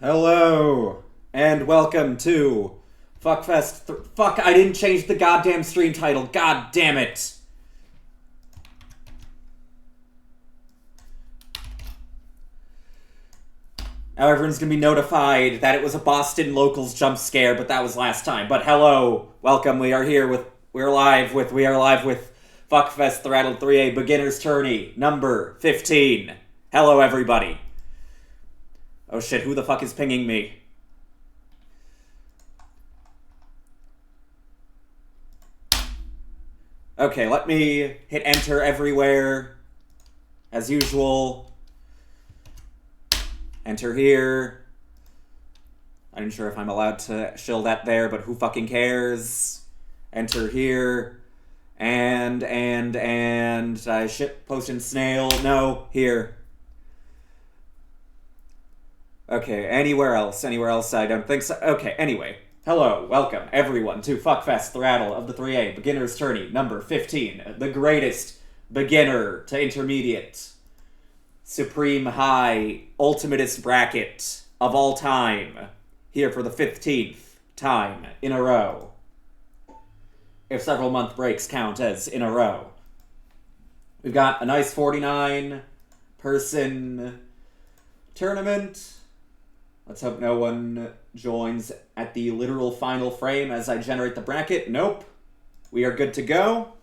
Hello, and welcome to Fuckfest. Fuck, I didn't change the goddamn stream title. God damn it. Now everyone's gonna be notified that it was a Boston locals jump scare, but that was last time. But hello, welcome. We are live with Fuckfest 3attle Beginner's Tourney number 15. Hello, everybody. Oh shit, who the fuck is pinging me? Okay, let me hit enter everywhere. As usual. Enter here. I'm not sure if I'm allowed to shill that there, but who fucking cares? Enter here. And shit, post in snail. No, here. Okay, anywhere else, I don't think so. Okay, anyway. Hello, welcome, everyone, to Fuckfest 3attle of the 3A Beginner's Tourney, number 15. The greatest beginner to intermediate, supreme high, ultimatist bracket of all time. Here for the 15th time in a row. If several month breaks count as in a row. We've got a nice 49-person tournament. Let's hope no one joins at the literal final frame as I generate the bracket. Nope. We are good to go.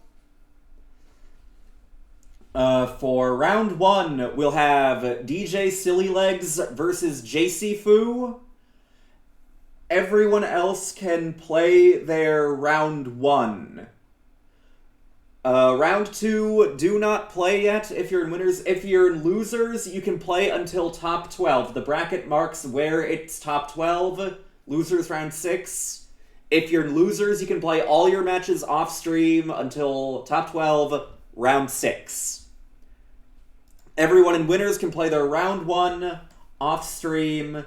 For round one, we'll have DJ Silly Legs versus JC Foo. Everyone else can play their round one. Round two, do not play yet if you're in winners. If you're in losers, you can play until top 12. The bracket marks where it's top 12. Losers round 6. If you're in losers, you can play all your matches off stream until top 12, round 6. Everyone in winners can play their round 1 off stream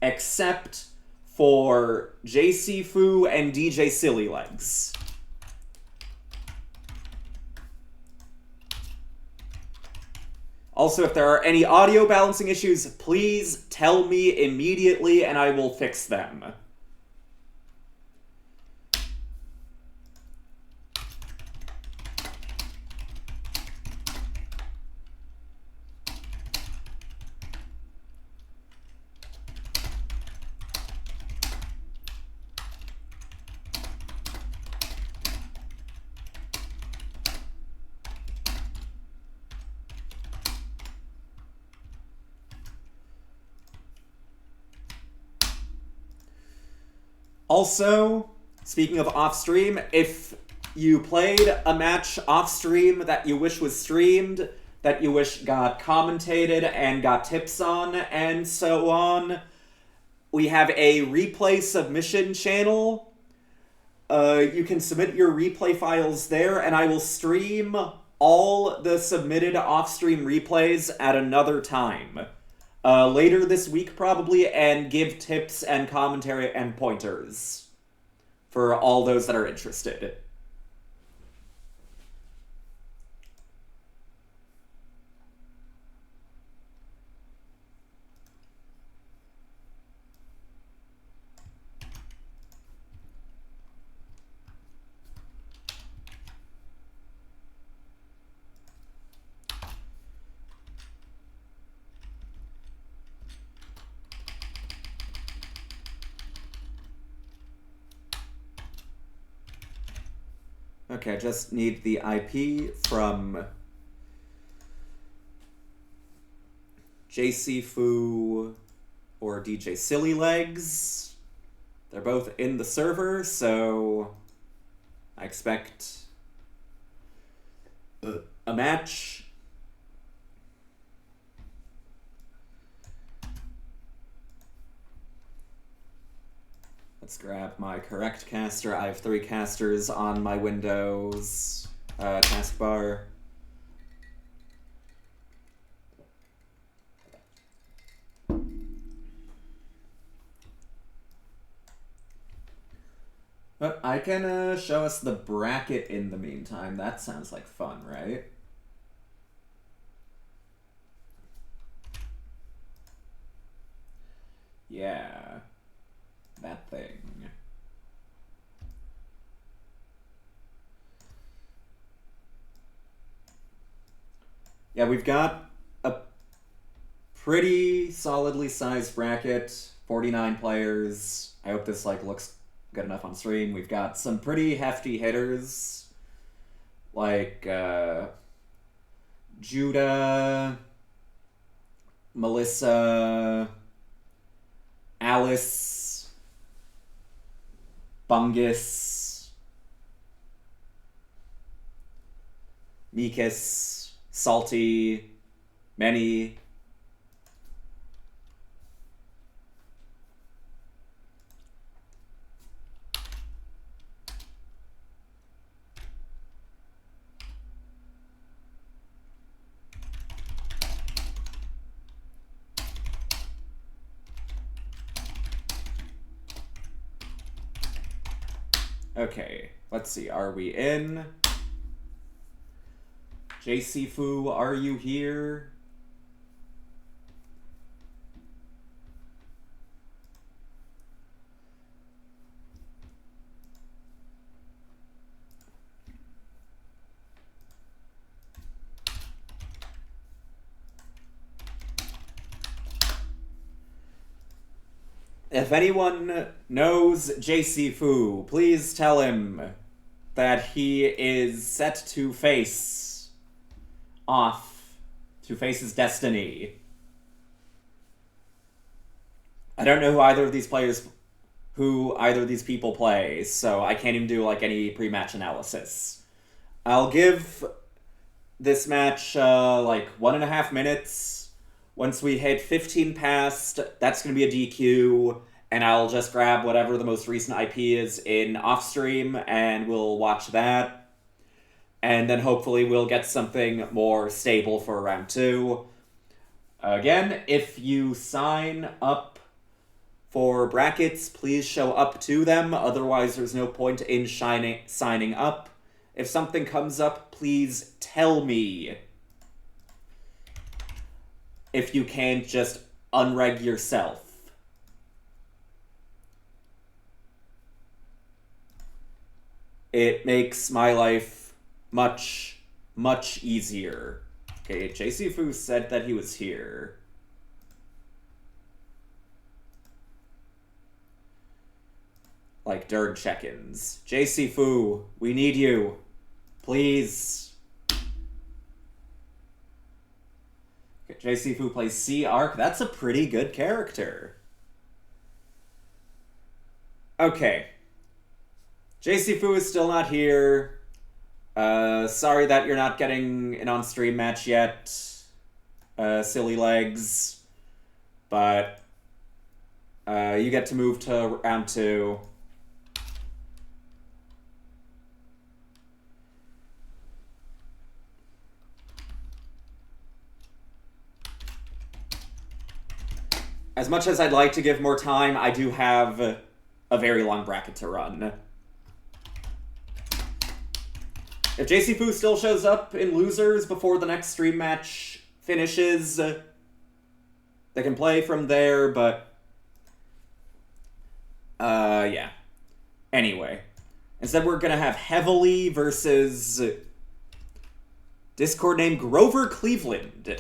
except for JC Foo and DJ Silly Legs. Also, if there are any audio balancing issues, please tell me immediately and I will fix them. Also, speaking of off-stream, if you played a match off-stream that you wish was streamed, that you wish got commentated and got tips on, and so on, we have a replay submission channel. You can submit your replay files there, and I will stream all the submitted off-stream replays at another time. Later this week, probably, and give tips and commentary and pointers for all those that are interested. Okay, I just need the IP from JC Foo or DJ Silly Legs. They're both in the server, so I expect a match. Let's grab my correct caster. I have 3 casters on my Windows taskbar. But I can show us the bracket in the meantime. That sounds like fun, right? Yeah. That thing. Yeah, we've got a pretty solidly sized bracket. 49 players. I hope this looks good enough on stream. We've got some pretty hefty hitters. Like Judah, Melissa, Alice, Bungus, Mikas, Salty, Many. Okay, let's see. Are we in? JC Fu, are you here? If anyone knows JC Fu, please tell him that he is set to face off, to face his destiny. I don't know who either of these people play, so I can't even do any pre-match analysis. I'll give this match 1.5 minutes. Once we hit 15 past, that's going to be a DQ, and I'll just grab whatever the most recent IP is in off-stream, and we'll watch that. And then hopefully we'll get something more stable for round 2. Again, if you sign up for brackets, please show up to them, otherwise there's no point in signing up. If something comes up, please tell me. If you can't just unreg yourself. It makes my life much, much easier. Okay, JC Fu said that he was here. During check-ins. JC Fu, we need you. Please. JC Fu plays C Arc. That's a pretty good character. Okay. JC Fu is still not here. Sorry that you're not getting an on-stream match yet. Silly legs. But you get to move to round 2. As much as I'd like to give more time, I do have a very long bracket to run. If JC Fu still shows up in losers before the next stream match finishes, they can play from there, but yeah. Anyway, instead we're gonna have Heavily versus Discord name Grover Cleveland.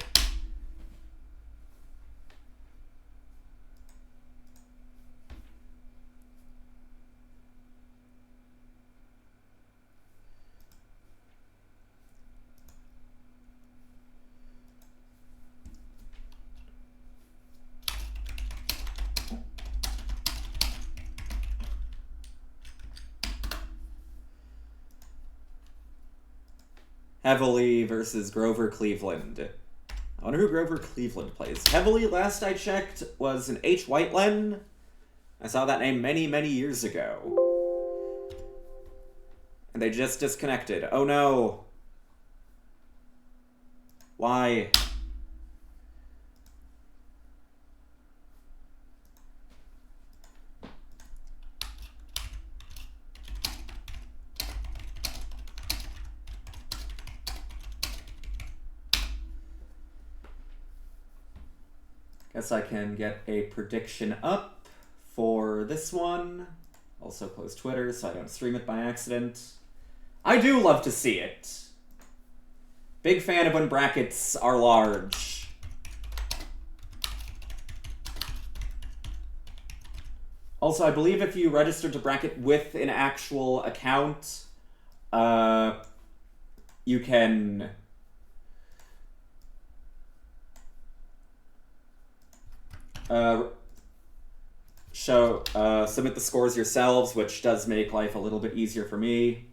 Heavily versus Grover Cleveland. I wonder who Grover Cleveland plays. Heavily, last I checked, was an H. Whiteland. I saw that name many, many years ago. And they just disconnected. Oh no. Why? Guess I can get a prediction up for this one. Also close Twitter so I don't stream it by accident. I do love to see it. Big fan of when brackets are large. Also, I believe if you register to bracket with an actual account, you can submit the scores yourselves, which does make life a little bit easier for me.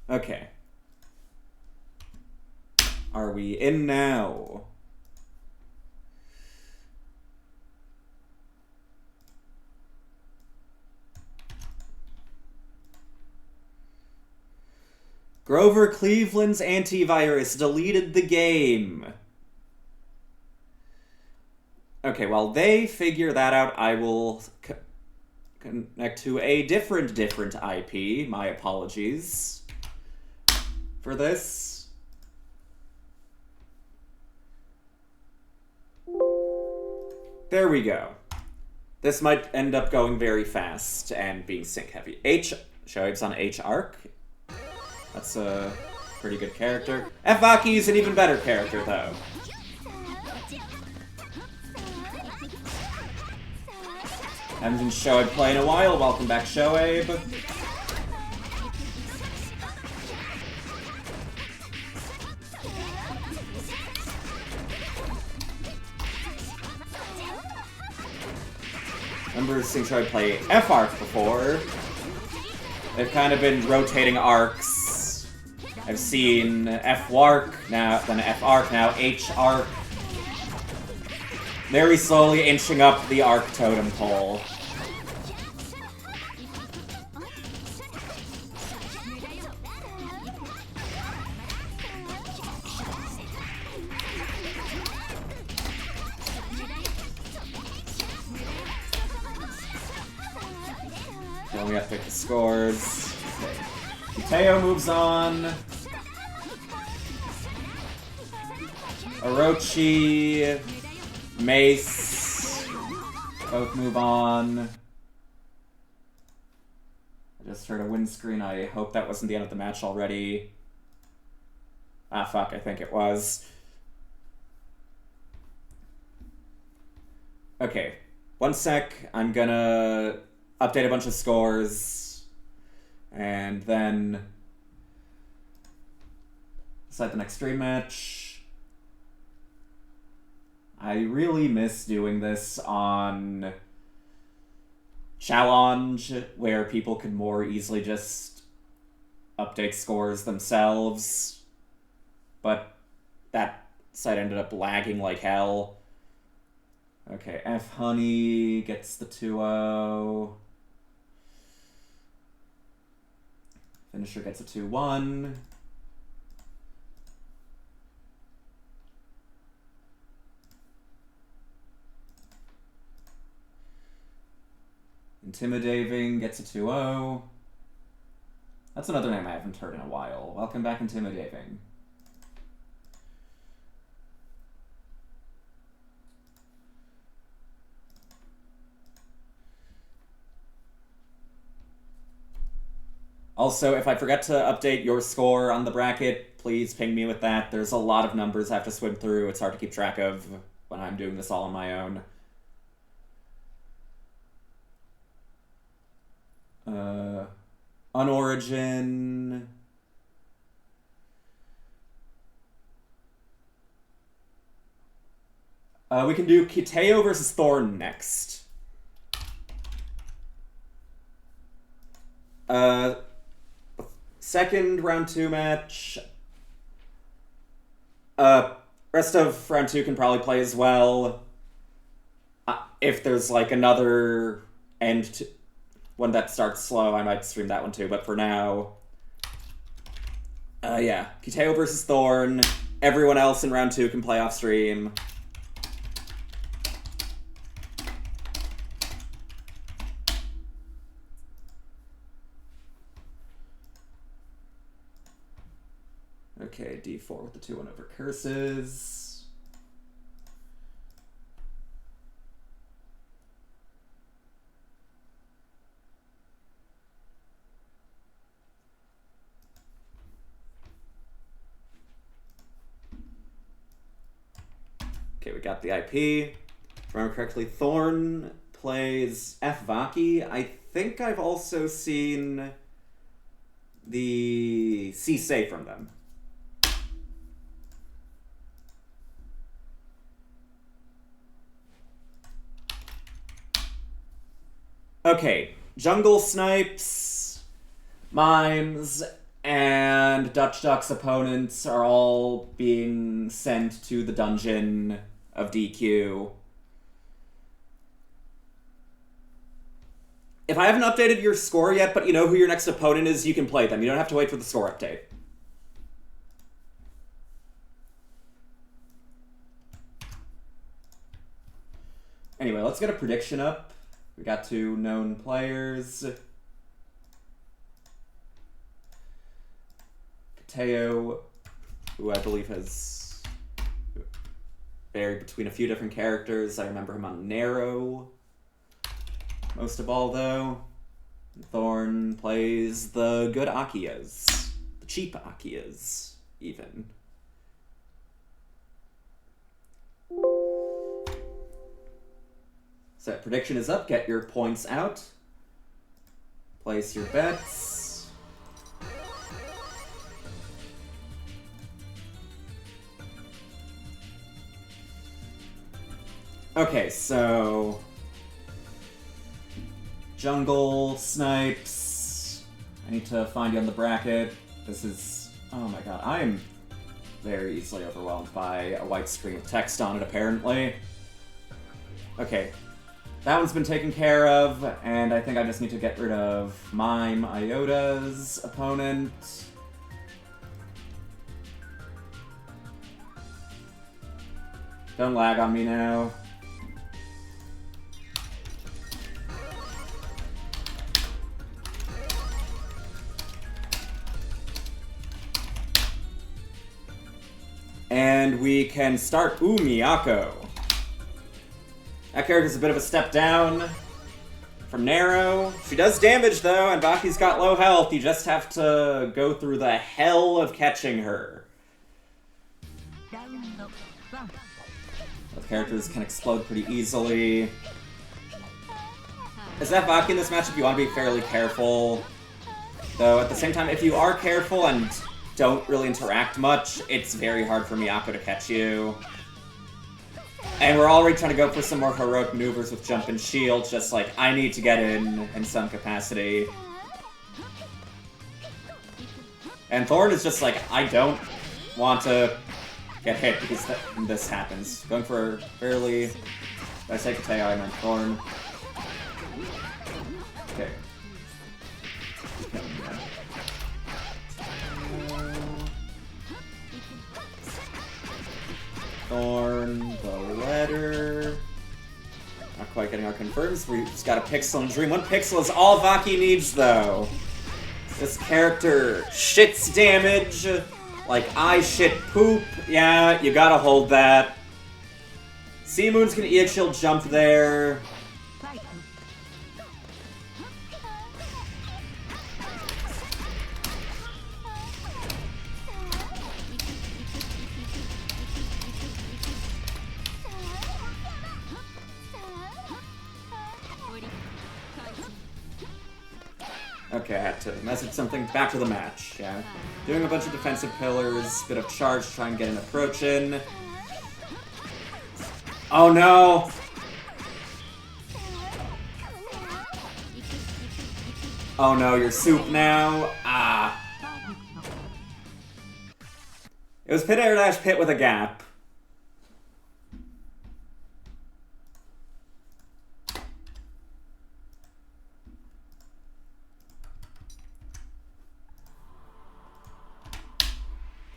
Okay. Are we in now? Grover Cleveland's antivirus deleted the game. Okay, while they figure that out, I will connect to a different IP. My apologies for this. There we go. This might end up going very fast and being sync heavy. Shoaib's on H arc. That's a pretty good character. F-Aki's an even better character, though. Haven't seen Shoaib play in a while. Welcome back, Shoaib. Remember seeing Shoaib play F-Arc before. They've kind of been rotating arcs. I've seen F-Warc, now, then F-Arc, now H-Arc. Very slowly inching up the arc totem pole. Then we have to pick the scores. Okay. Mateo moves on. Orochi, Mace, both move on. I just heard a windscreen. I hope that wasn't the end of the match already. Ah, fuck, I think it was. Okay, one sec. I'm gonna update a bunch of scores and then decide the next stream match. I really miss doing this on Challenge, where people could more easily just update scores themselves, but that site ended up lagging like hell. Okay, F Honey gets the 2-0. Finisher gets a 2-1. Intimidating gets a 2-0. That's another name I haven't heard in a while. Welcome back, Intimidating. Also, if I forget to update your score on the bracket, please ping me with that. There's a lot of numbers I have to swim through. It's hard to keep track of when I'm doing this all on my own. Unorigin. We can do Kiteo versus Thorn next. Second round 2 match. Rest of round 2 can probably play as well. If there's like another one that starts slow, I might stream that one too, but for now... yeah. Kiteo versus Thorn. Everyone else in round 2 can play off stream. Okay, D4 with the 2-1 over curses. Okay, we got the IP. If I remember correctly, Thorn plays F. Vaki. I think I've also seen the C. Say from them. Okay, Jungle Snipes, Mimes, and Dutch Duck's opponents are all being sent to the dungeon of DQ. If I haven't updated your score yet, but you know who your next opponent is, you can play them. You don't have to wait for the score update. Anyway, let's get a prediction up. We got 2 known players. Kateo, who I believe has varied between a few different characters. I remember him on Narrow. Most of all, though, Thorn plays the good Akias. The cheap Akias, even. So prediction is up. Get your points out. Place your bets. Okay, so Jungle Snipes. I need to find you on the bracket. This is... oh my god, I am very easily overwhelmed by a white screen with text on it, apparently. Okay. That one's been taken care of, and I think I just need to get rid of Mime Iota's opponent. Don't lag on me now. And we can start Miyako. That character's a bit of a step down from Narrow. She does damage, though, and Baki's got low health. You just have to go through the hell of catching her. Both characters can explode pretty easily. As that Baki in this matchup, you want to be fairly careful. Though, at the same time, if you are careful and don't really interact much, it's very hard for Miyako to catch you. And we're already trying to go for some more heroic maneuvers with jump and shield, just like, I need to get in some capacity. And Thorn is just like, I don't want to get hit because this happens. Going for fairly... Did I say Kateo? I meant Thorn. Okay. Thorn, the letter. Not quite getting our confirms. We just got a pixel and dream. 1 pixel is all Vaki needs, though. This character shits damage. Like I shit poop. Yeah, you gotta hold that. Sea Moon's gonna EX shield jump there. Okay, I had to message something. Back to the match, yeah. Doing a bunch of defensive pillars, bit of charge to try and get an approach in. Oh no! Oh no, you're soup now. Ah. It was pit air dash pit with a gap.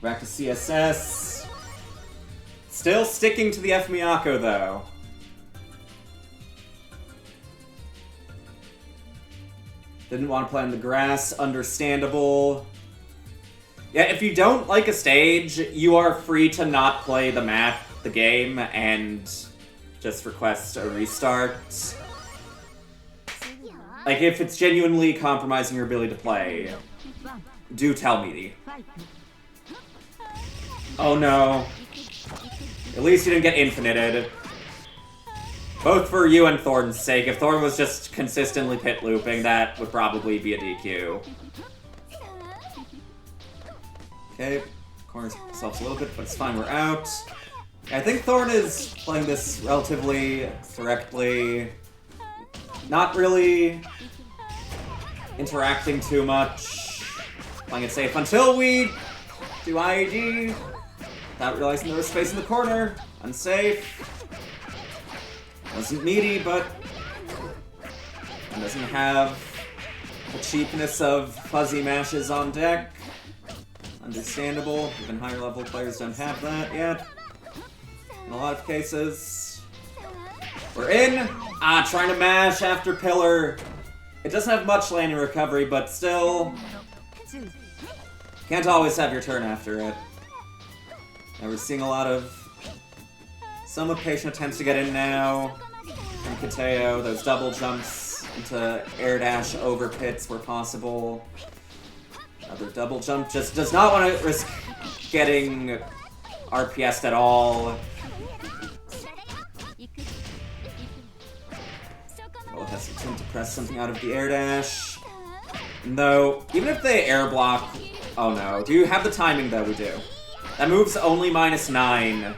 Back to CSS. Still sticking to the F Miyako, though. Didn't want to play on the grass, understandable. Yeah, if you don't like a stage, you are free to not play the game, and just request a restart. Like, if it's genuinely compromising your ability to play, do tell me. Oh no. At least you didn't get infinited. Both for you and Thorn's sake. If Thorn was just consistently pit looping, that would probably be a DQ. Okay, corners ourselves a little bit, but it's fine, we're out. I think Thorn is playing this relatively correctly. Not really interacting too much. Playing it safe until we do IAG. Without realizing there was space in the corner. Unsafe. Wasn't meaty, but doesn't have the cheapness of fuzzy mashes on deck. Understandable. Even higher level players don't have that yet. In a lot of cases. We're in! Trying to mash after pillar. It doesn't have much landing recovery, but still... Can't always have your turn after it. And we're seeing a lot of somewhat patient attempts to get in now. From Kateo, those double jumps into air dash over pits where possible. Another double jump, just does not want to risk getting RPS'd at all. Well, it has to attempt to press something out of the air dash. Though, even if they air block... Oh no. Do you have the timing though? We do. That move's only -9.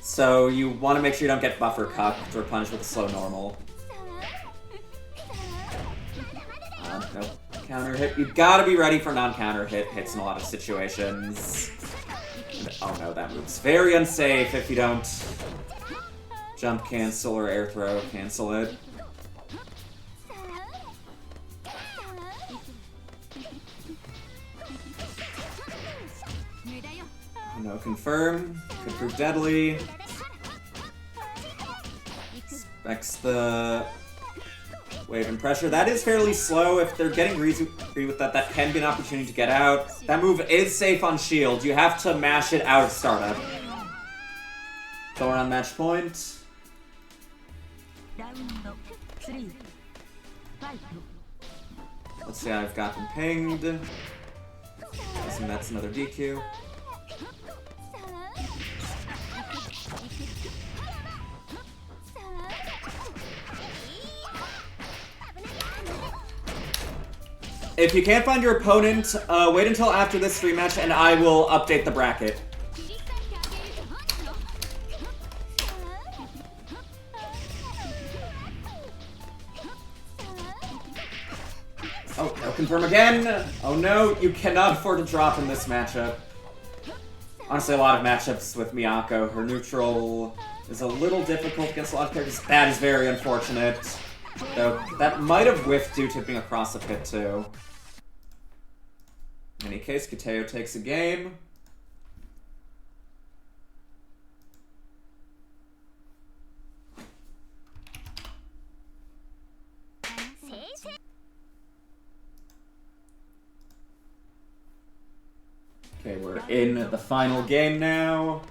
So you want to make sure you don't get buffer cucked or punished with a slow normal. No. Counter hit. You've got to be ready for non-counter hits in a lot of situations. And, oh no, that move's very unsafe if you don't jump cancel or air throw cancel it. Oh no, confirm. Could prove deadly. Specs the wave and pressure. That is fairly slow. If they're getting agree with that, that can be an opportunity to get out. That move is safe on shield. You have to mash it out of startup. Thorn on match point. Let's see, I've got them pinged. Guessing that's another DQ. If you can't find your opponent, wait until after this rematch and I will update the bracket. Oh, no, confirm again! Oh no, you cannot afford to drop in this matchup. Honestly, a lot of matchups with Miyako. Her neutral is a little difficult against a lot of characters. That is very unfortunate. Though, that might have whiffed due to being across the pit too. In any case, Kateo takes a game. Okay, we're in the final game now.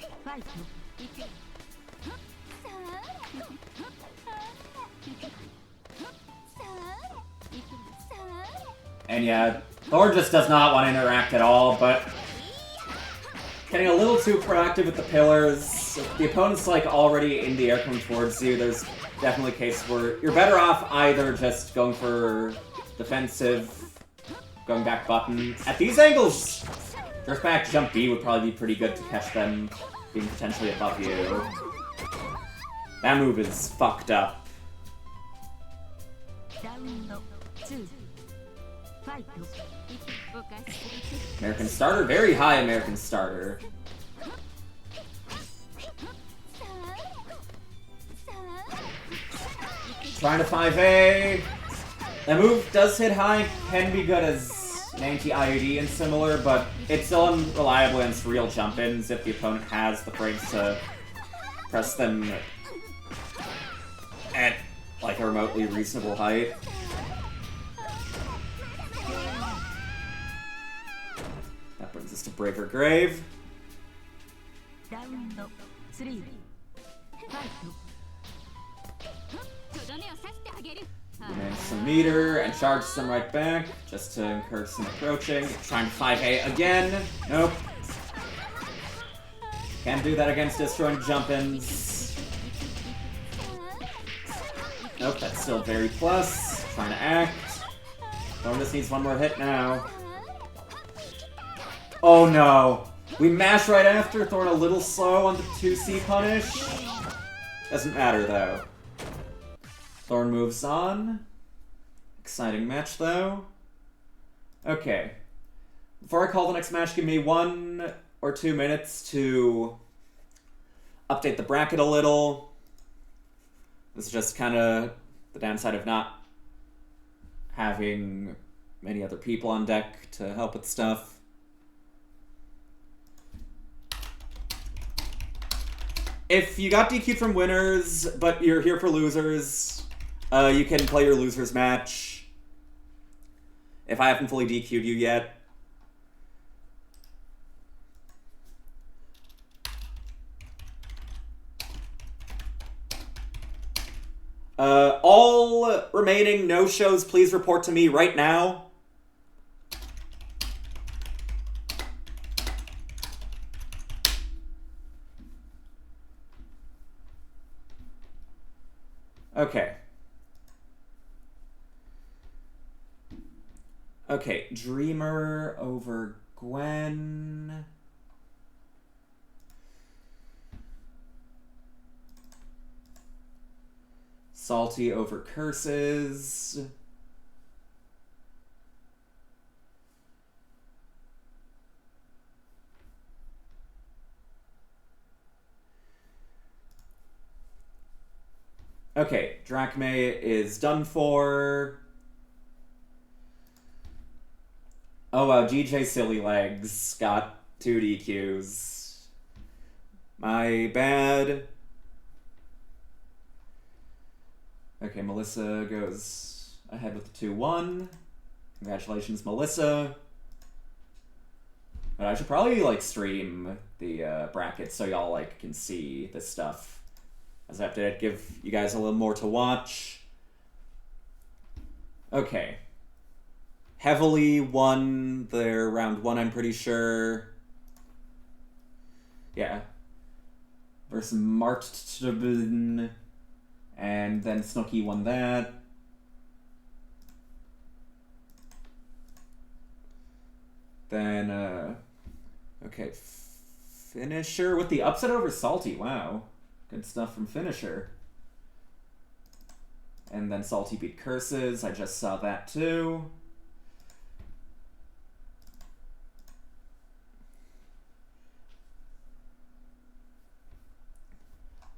And yeah, Thor just does not want to interact at all, but getting a little too proactive with the pillars. If the opponent's like already in the air coming towards you, there's definitely a case where you're better off either just going for defensive, going back button. At these angles, drift back jump B would probably be pretty good to catch them being potentially above you. That move is fucked up. American starter, very high American starter. Trying to 5A. That move does hit high, can be good as an anti-IUD and similar, but it's still unreliable against real jump-ins if the opponent has the frames to press them at like a remotely reasonable height. to break her grave. And some meter and charge some right back just to encourage some approaching. Trying 5A again. Nope. Can't do that against destroying jump-ins. Nope, that's still very plus. Trying to act. Thorn just needs one more hit now. Oh no! We mash right after. Thorn a little slow on the 2C punish. Doesn't matter though. Thorn moves on. Exciting match though. Okay. Before I call the next match, give me 1 or 2 minutes to update the bracket a little. This is just kind of the downside of not having many other people on deck to help with stuff. If you got DQ'd from winners, but you're here for losers, you can play your losers match. If I haven't fully DQ'd you yet. All remaining no-shows, please report to me right now. Okay. Okay, Dreamer over Gwen. Salty over Curses. Okay, Drachme is done for. Oh wow, GJ Silly Legs got 2 DQs. My bad. Okay, Melissa goes ahead with the 2-1. Congratulations, Melissa. But I should probably, like, stream the brackets so y'all, like, can see this stuff. As I have to give you guys a little more to watch. Okay. Heavily won their round 1, I'm pretty sure. Yeah. Versus Martin. And then Snooki won that. Then, okay, Finisher with the upset over Salty. Wow. Good stuff from Finisher. And then Salty beat Curses. I just saw that too.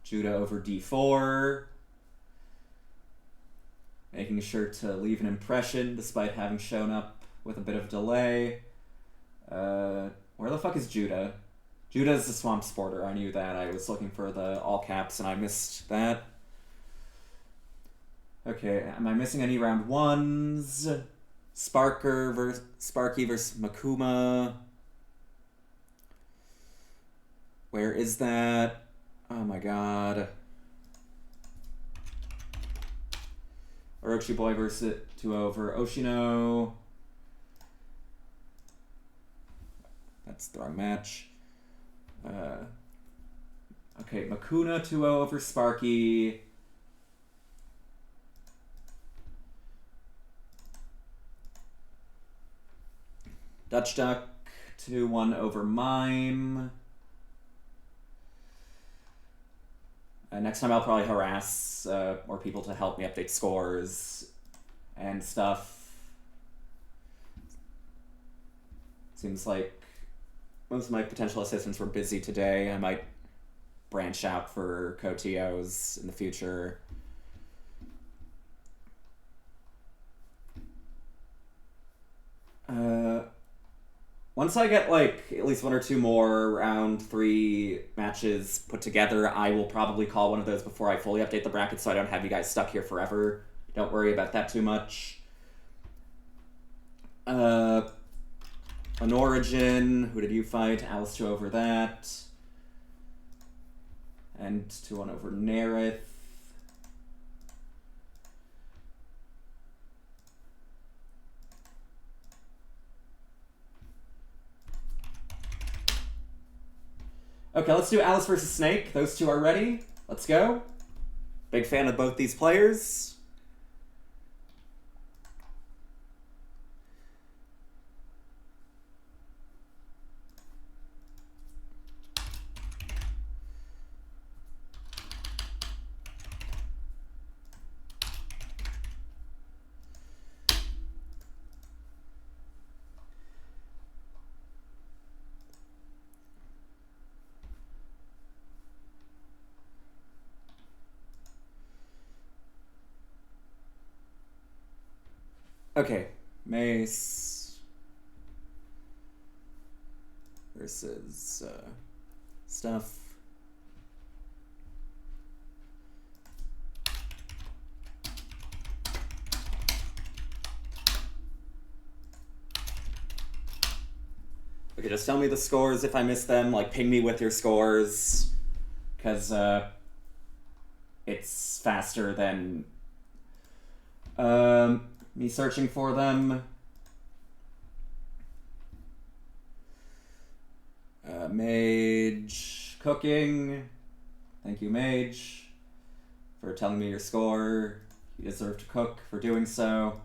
Judah over D4. Making sure to leave an impression despite having shown up with a bit of delay. Where the fuck is Judah? Judah's the Swamp Sporter. I knew that. I was looking for the all caps and I missed that. Okay, am I missing any round 1s? Sparky versus Makuma. Where is that? Oh my god. Orochi Boy versus 2 over Oshino. That's the wrong match. Okay, Makuna 2-0 over Sparky. Dutch Duck 2-1 over Mime. Next time I'll probably harass more people to help me update scores and stuff. Seems like most of my potential assistants were busy today. I might branch out for co-TOs in the future. Once I get, like, at least 1 or 2 more round 3 matches put together, I will probably call one of those before I fully update the bracket so I don't have you guys stuck here forever. Don't worry about that too much. An Origin. Who did you fight? Alice 2 over that. And 2-1 over Nerith. Okay, let's do Alice versus Snake. Those two are ready. Let's go. Big fan of both these players. Okay, Mace versus stuff. Okay, just tell me the scores if I miss them. Like, ping me with your scores, because it's faster than me searching for them. Mage cooking. Thank you, Mage, for telling me your score. You deserve to cook for doing so.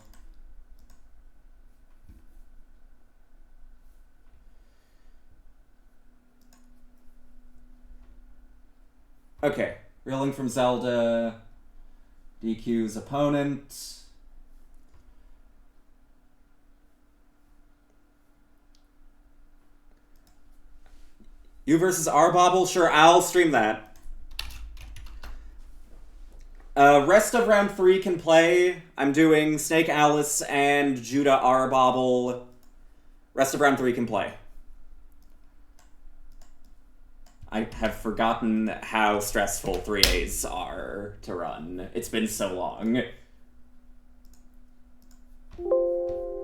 Okay, reeling from Zelda. DQ's opponent. You versus Arbobble? Sure, I'll stream that. Rest of round 3 can play. I'm doing Snake Alice and Judah Arbobble. Rest of round 3 can play. I have forgotten how stressful 3As are to run. It's been so long.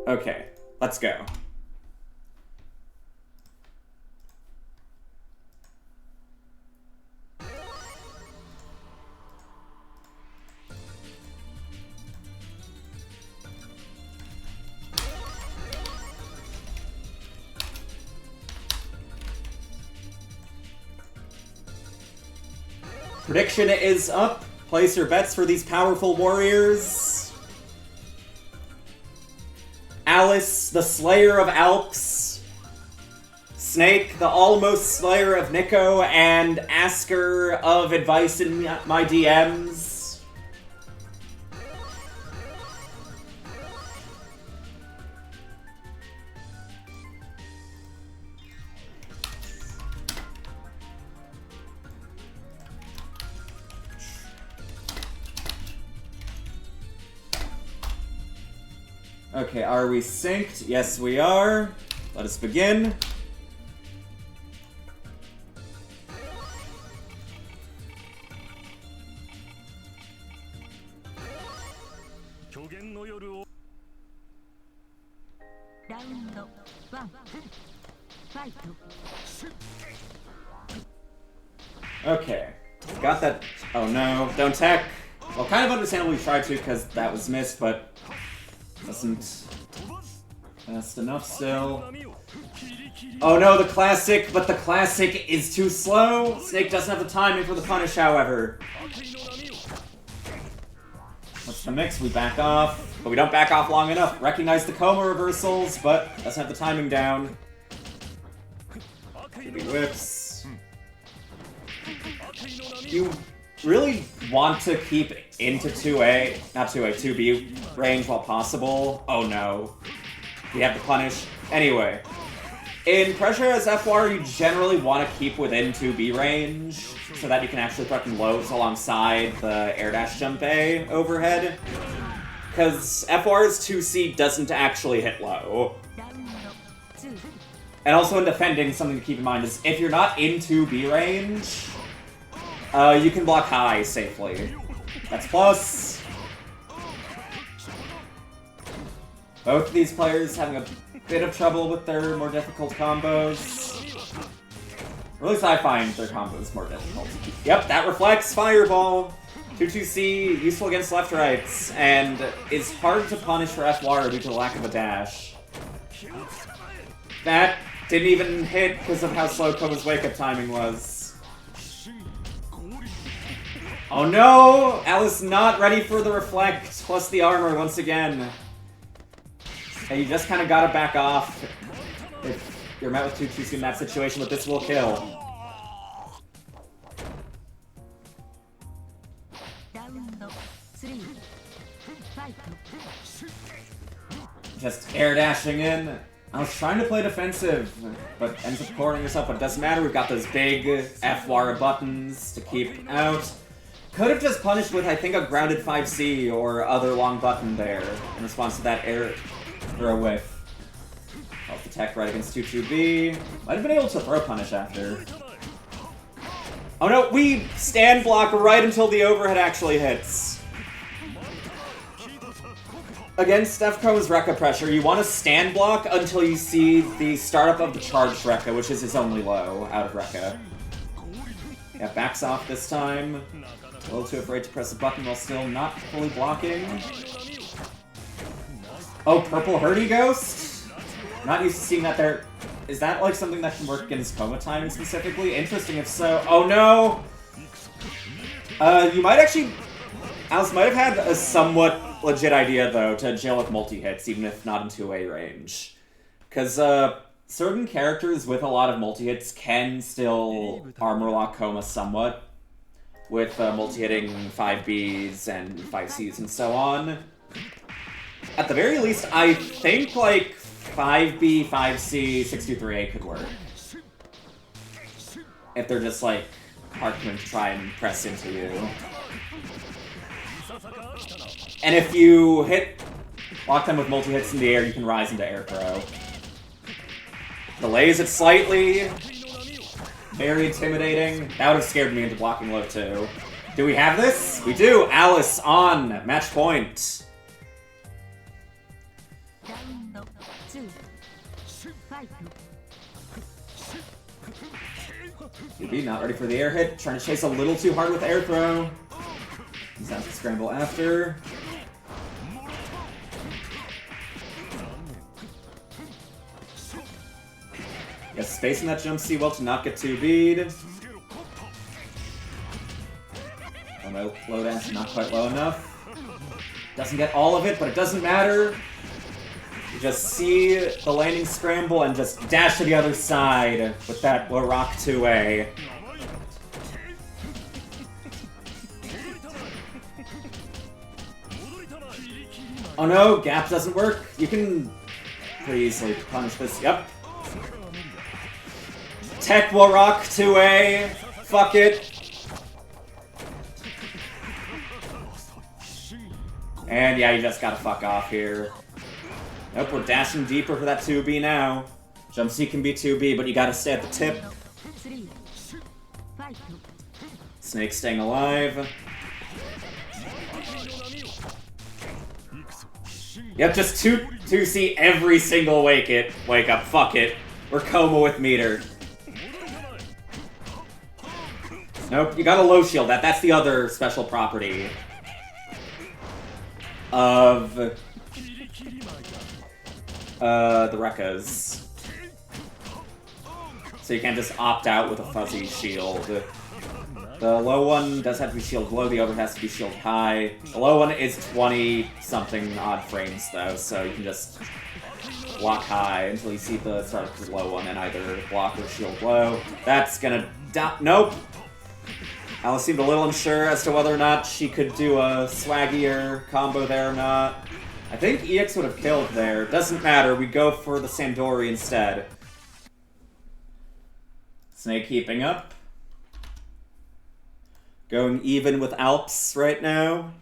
Okay, let's go. Prediction is up. Place your bets for these powerful warriors. Alice, the Slayer of Alps. Snake, the almost Slayer of Nico, and asker of advice in my DMs. Okay, are we synced? Yes, we are. Let us begin. Okay, got that. Oh no, don't tech. Well, kind of understandably tried to because that was missed, but wasn't fast enough still. Oh no, the classic, but the classic is too slow. Snake doesn't have the timing for the punish, however. What's the mix? We back off, but we don't back off long enough. Recognize the coma reversals, but doesn't have the timing down. Maybe whips. You really want to keep into 2A, not 2A, 2B range while possible. Oh no. We have to punish. Anyway. In pressure as FR, you generally want to keep within 2B range so that you can actually threaten lows alongside the air dash jump A overhead. Because FR's 2C doesn't actually hit low. And also in defending, something to keep in mind is if you're not in 2B range, you can block high safely. That's plus. Both of these players having a bit of trouble with their more difficult combos. Or at least I find their combos more difficult. Yep, that reflects Fireball. 2-2C, useful against left-rights, and is hard to punish for F-Water due to the lack of a dash. That didn't even hit because of how slow Koma's wake-up timing was. Oh no! Alice not ready for the reflect, plus the armor once again. Hey, you just kind of gotta back off if you're met with 2-2C in that situation, but this will kill. Just air dashing in. I was trying to play defensive, but ends up cornering yourself, but it doesn't matter. We've got those big F-Wara buttons to keep out. Could have just punished with, I think, a grounded 5C or other long button there in response to that air throw whiff. Health attack right against 2-2B. Might have been able to throw punish after. Oh no, we stand block right until the overhead actually hits. Against Defco's Rekka pressure, you want to stand block until you see the startup of the charged Rekka, which is his only low out of Rekka. Yeah, backs off this time. A little too afraid to press a button while still not fully blocking. Oh, purple Hurdy Ghost? Not used to seeing that there. Is that like something that can work against Koma timing specifically? Interesting if so. Oh no! You might actually... Alice might have had a somewhat legit idea, though, to jail with multi-hits, even if not in 2A range. Because, certain characters with a lot of multi-hits can still armor lock Koma somewhat, with multi-hitting 5Bs and 5Cs and so on. At the very least, I think, like, 5B, 5C, 623A could work. If they're just, like, Harkman to try and press into you. And if you lock them with multi-hits in the air, you can rise into air throw. Delays it slightly. Very intimidating. That would have scared me into blocking low too. Do we have this? We do! Alice on match point. UB not ready for the air hit. Trying to chase a little too hard with air throw. He's out to scramble after. Yes, spacing that jump C well to not get 2B'd. Oh no, low dash not quite low enough. Doesn't get all of it, but it doesn't matter. You just see the landing scramble and just dash to the other side with that low rock 2A. Oh no, gap doesn't work. You can pretty easily punish this. Yep. Tech will rock 2A. Fuck it. And yeah, you just gotta fuck off here. Nope, we're dashing deeper for that 2B now. Jump C can be 2B, but you gotta stay at the tip. Snake staying alive. Yep, just 2C every single wake up. Fuck it. We're Koma with meter. Nope, you gotta low shield that. That's the other special property of the Rekkas. So you can't just opt out with a fuzzy shield. The low one does have to be shield low, the other has to be shield high. The low one is 20-something odd frames though, so you can just block high until you see the start of the low one and either block or shield low. That's gonna nope! Alice seemed a little unsure as to whether or not she could do a swaggier combo there or not. I think EX would have killed there. Doesn't matter, we go for the Sandori instead. Snake keeping up. Going even with Alps right now.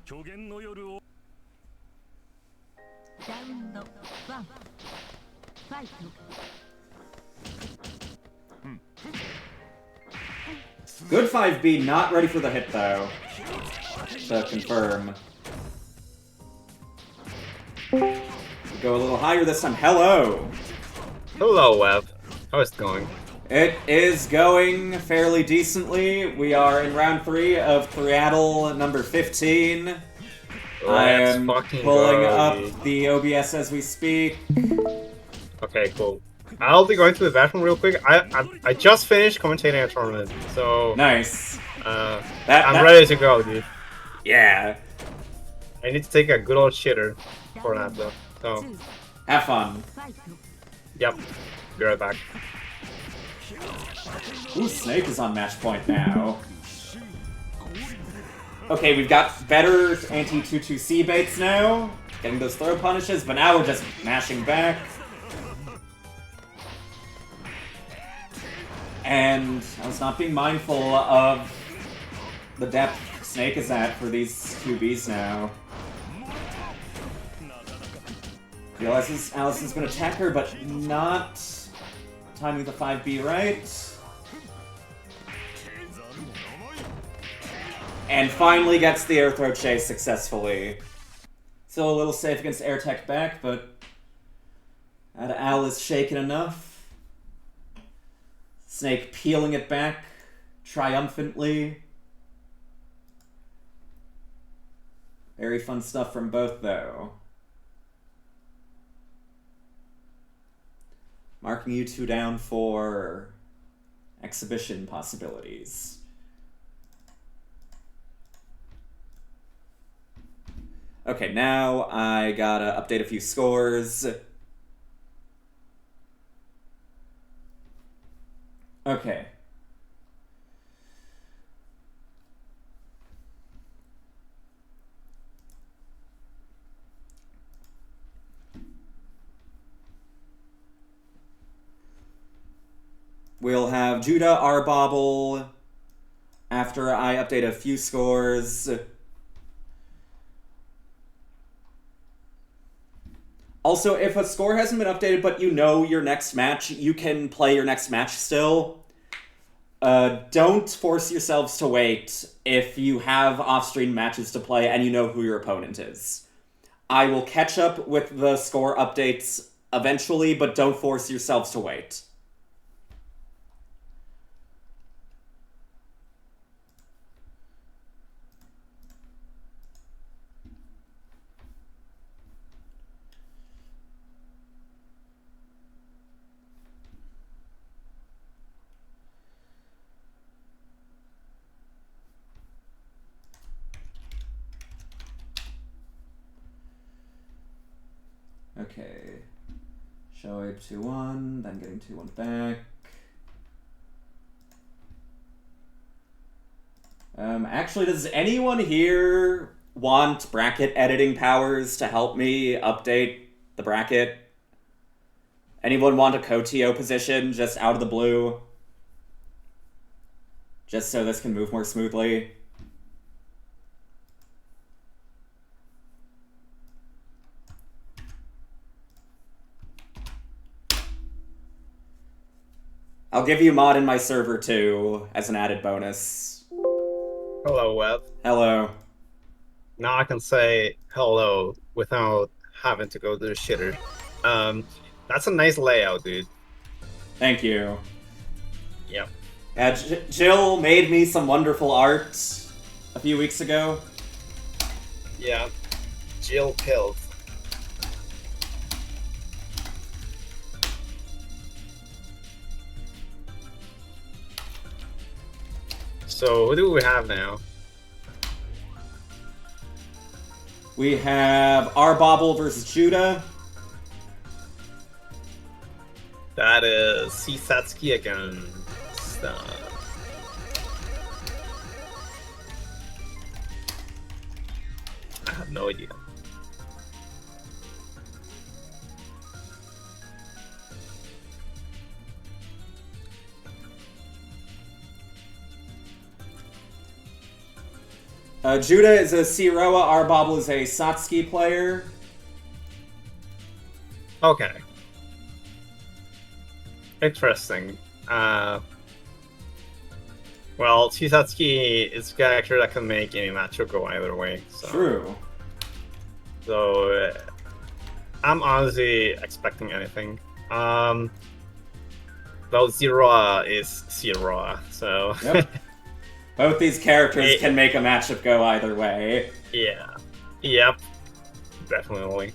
Good 5B, not ready for the hit though. To confirm. We go a little higher this time. Hello! Hello, Web. How is it going? It is going fairly decently. We are in round 3 of 3attle number 15. I Let's am fucking pulling go, up dude. the OBS as we speak. Okay, cool. I'll be going to the bathroom real quick. I just finished commentating a tournament, so Nice. uh, I'm That ready to go, dude. yeah. I need to take a good old shitter for that though. So, Have fun. yep. Be right back. Ooh, Snake is on match point now. Okay, we've got better anti-2-2-C baits now. Getting those throw punishes, but now we're just mashing back. And I was not being mindful of the depth Snake is at for these 2Bs now. Realizes Allison's gonna attack her, but not timing the 5B right. And finally gets the air throw chase successfully. Still a little safe against air tech back, but Al is shaken enough. Snake peeling it back triumphantly. Very fun stuff from both, though. Marking you two down for exhibition possibilities. Okay, now I gotta update a few scores. Okay. We'll have Judah Arbobble after I update a few scores. Also, if a score hasn't been updated but you know your next match, you can play your next match still. Don't force yourselves to wait if you have off-stream matches to play and you know who your opponent is. I will catch up with the score updates eventually, but don't force yourselves to wait. Okay. Show Abe 2-1, then getting 2-1 back. Actually, does anyone here want bracket editing powers to help me update the bracket? Anyone want a co-TO position just out of the blue? Just so this can move more smoothly? I'll give you mod in my server too, as an added bonus. Hello, Web. Hello. Now I can say hello without having to go to the shitter. That's a nice layout, dude. Thank you. Yep. Jill made me some wonderful art a few weeks ago. Yeah. Jill killed. So, who do we have now? We have Arbobble versus Judah. That is Satsuki against... I have no idea. Judah is a Siroa, Arbobble is a Satsuki player. Okay. Interesting. Well, Chisatsuki is a character that can make any matchup go either way. So. True. So, I'm honestly expecting anything. Well, Zero is Zero, so Yep. Both these characters It- can make a matchup go either way. yeah, yep, definitely.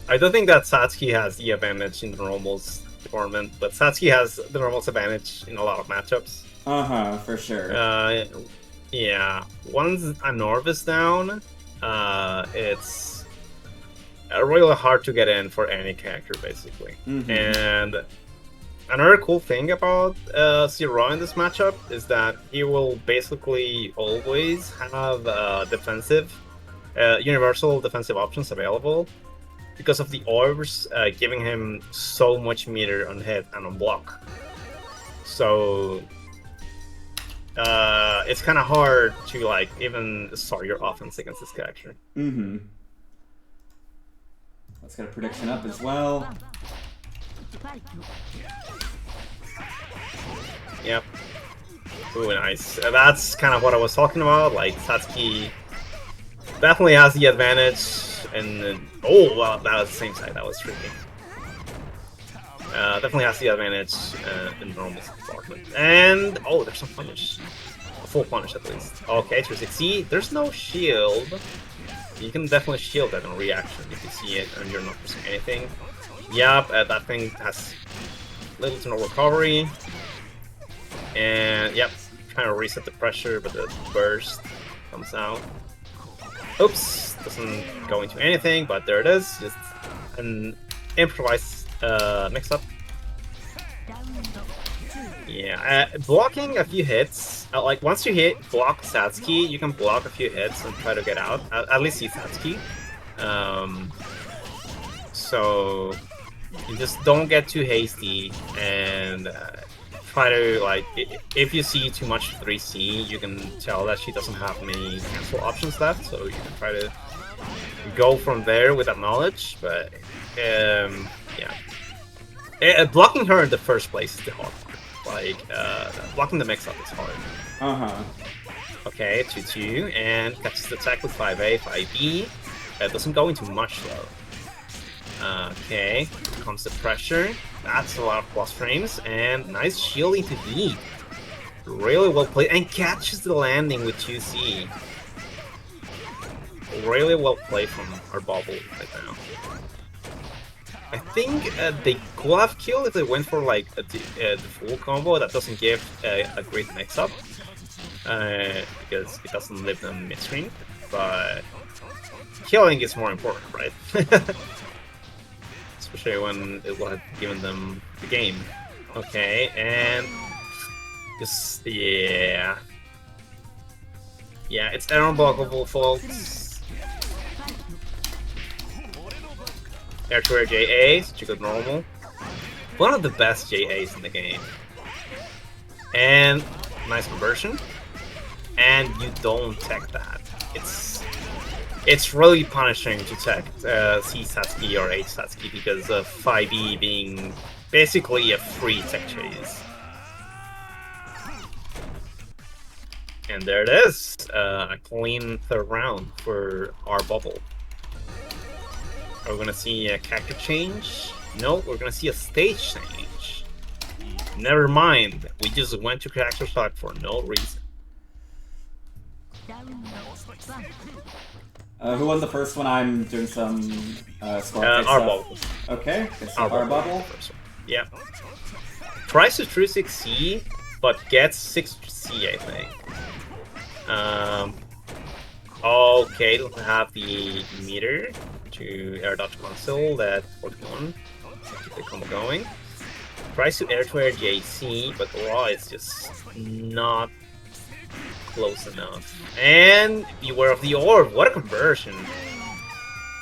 I don't think that Satsuki has the advantage in the normals tournament, but Satsuki has the normals advantage in a lot of matchups. For sure. Yeah. Once a Norv is down, it's really hard to get in for any character, basically. And another cool thing about Zero in this matchup is that he will basically always have universal defensive options available because of the orbs giving him so much meter on hit and on block. So it's kind of hard to like even start your offense against this character. Let's get a prediction up as well. Yep. Ooh, nice. That's kind of what I was talking about. Like, Satsuki definitely has the advantage. And oh, well, that was the same side. That was tricky. Definitely has the advantage in normal department. And oh, there's some punish. A full punish at least. Okay, 360. There's no shield. You can definitely shield that in reaction if you see it and you're not missing anything. Yep, that thing has little to no recovery. And yep, trying to reset the pressure, but the burst comes out. Oops, doesn't go into anything, but there it is. Just an improvised mix-up. Yeah, blocking a few hits. Like once you block Satsuki, you can block a few hits and try to get out. At least see Satsuki. So you just don't get too hasty and try to like. If you see too much 3C, you can tell that she doesn't have many cancel options left. So you can try to go from there with that knowledge. But yeah, blocking her in the first place is the hard part. Like, blocking the mix-up is hard. Okay, 2-2, and catches the attack with 5A, 5B. Doesn't go into much, though. Okay, comes the pressure. That's a lot of plus frames, and nice shielding to D. Really well played, and catches the landing with 2C. Really well played from our bubble right now. I think they could have killed if they went for like the full combo that doesn't give a great mix-up because it doesn't leave them mid-screen, but killing is more important, right? Especially when it would have given them the game. Okay, and just yeah, it's unblockable, folks. Air to air JA, such a good normal. One of the best JAs in the game. And nice conversion. And you don't tech that. It's really punishing to tech C Satsuki or H Satsuki because of 5E being basically a free tech chase. And there it is. A clean third round for our bubble. Are we gonna see a character change? No, we're gonna see a stage change. Never mind, we just went to character select for no reason. Who won the first one? I'm doing some score Our stuff. bubble. Okay, it's our bubble. Yeah. Tries to 3-6C, but gets 6C, I think. Okay, doesn't have the meter to air dodge console that 41. Keep the combo going. Tries to air JC, but raw is just not close enough. And beware of the orb. What a conversion!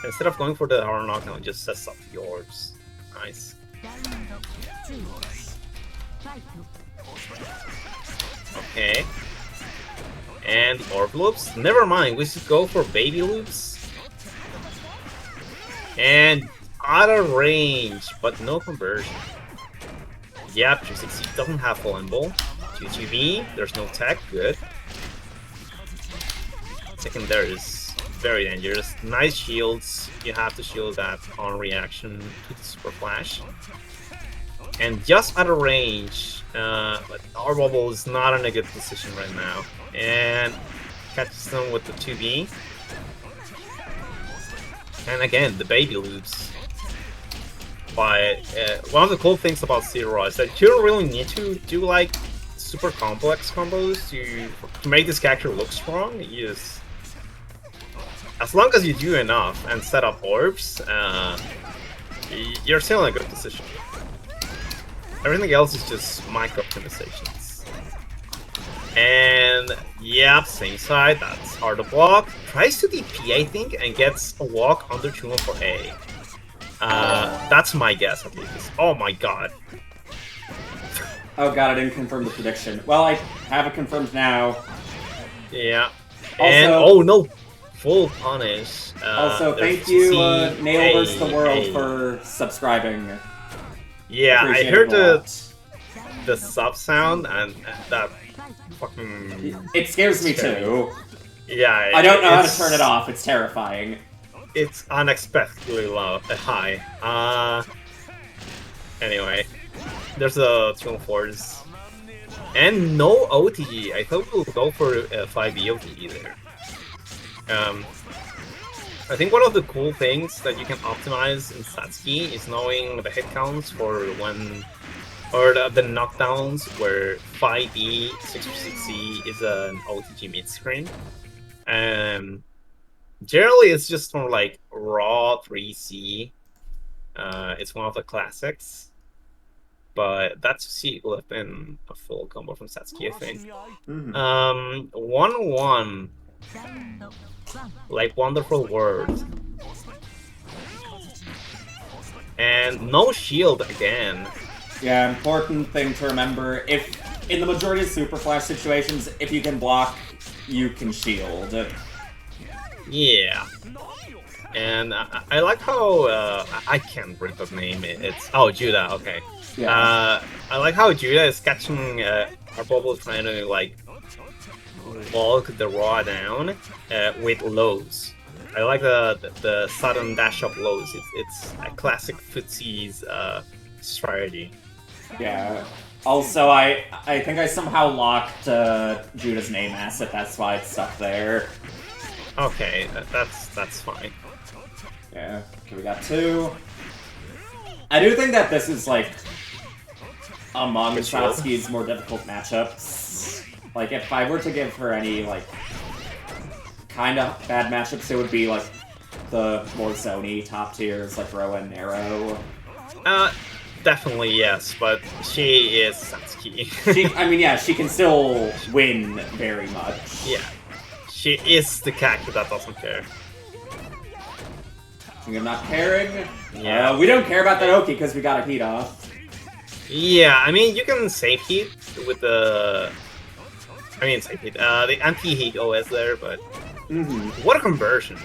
Instead of going for the hard knockdown, just sets up the orbs. Nice. Okay. And orb loops. Never mind. We should go for baby loops. And out of range, but no conversion. Yep, 360 doesn't have full invul. 2-2B, there's no tech, good. Second there is very dangerous. Nice shields. You have to shield that on reaction to the super flash. And just out of range, but our bubble is not in a good position right now. And catches them with the 2B. And again, the baby loops. But one of the cool things about Zero is that you don't really need to do like super complex combos to make this character look strong. You just, as long as you do enough and set up orbs, you're still in a good position. Everything else is just micro optimizations. And yeah, same side, that's hard to block. Tries to DP, I think, and gets a walk under 2-1 for A. That's my guess, at least. Oh my god. Oh god, I didn't confirm the prediction. Well, I have it confirmed now. Yeah. Also, and, oh no! Full punish. Also, thank you, Nail vs. the World, for subscribing. Yeah, I Appreciate heard it the sub sound, and that fucking... It scares me scary. too. Yeah, I don't know how to turn it off, it's terrifying. It's unexpectedly low, high. Anyway, there's a 2-4s. And no OTG. I thought we'll go for a 5e OTG there. I think one of the cool things that you can optimize in Satsuki is knowing the hit counts for when, or the knockdowns where 5e, 636C is an OTG mid-screen. Generally it's just more like raw 3C. It's one of the classics. But that's see in a full combo from Satsuki, I think. 1-1. Like wonderful words. And no shield again. Yeah, important thing to remember. If in the majority of super flash situations, if you can block, you can shield. Yeah. And I like how I can't read the name. It's Judah. Okay. Yeah. I like how Judah is catching our bubble, trying to like walk the raw down with lows. I like the sudden dash up lows. It's a classic footsie's strategy. Yeah. Also, I think I somehow locked Judah's name asset. That's why it's stuck there. Okay, that's fine. Yeah. Okay, we got 2. I do think that this is like among Satsuki's more difficult matchups. Like, if I were to give her any, like, kind of bad matchups, it would be, like, the more zony top tiers, like Roa and Nero. Definitely yes, but she is Satsuki. She can still win very much. Yeah. She is the character that doesn't care. I'm not caring? Yeah. We don't care about that Oki because we got a heat off. Yeah, I mean, you can save heat with the... the anti-heat OS there, but what a conversion!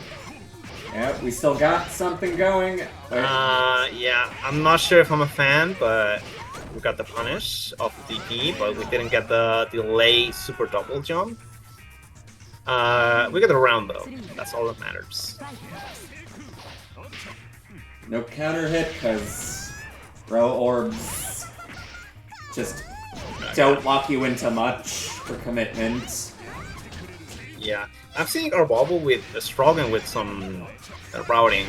Yeah, we still got something going. Yeah, I'm not sure if I'm a fan, but we got the punish of the DP, but we didn't get the delay super double jump. We got the round though. That's all that matters. No counter hit because Bro Orbs just don't lock you into much for commitment. Yeah, I'm seeing our bubble with struggling with some routing,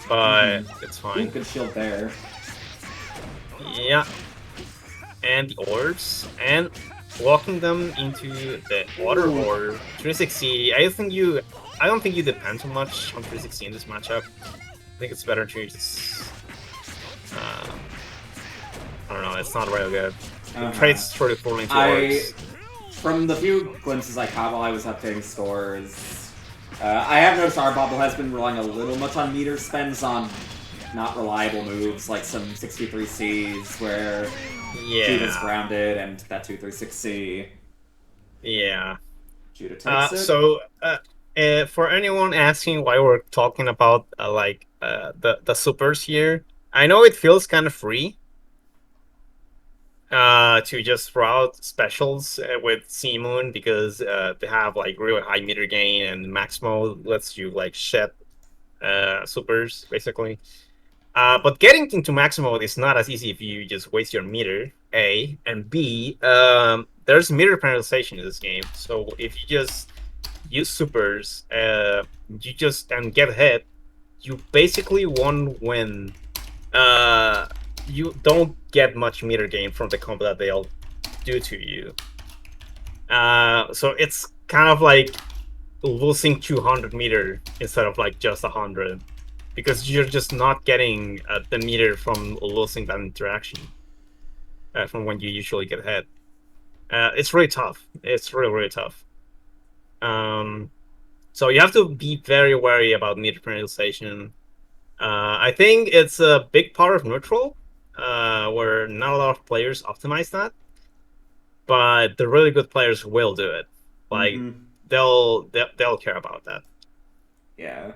but it's fine. Ooh, good shield there. Yeah, and the orbs and walking them into the water or 360. I don't think you depend too much on 360 in this matchup. I think it's better to just I don't know, it's not real good. The trade's sort of falling towards. From the few glimpses I caught while I was updating scores, I have noticed our bubble has been relying a little much on meter spends on not reliable moves, like some 63Cs where Judah's grounded and that 236C. Yeah. Judah takes it. So, for anyone asking why we're talking about the supers here, I know it feels kind of free. to just throw out specials with Sea Moon because they have like really high meter gain, and max mode lets you like shed supers basically. But getting into max mode is not as easy if you just waste your meter. A and B. There's meter penalization in this game, so if you just use supers, you just and get hit, you basically won't win. You don't get much meter gain from the combo that they'll do to you. So it's kind of like losing 200 meter instead of like just 100, because you're just not getting the meter from losing that interaction from when you usually get hit. It's really tough. It's really, really tough. So you have to be very wary about meter penalization. I think it's a big part of neutral, where not a lot of players optimize that, but the really good players will do it. Like they'll care about that. Yeah.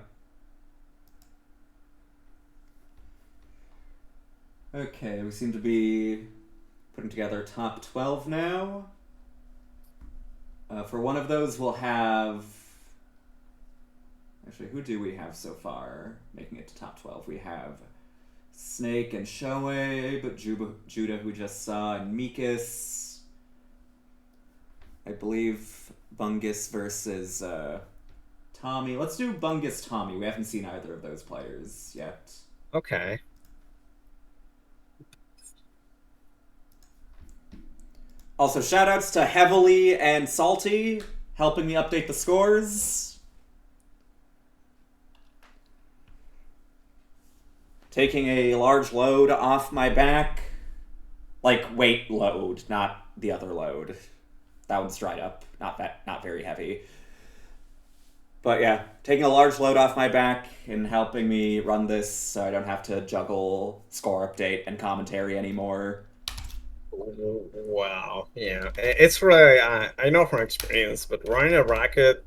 Okay, we seem to be putting together top 12 now. For one of those, we'll have... Actually, who do we have so far making it to top 12? We have Snake and Shoaib, Judah, who just saw, and Mikas. I believe Bungus versus Tommy. Let's do Bungus Tommy. We haven't seen either of those players yet. Okay. Also, shoutouts to Heavily and Salty helping me update the scores. Taking a large load off my back. Like, weight load, not the other load. That one's dried up. Not very heavy. But yeah, taking a large load off my back and helping me run this so I don't have to juggle score update and commentary anymore. Wow, yeah, it's really, I know from experience, but running a bracket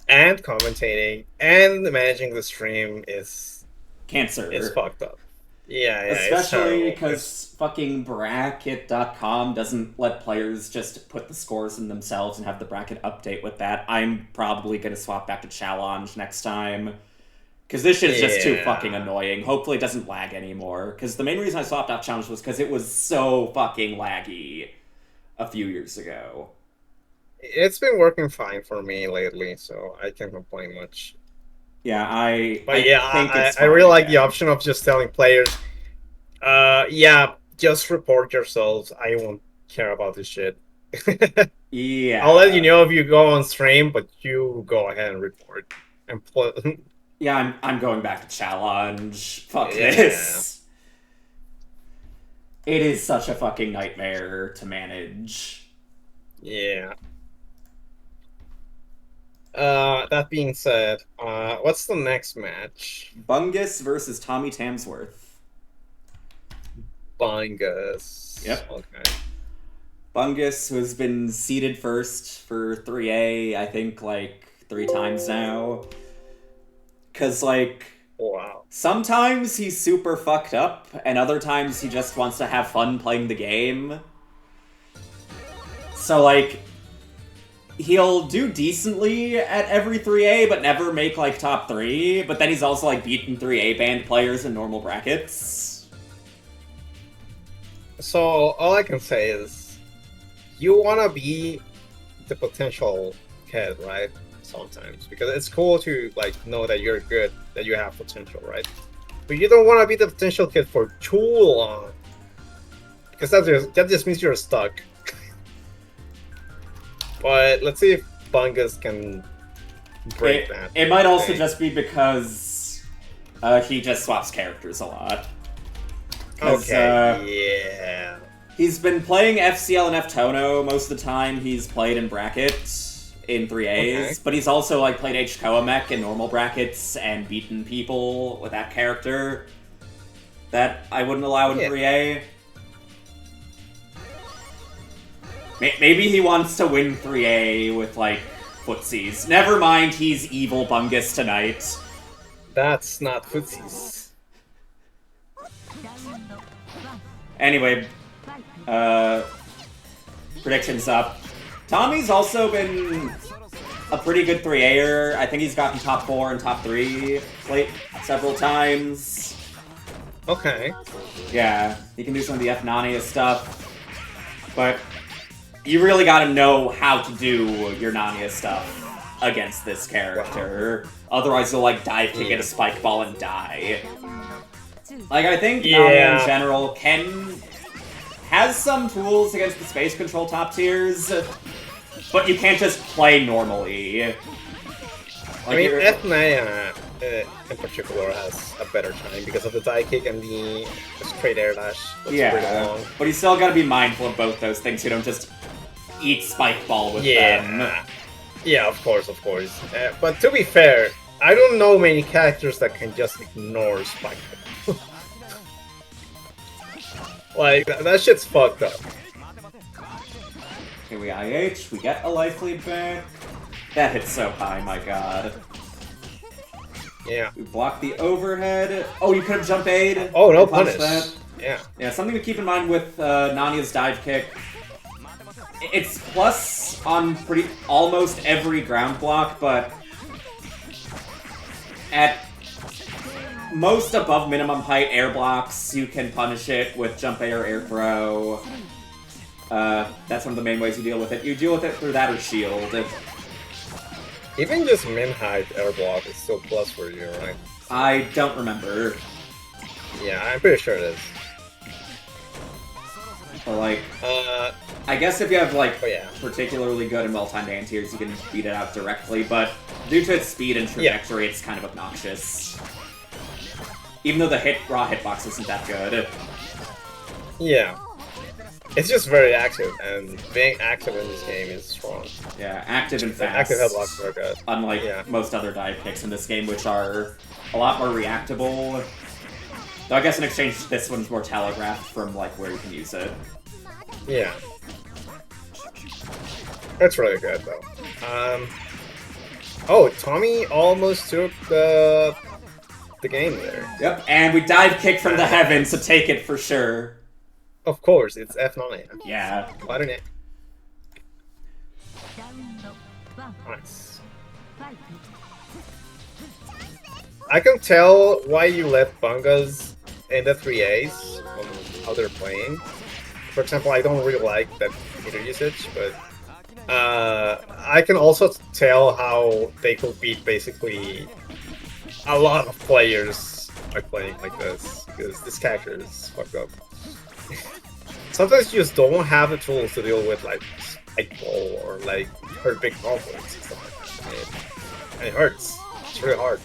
and commentating and managing the stream is cancer. It's fucked up. Yeah, especially because fucking bracket.com doesn't let players just put the scores in themselves and have the bracket update with that. I'm probably gonna swap back to challenge next time. Because this shit is just too fucking annoying. Hopefully it doesn't lag anymore. Because the main reason I swapped out challenge was because it was so fucking laggy a few years ago. It's been working fine for me lately, so I can't complain much. Yeah, I really like the option of just telling players, yeah, just report yourselves. I won't care about this shit. Yeah. I'll let you know if you go on stream, but you go ahead and report. And yeah, I'm going back to challenge. Fuck this. It is such a fucking nightmare to manage. Yeah. That being said, what's the next match? Bungus versus Tommy Tamsworth. Bungus. Yep. Okay. Bungus, who has been seeded first for 3A, I think, like, 3 times now. Because, like, wow. Sometimes he's super fucked up, and other times he just wants to have fun playing the game. So, like, he'll do decently at every 3A, but never make, like, top 3. But then he's also, like, beaten 3A band players in normal brackets. So, all I can say is, you want to be the potential kid, right? Sometimes, because it's cool to, like, know that you're good, that you have potential, right? But you don't want to be the potential kid for too long, because that just means you're stuck. But let's see if Bungus can break that. It might also just be because he just swaps characters a lot. Okay, yeah. He's been playing FCL and FTono most of the time. He's played in brackets in 3As, but he's also like played H-Koa mech in normal brackets and beaten people with that character that I wouldn't allow in 3A. Maybe he wants to win 3A with, like, footsies. Never mind, he's evil Bungus tonight. That's not footsies. Anyway, predictions up. Tommy's also been a pretty good 3A'er. I think he's gotten top 4 and top 3 late several times. Okay. Yeah, he can do some of the F-Nania stuff. But you really gotta know how to do your Nania stuff against this character. Wow. Otherwise you'll like dive kick at a spike ball and die. Like I think Nania in general has some tools against the space control top tiers, but you can't just play normally. Like I mean, F-Nania in particular has a better time because of the dive kick and the straight air dash. Yeah, but you still gotta be mindful of both those things. You don't just eat spike ball with them. Yeah, of course. But to be fair, I don't know many characters that can just ignore spike ball. Like, that shit's fucked up. Okay, we IH, we get a life lead back. That hits so high, my god. Yeah. We block the overhead. Oh, you could have jump aid. Oh, no punish. That. Yeah. Yeah, something to keep in mind with Nania's dive kick. It's plus on almost every ground block, but at most above minimum height air blocks, you can punish it with jump air, air throw. That's one of the main ways you deal with it. You deal with it through that or shield. Even just min height air block is still plus for you, right? I don't remember. Yeah, I'm pretty sure it is. But like, I guess if you have like particularly good and well-timed anti-airs, you can beat it out directly, but due to its speed and trajectory, it's kind of obnoxious. Even though the raw hitbox isn't that good. Yeah. It's just very active, and being active in this game is strong. Yeah, active and fast. Active headlocks are good. Unlike most other dive kicks in this game, which are a lot more reactable. Though I guess in exchange, this one's more telegraphed from like where you can use it. Yeah. It's really good, though. Oh, Tommy almost took the game there. Yep, and we dive kick from the heavens to take it for sure. Of course, it's F9. Yeah. Why don't it? Nice. I can tell why you let Bungas in the 3As on how they're playing. For example, I don't really like that meter usage, but I can also tell how they could beat basically a lot of players by playing like this, because this character is fucked up. Sometimes you just don't have the tools to deal with like spike ball or like her big combos and stuff like that. And it hurts. It's really hard.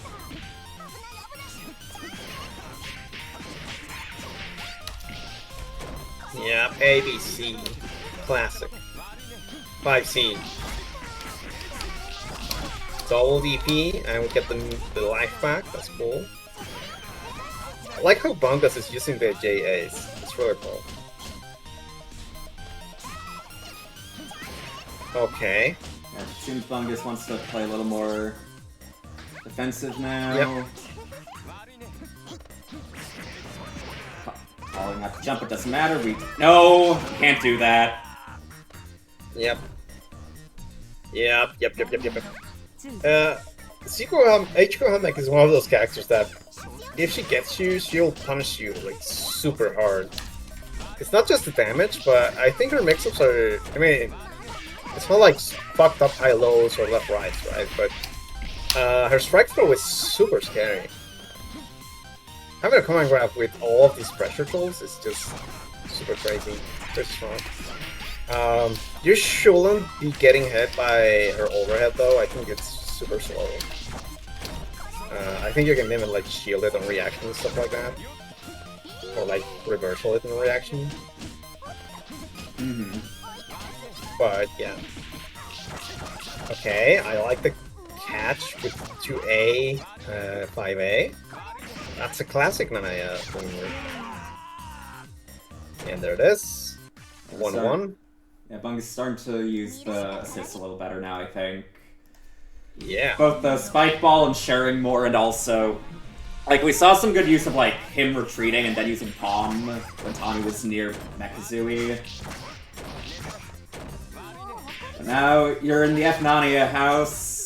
Yeah, ABC. Classic. 5C. Double DP, and we get the life back. That's cool. I like how Bungas is using the JAs. It's really cool. Okay. Yeah, it seems Bungus wants to play a little more defensive now. Yep. Calling out to jump, it doesn't matter. No, can't do that. Yep. Ichiko Hamek is one of those characters that if she gets you, she'll punish you like super hard. It's not just the damage, but I think her mix-ups are, I mean, it's not like fucked up high-lows or left-rights, right? But her strike throw is super scary. Having a command grab with all of these pressure tools is just super crazy, super strong. You shouldn't be getting hit by her overhead though. I think it's super slow. I think you can even like shield it on reaction and stuff like that, or like reversal it in reaction. But yeah. Okay, I like the catch with 2A, 5A. That's a classic Nania. And there it is. 1-1. Yeah, Bung is starting to use the assist a little better now, I think. Yeah. Both the spike ball and sharing more, and also, like, we saw some good use of, like, him retreating and then using Palm when Tommy was near Mechazui. Now you're in the Efnania house.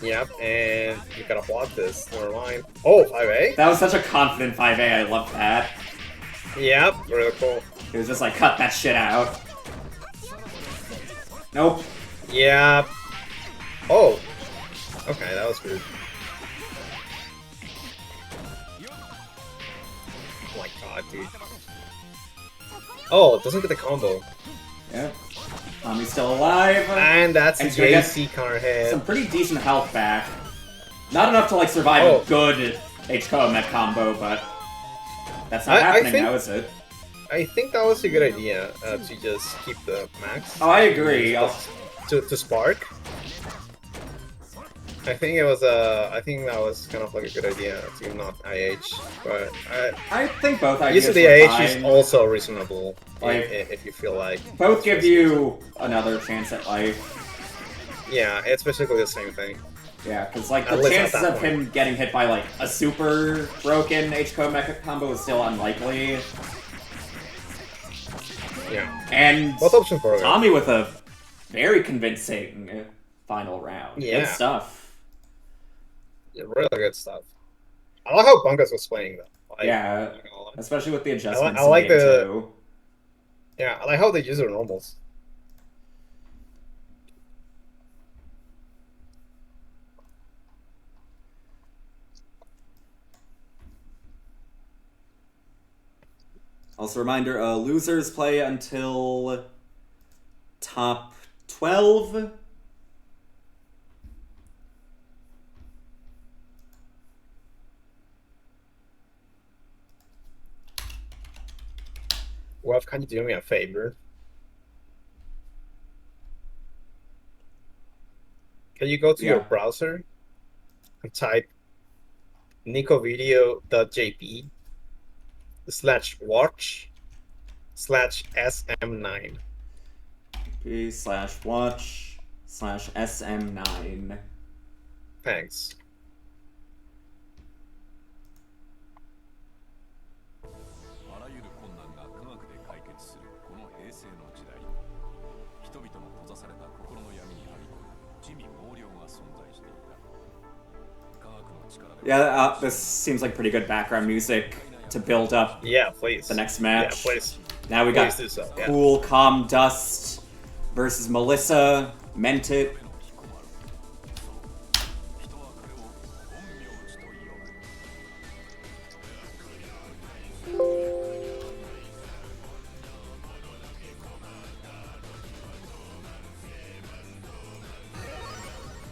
Yep, and you gotta block this. Never mind. Oh, 5A? That was such a confident 5A, I love that. Yep, really cool. It was just like, cut that shit out. Nope. Yep. Oh. Okay, that was weird. Oh my god, dude. Oh, it doesn't get the combo. Yep. Tommy's still alive. And that's a And he's gonna get JC counter hit. some pretty decent health back. Not enough to like survive a good H-Ko Met combo, but that's not happening now, is it? I think that was a good idea, to just keep the max. Oh, I agree. To spark. I think it was I think that was kind of like a good idea to not IH, but I think both ideas use of the were IH fine. is also reasonable, Like, if you feel like. Both give you another chance at life. Yeah, it's basically the same thing. Yeah, because like At the least at chances that of point. him getting hit by like a super broken H-Ko Mecha combo is still unlikely. Yeah. And Both options for it. Tommy with a very convincing final round. Yeah. Good stuff. Yeah, really good stuff. I like how Bunkus was playing though. Like, Yeah, I'm not gonna lie. especially with the adjustments. I like in game the- two. Yeah, I like how they use their normals. Also, reminder: losers play until top 12. Well, can you do me a favor? Can you go to your Yeah. browser and type nicovideo.jp /watch/SM9. p/watch/SM9. Thanks. あらゆる困難が科学で解決するこの平成の時代、人々の閉ざされた心の闇にはびこる地味猛量が存在していた。科学の力で Yeah, this seems like pretty good background music to build up Yeah, please. the next match. Yeah, please. Now we got Please do so, yeah. Cool Calm Dust versus Melissa. Meant it. 人は彼を陰陽師と呼ぶ。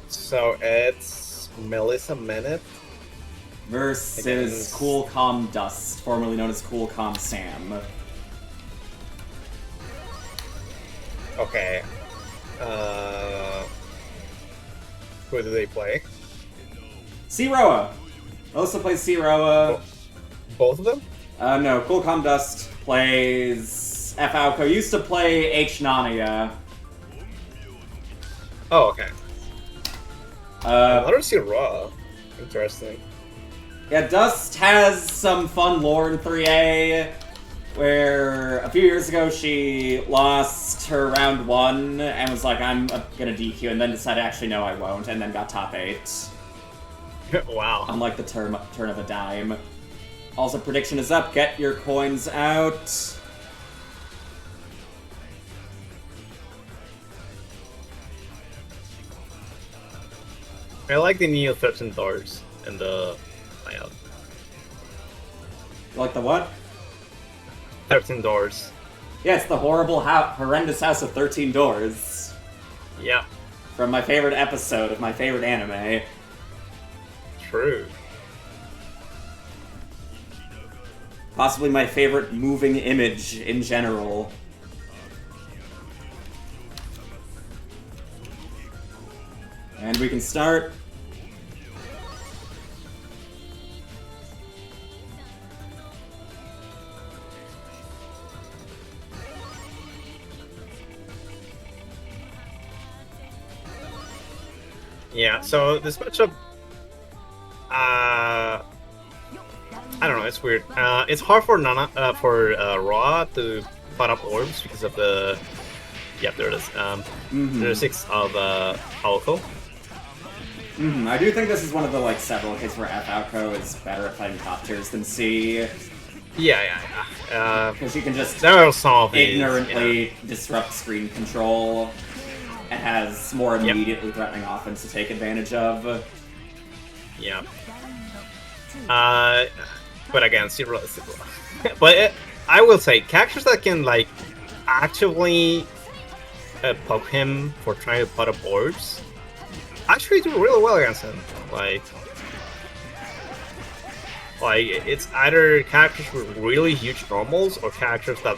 So it's Melissa Menet. Versus Against- Cool Calm Dust, formerly known as Cool Calm Sam. Okay. Who do they play? Siroa. Melissa plays Siroa. Both of them? No, Cool Calm Dust plays F. Alco. Used to play H. Nania. Oh, okay. Uh, I don't see Raw. Interesting. Yeah, Dust has some fun lore in 3A, where a few years ago she lost her round 1 and was like, I'm gonna DQ, and then decided, actually, no, I won't, and then got top 8. Wow. Unlike the turn of a dime. Also, prediction is up. Get your coins out. I like the Neo 13 doors and the layout. Like the what? 13 doors. Yeah, it's the horrendous house of 13 doors. Yeah, From my favorite episode of my favorite anime. true. Possibly my favorite moving image in general. And we can start. Yeah, so this matchup, I don't know. It's weird. It's hard for Raw to put up orbs because of the. Yep, there it is. There's 6 of Aoko. I do think this is one of the like several cases where F Outco is better at fighting top tiers than C. Yeah. Because you can just there are some of these, ignorantly disrupt screen control and has more immediately threatening offense to take advantage of. Yeah. But again, zero. But I will say, characters that can like actively poke him for trying to put up orbs actually do really well against him. Like it's either characters with really huge normals or characters that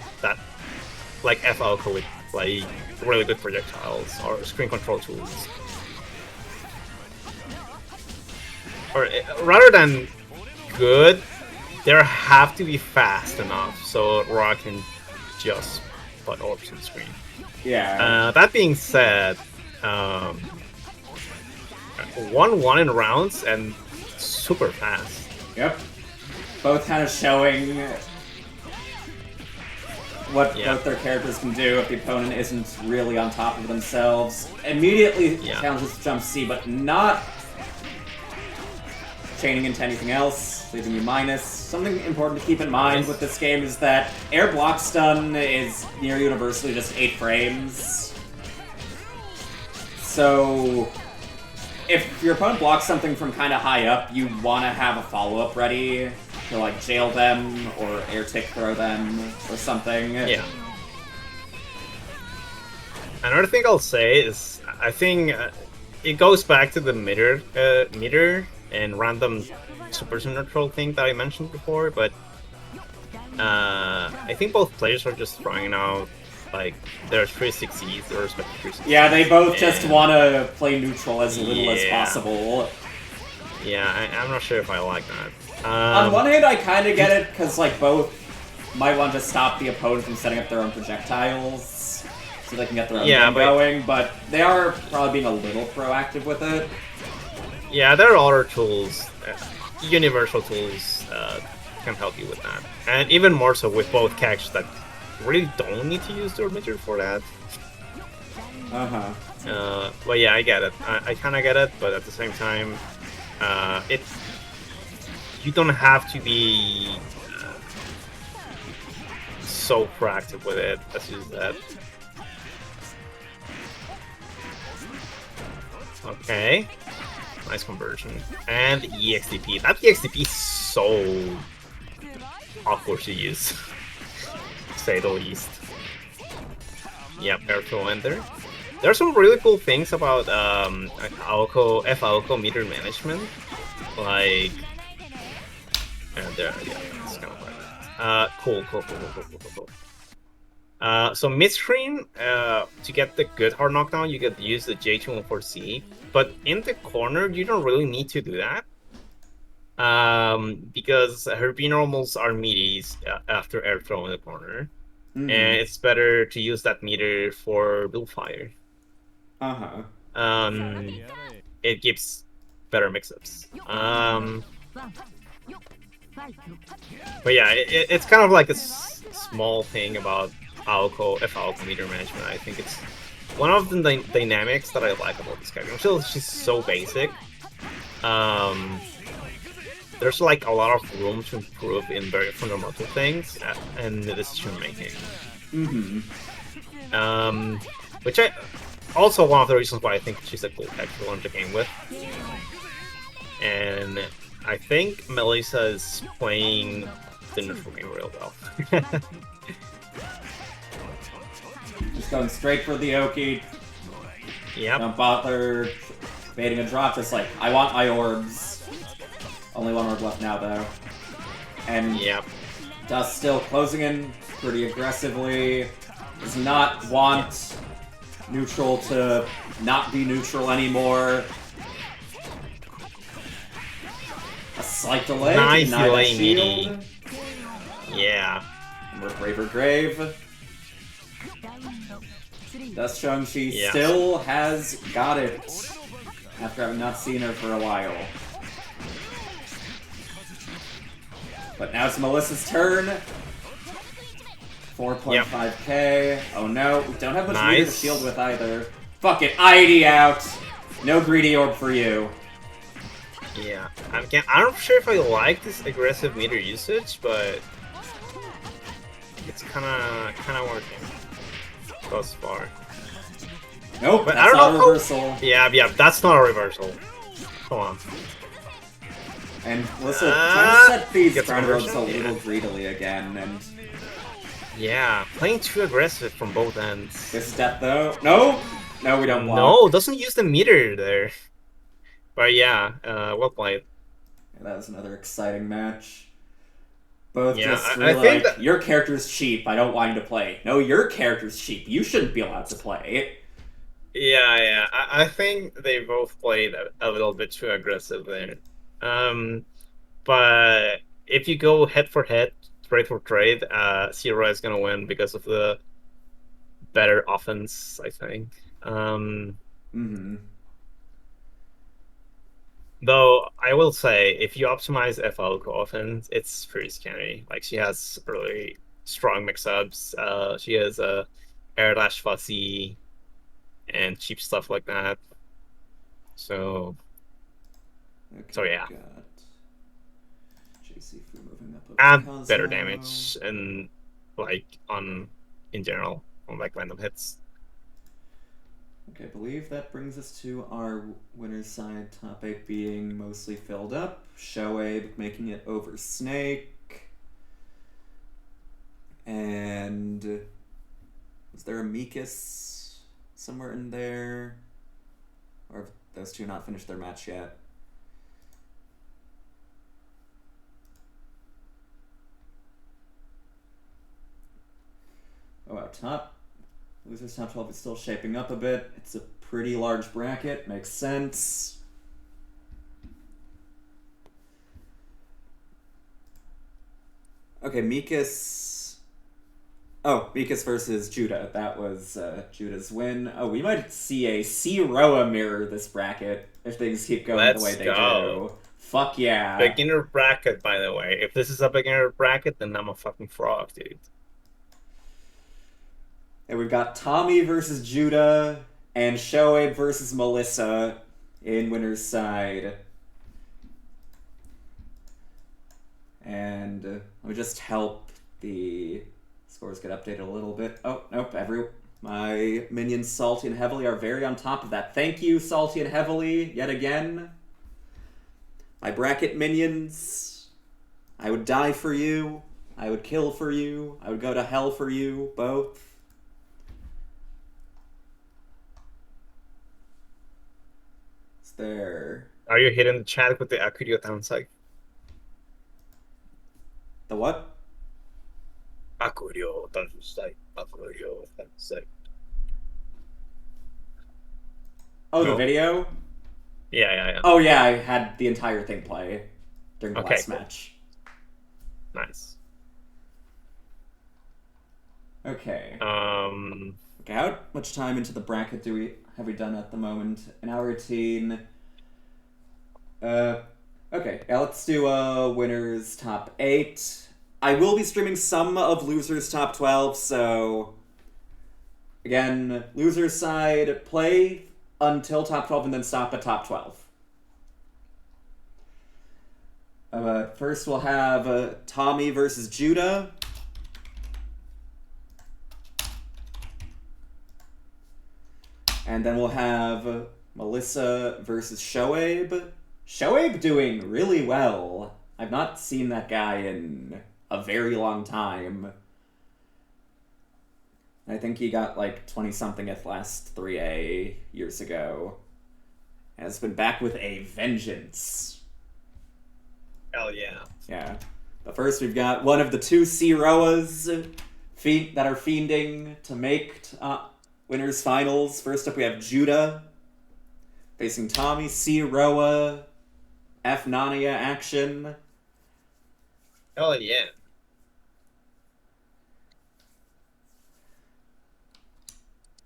like FL with like really good projectiles or screen control tools. Or rather than good, they have to be fast enough so Ra can just put orbs on the screen. Yeah. That being said, 1-1 in rounds and super fast. Yep. Both kind of showing what both their characters can do if the opponent isn't really on top of themselves. Immediately challenges to jump C, but not chaining into anything else, leaving you minus. Something important to keep in mind with this game is that air block stun is near universally just 8 frames. So if your opponent blocks something from kind of high up, you want to have a follow-up ready to like jail them or air tick throw them or something. Yeah. Another thing I'll say is I think it goes back to the meter and random super neutral thing that I mentioned before, but I think both players are just trying out like their 360s, their respective 360s. Yeah, they both just want to play neutral as little as possible. Yeah, I'm not sure if I like that. On one hand, I kind of get it, because like both might want to stop the opponent from setting up their own projectiles, so they can get their own game going, but they are probably being a little proactive with it. Yeah, there are other tools, universal tools, can help you with that. And even more so with both characters that really don't need to use their meter for that. But yeah, I get it. I kind of get it, but at the same time, you don't have to be so proactive with it as you said. Okay. Nice conversion. And EXDP. That EXDP is so awkward to use, to say the least. Yep, airflow enter. There are some really cool things about Aoko meter management. Like, and there, yeah, it's kind of like that. Cool. So mid-screen, to get the good hard knockdown, you could use the J214C, but in the corner, you don't really need to do that. Because her B-normals are meaties after air throw in the corner. And it's better to use that meter for blue fire. It gives better mix-ups. But yeah, it's kind of like a small thing about Aoko meter management. I think it's one of the dynamics that I like about this character. Until she's so basic. There's like a lot of room to improve in very fundamental things and the decision making. Which I also one of the reasons why I think she's a cool character to learn the game with. And I think Melissa is playing the neutral game real well. Just going straight for the Oki. Yep. Don't bother baiting a drop, just like, I want my orbs. Only one orb left now, though. And Dust still closing in pretty aggressively. Does not want neutral to not be neutral anymore. A slight delay. Nice to deny that delay, shield. Yeah. And we're Braver Grave. Dust showing she still has got it. After having not seen her for a while. But now it's Melissa's turn. 4.5k. Oh no, we don't have much meter to shield with either. Fuck it, ID out. No greedy orb for you. Yeah, I'm not sure if I like this aggressive meter usage, but it's kind of working thus far. Nope, but that's I don't not know a reversal. Yeah, that's not a reversal. Come on. And Melissa trying to set these gets ground orbs a conversion? little Yeah. greedily again, and Yeah, playing too aggressive from both ends. this is death though. No, no, we don't block. No, doesn't use the meter there. But yeah, well played. Yeah, that was another exciting match. Both Yeah, just I really think like, that- your character's cheap, I don't want you to play. No, your character's cheap, you shouldn't be allowed to play. Yeah. I think they both played a little bit too aggressive there. But if you go head for head, trade for trade, Zero is gonna win because of the better offense, I think. Mm-hmm. Though I will say, if you optimize FL offense, it's pretty scary. Like she has really strong mix-ups. She has a air dash fuzzy and cheap stuff like that. So Okay, yeah. got JC Fu moving up over And Cosmo. better damage and like in general on like random hits. Okay, I believe that brings us to our winner's side, top 8 being mostly filled up. Shoaib making it over Snake. And was there a Mikas somewhere in there? Or have those two not finished their match yet? Oh, out top. Losers top 12 is still shaping up a bit. It's a pretty large bracket. Makes sense. Okay, Mikas. Oh, Mikas versus Judah. That was Judah's win. Oh, we might see a C-Roa mirror this bracket if things keep going the way they do. Fuck yeah. Beginner bracket, by the way. If this is a beginner bracket, then I'm a fucking frog, dude. And we've got Tommy versus Judah and Shoaib versus Melissa in winner's side. And let me just help the scores get updated a little bit. Oh, nope, my minions Salty and Heavily are very on top of that. Thank you, Salty and Heavily, yet again. My bracket minions, I would die for you, I would kill for you, I would go to hell for you, both. There. Are you hitting the chat with the Akurio downside? The what? Akurio downside. Akurio downside. Oh, No. the video? Yeah. Oh yeah, I had the entire thing play during the last cool. match. Nice. Okay. Okay, how much time into the bracket have we done at the moment? An hour 18. Okay, yeah, let's do winners top 8. I will be streaming some of losers top 12, so again, losers side, play until top 12 and then stop at top 12. First we'll have Tommy versus Judah. And then we'll have Melissa versus Shoaib. Shoaib doing really well. I've not seen that guy in a very long time. I think he got like 20-something at last 3A years ago. And has been back with a vengeance. hell yeah. Yeah. But first we've got one of the two C-Roas that are fiending to make winners finals. First up we have Judah facing Tommy. C-Roa F Nania action. Hell yeah.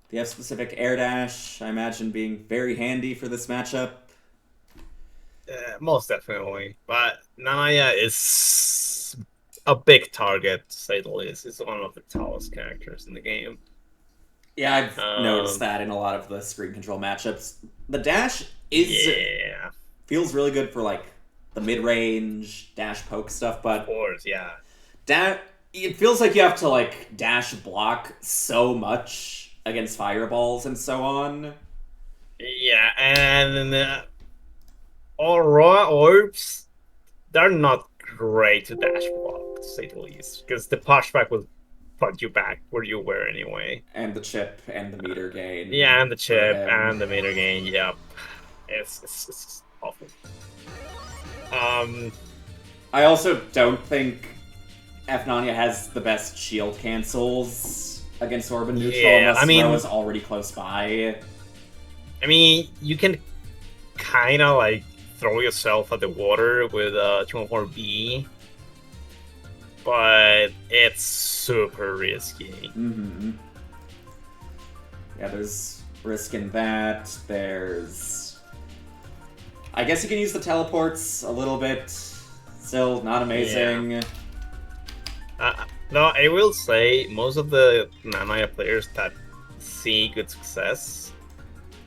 The F specific air dash, I imagine, being very handy for this matchup. Most definitely. But Nanaya is a big target, to say the least. He's one of the tallest characters in the game. Yeah, I've noticed Um, that in a lot of the screen control matchups. The dash is Yeah, feels really good for like the mid range dash poke stuff, of but course, yeah. it feels like you have to like dash block so much against fireballs and so on. Yeah, and Aurora Orbs, they're not great to dash block, to say the least, because the pushback will put you back where you were anyway. And the chip and the meter gain. Yeah, and the for chip him. and the meter gain, yep. It's awful. I also don't think Efnania has the best shield cancels against Orb and neutral Yeah, unless I mean- Ro is already close by. I mean, you can kind of like throw yourself at the water with 214B, but it's super risky. Mm-hmm. Yeah, there's risk in that. There's... I guess you can use the teleports a little bit. Still not amazing. No, I will say most of the Nanaya players that see good success,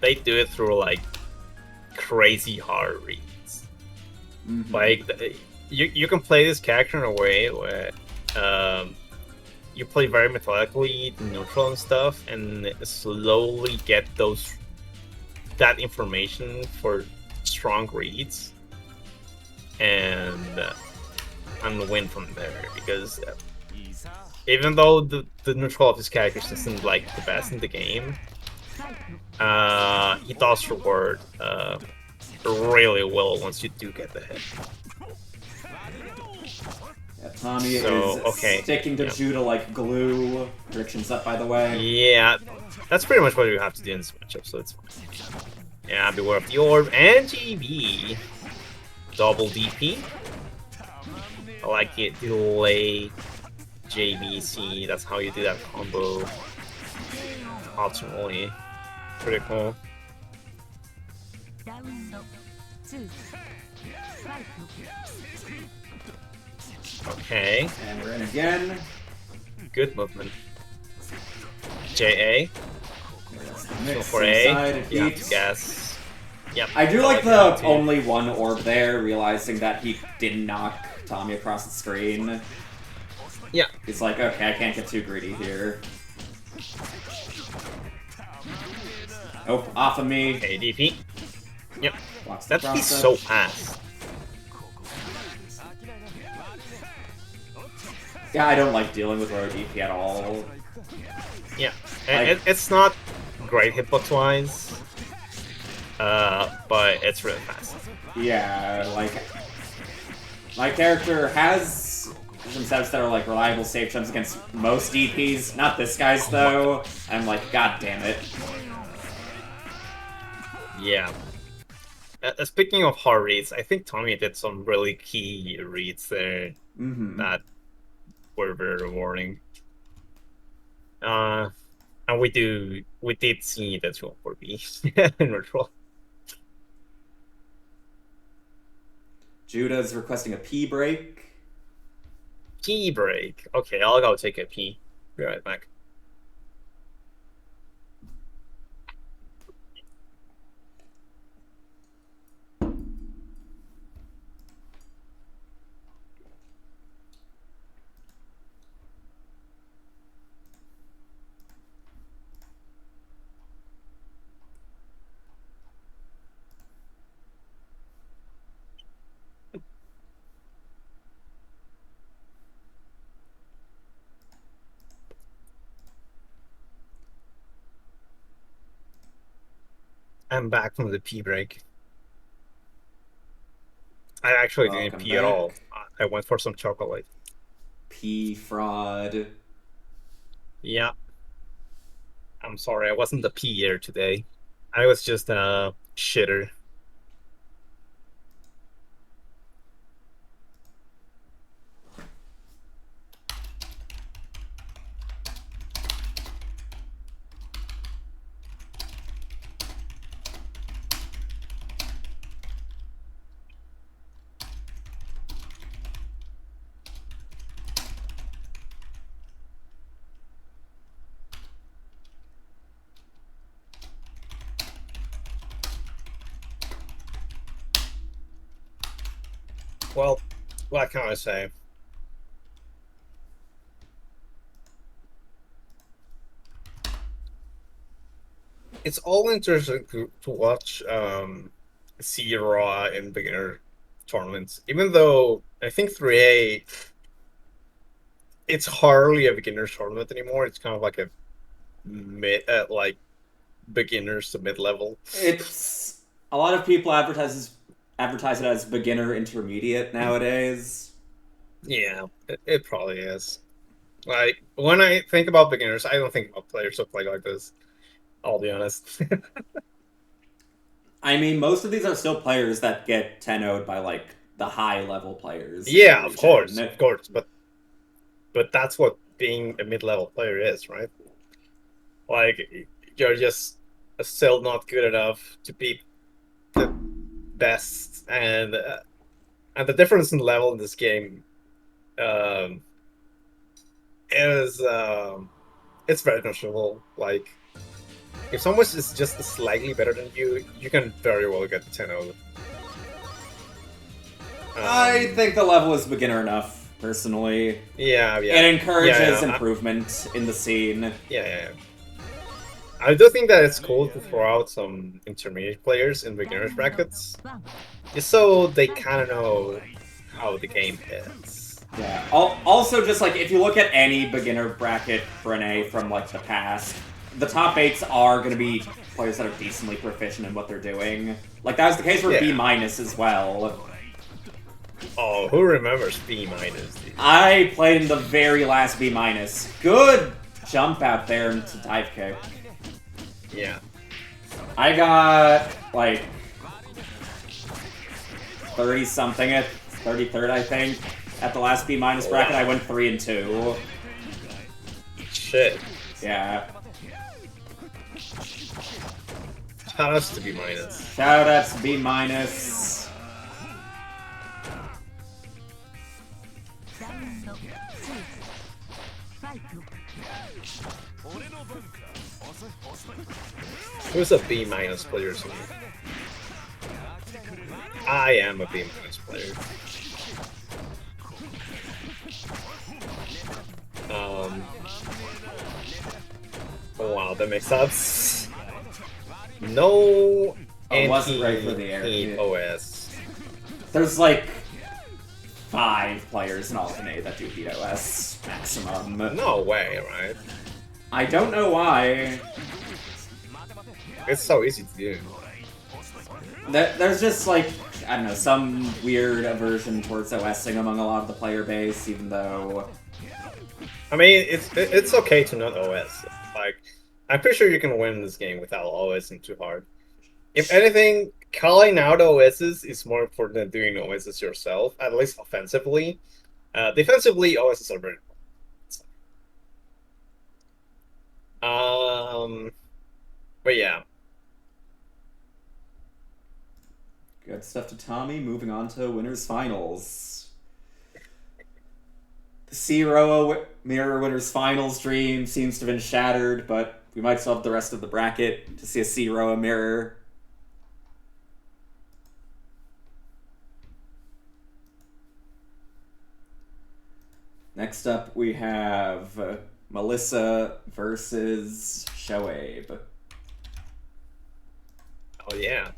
they do it through like crazy hard reads. Mhm. Like you can play this character in a way where you play very methodically neutral and stuff, and slowly get that information for strong reads, and win from there. Because even though the neutral of his characters isn't like the best in the game, he does reward really well once you do get the hit. Yeah, Tommy So, is okay, sticking to yeah. Judah like glue. Predictions up, by the way. Yeah, that's pretty much what you have to do in this matchup, so it's fine. Yeah, beware of the orb and GB. Double DP. I like it. Delay JBC. That's how you do that combo. Optimally. Pretty cool. Okay. And we're in again. Good movement. JA. Mix Go for inside, A. it You have beats. to guess. Yep. I do like that the too. only one orb there, realizing that he didn't knock Tommy across the screen. Yeah. He's like, okay, I can't get too greedy here. Oh, off of me. Okay, DP. Yep. Blocks the That'd be cross-up. so fast. Yeah, I don't like dealing with low DP at all. Yeah. Like- It's not great hitbox wise, but it's really fast. Yeah, like... My character has some sets that are like reliable safe jumps against most DPs. Not this guy's though. I'm like, god damn it. Yeah. Speaking of hard reads, I think Tommy did some really key reads there Mm-hmm. that were very rewarding. And we did see the 204B in virtual. Judah's requesting a pee break. P break. Okay, I'll go take a pee. Be right back. I'm back from the pee break. I actually didn't Welcome pee at all. back. I went for some chocolate. Pee fraud. Yeah. I'm sorry, I wasn't the peer today. I was just a shitter. Well, what can I say? It's all interesting to watch Sierra in beginner tournaments. Even though I think 3A, it's hardly a beginner tournament anymore. It's kind of like a mid, like beginners to mid level. It's a lot of people advertise it as beginner intermediate nowadays. Yeah, it probably is. Like when I think about beginners, I don't think about players who play like this. I'll be honest. I mean, most of these are still players that get 10 0'd by like the high level players in the Yeah, region. of course, but that's what being a mid level player is, right? Like you're just still not good enough to beat the best, and the difference in level in this game um, is it's very noticeable. Like if someone is just slightly better than you, you can very well get 10-0. I think the level is beginner enough, personally. Yeah, It encourages yeah, improvement in the scene. yeah. I do think that it's cool to throw out some intermediate players in beginners brackets, just so they kind of know how the game is. Yeah. Also, just like if you look at any beginner bracket for an A from like the past, the top eights are going to be players that are decently proficient in what they're doing. Like that was the case for Yeah. B minus as well. Oh, who remembers B minus? I played in the very last B minus. Good jump out there into dive kick. Yeah. I got like 30 something at 33rd, I think. At the last B minus bracket, I went 3 and 2. Shit. Yeah. Shout outs to B minus. Shout outs to B minus. Who's a B minus player to me? I am a B minus player. Oh wow, that makes sense. No Wasn't right for the air. OS. There's like 5 players in Alternate that do beat OS maximum. No way, right? I don't know why. It's so easy to do. There's just like, I don't know, some weird aversion towards OSing among a lot of the player base, even though... I mean, it's okay to not OS. Like, I'm pretty sure you can win this game without OSing too hard. If anything, calling out OSs is more important than doing OSs yourself, at least offensively. Defensively, OSs are very important. But yeah. Good stuff to Tommy. Moving on to winners finals. The Zero Mirror winners finals dream seems to have been shattered, but we might still have the rest of the bracket to see a Zero Mirror. Next up, we have Melissa versus Shoaib. Oh yeah.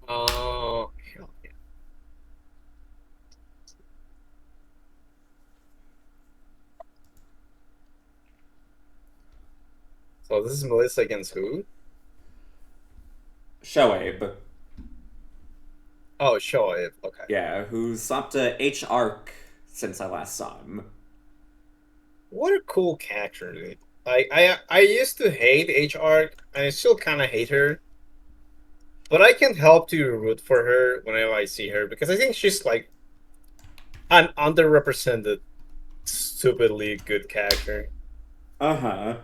Oh, hell yeah. So this is Melissa against who? Shoaib. Oh, Shoaib. Okay. Yeah, who's up to H-Arc since I last saw him. What a cool character, dude. Like I used to hate HR, and I still kind of hate her. But I can't help to root for her whenever I see her because I think she's like an underrepresented stupidly good character. Uh-huh.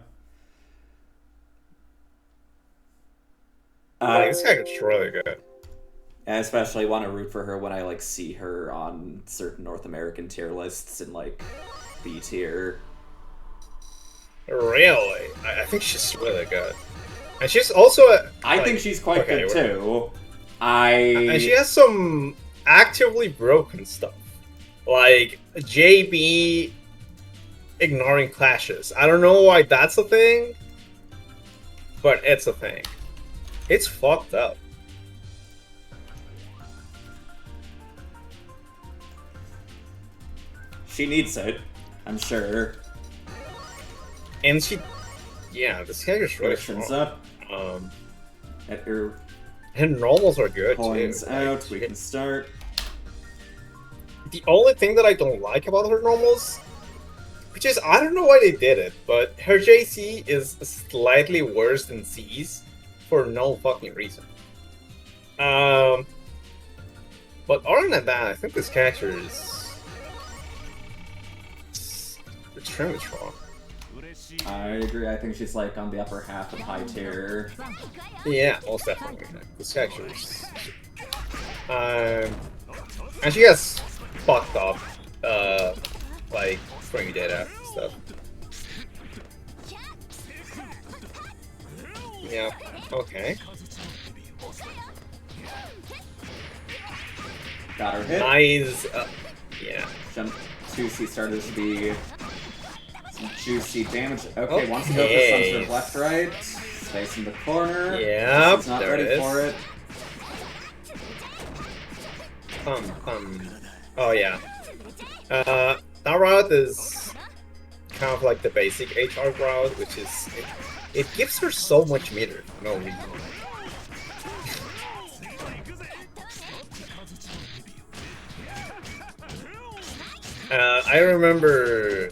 Like, this character's really good. I especially want to root for her when I like see her on certain North American tier lists in like B tier. Really? I think she's really good. And she's also I think she's quite good too. And she has some actively broken stuff. Like JB ignoring clashes. I don't know why that's a thing, but it's a thing. It's fucked up. She needs it, I'm sure. And she, yeah, this character's really strong. Up. At her normals are good points too. out, like, we can start. The only thing that I don't like about her normals, which is I don't know why they did it, but her JC is slightly worse than C's for no fucking reason. But other than that, I think this character is extremely strong. I agree. I think she's like on the upper half of high tier. Yeah, most definitely. This character is. And she has fucked up, like frame data stuff. Yeah. Okay. Got her hit. Nice. Yeah. Jump 2C started to be some juicy damage. Okay, wants to go for some sort of left right. Space in the corner. Yeah. He's not ready for it. Oh yeah. That route is kind of like the basic HR route, which is it gives her so much meter for no reason. I remember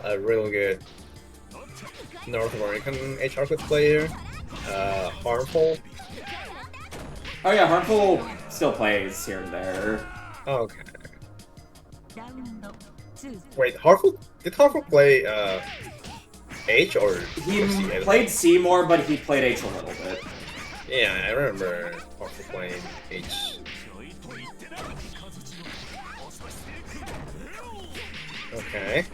a really good North American HR Quit player, Harmful. Oh yeah, Harmful still plays here and there. Okay. Wait, Harmful? Did Harmful play H or he C? Played C more, but he played H a little bit. Yeah, I remember Harmful playing H. Okay.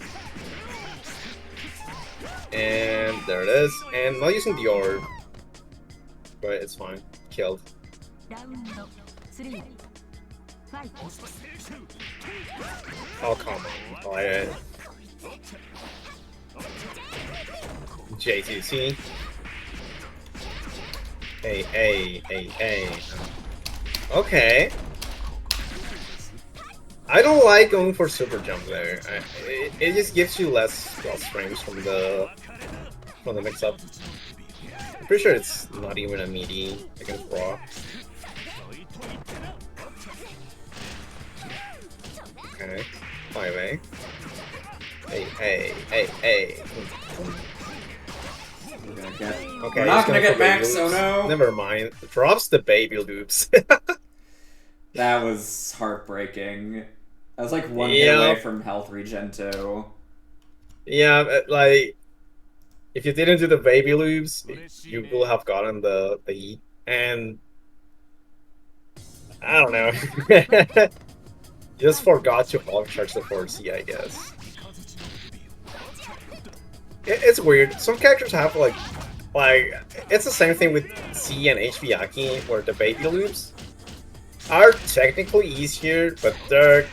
And there it is. And not using the orb. But it's fine. Killed. Oh, come on. Play it. J2C. Hey. Okay. I don't like going for super jump there. It just gives you less frames from the mix-up. I'm pretty sure it's not even a meaty against Raw. Okay, 5A. Hey. We're gonna get. Okay, we're not gonna get Max. Oh no. Never mind. Drops the baby loops. That was heartbreaking. I was like one hit away from health regen too. Yeah, like if you didn't do the baby loops, you will have gotten the heat. And I don't know. Just forgot to half charge the 4C, I guess. It's weird. Some characters have like it's the same thing with C and HVAki, where the baby loops are technically easier, but they're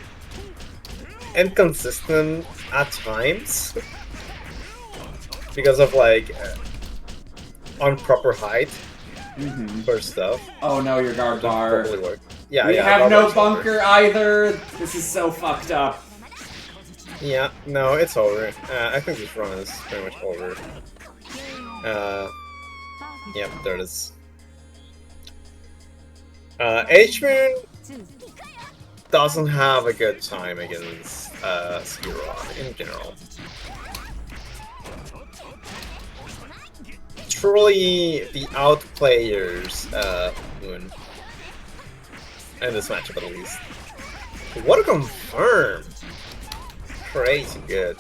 inconsistent at times because of like improper height for stuff. Oh no, your guard bar. Yeah, we have no bunker either. This is so fucked up. Yeah, no, it's over. I think this run is pretty much over. Yep, there it is. H-Moon doesn't have a good time against Zero in general. Truly the outplayers Moon. In this matchup at least. What a confirm! crazy good.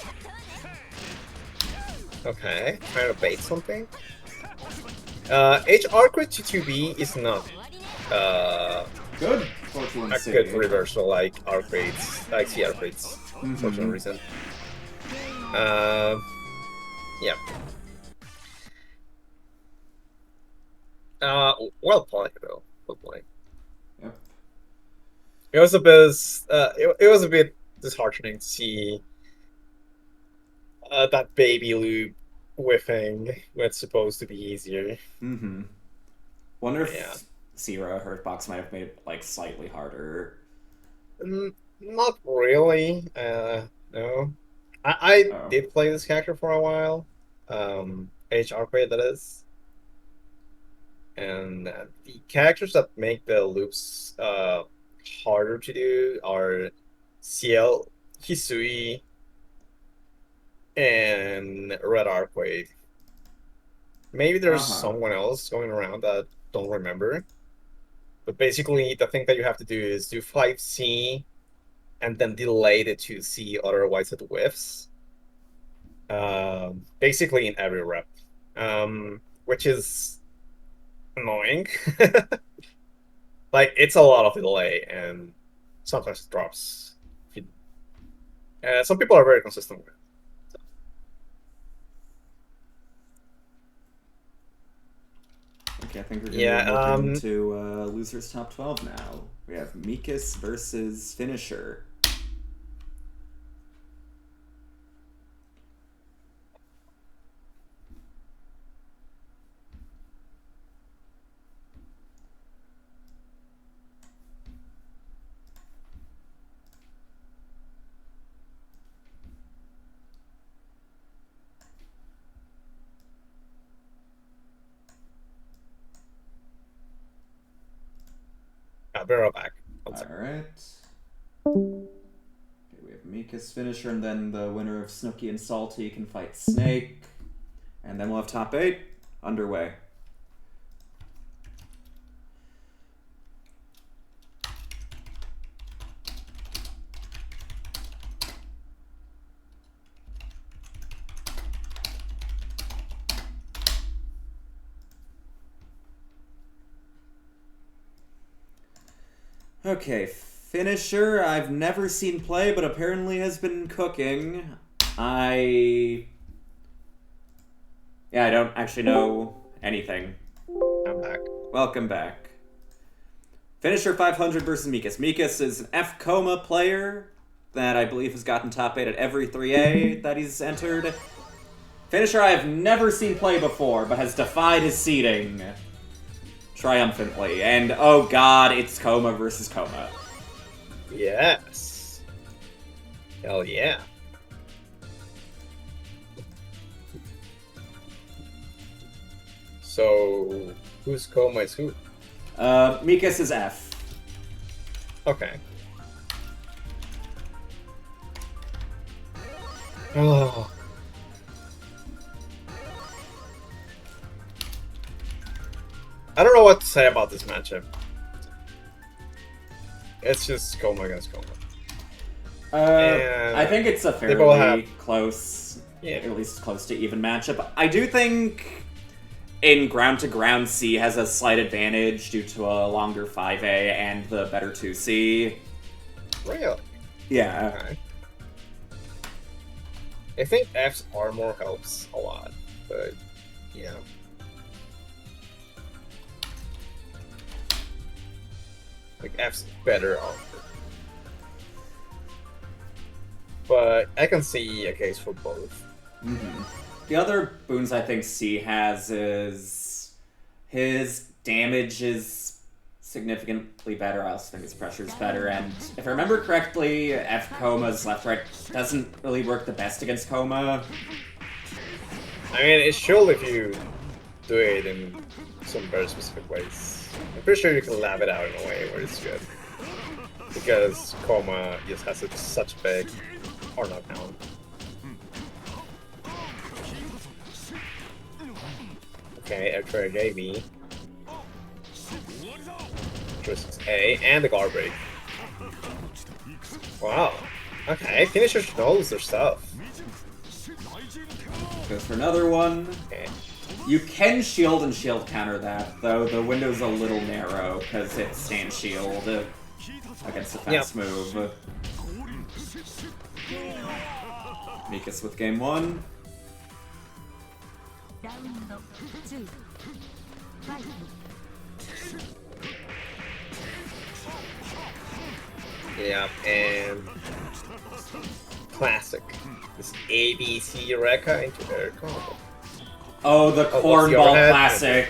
Okay, trying to bait something. HR crit to 2B is not Good. 4 a good reversal like R crits, like CR crits, for some reason. Yeah. Well played though. Well played. Yep. It was a bit. It was a bit disheartening to see that baby loop whiffing when it's supposed to be easier. Wonder if Yeah. Zero Hurtbox might have made it like slightly harder. Not really. No. I did play this character for a while. HR play that is. And the characters that make the loops harder to do are CL, Hisui, and Red Arcade. Maybe there's someone else going around that I don't remember. But basically, the thing that you have to do is do 5C and then delay the 2C, otherwise it whiffs. Basically in every rep. Which is annoying. Like, it's a lot of delay, and sometimes it drops. Some people are very consistent with it. Okay, I think we're gonna move into losers top 12 now. We have Mikas versus Finisher. I'll be right back. Alright. Okay, we have Mikas Finisher, and then the winner of Snooki and Salty can fight Snake. And then we'll have top 8 underway. Okay, Finisher, I've never seen play, but apparently has been cooking. I don't actually know anything. I'm back. Welcome back. Finisher 500 versus Mikas. Mikas is an F Coma player that I believe has gotten top 8 at every 3A that he's entered. Finisher I have never seen play before, but has defied his seeding triumphantly. And oh god, it's Coma versus Coma. Yes. Hell yeah. So, whose Coma is who? Mikas is F. Okay. Oh. I don't know what to say about this matchup. It's just Coma against Coma. I think it's a fairly close, yeah, at least close to even matchup. I do think in ground-to-ground, C has a slight advantage due to a longer 5A and the better 2C. Really? Yeah. Okay. I think F's armor helps a lot, but yeah. Like, F's better armor. But I can see a case for both. Mm-hmm. The other boons I think C has is his damage is significantly better. I also think his pressure is better. And if I remember correctly, F Coma's left-right doesn't really work the best against Coma. I mean, it should if you do it in some very specific ways. I'm pretty sure you can lab it out in a way where it's good. Because Coma just has such big or not count. Okay, X-Ray JV. Just A and the guard break. Wow. Okay, finishers knows their stuff. Goes for another one. Okay. You can shield and shield counter that, though the window's a little narrow because it's stand shield against a fast move. Mikas with game 1. Yeah, and classic. This ABC Rekka into air combo. Oh, the cornball classic.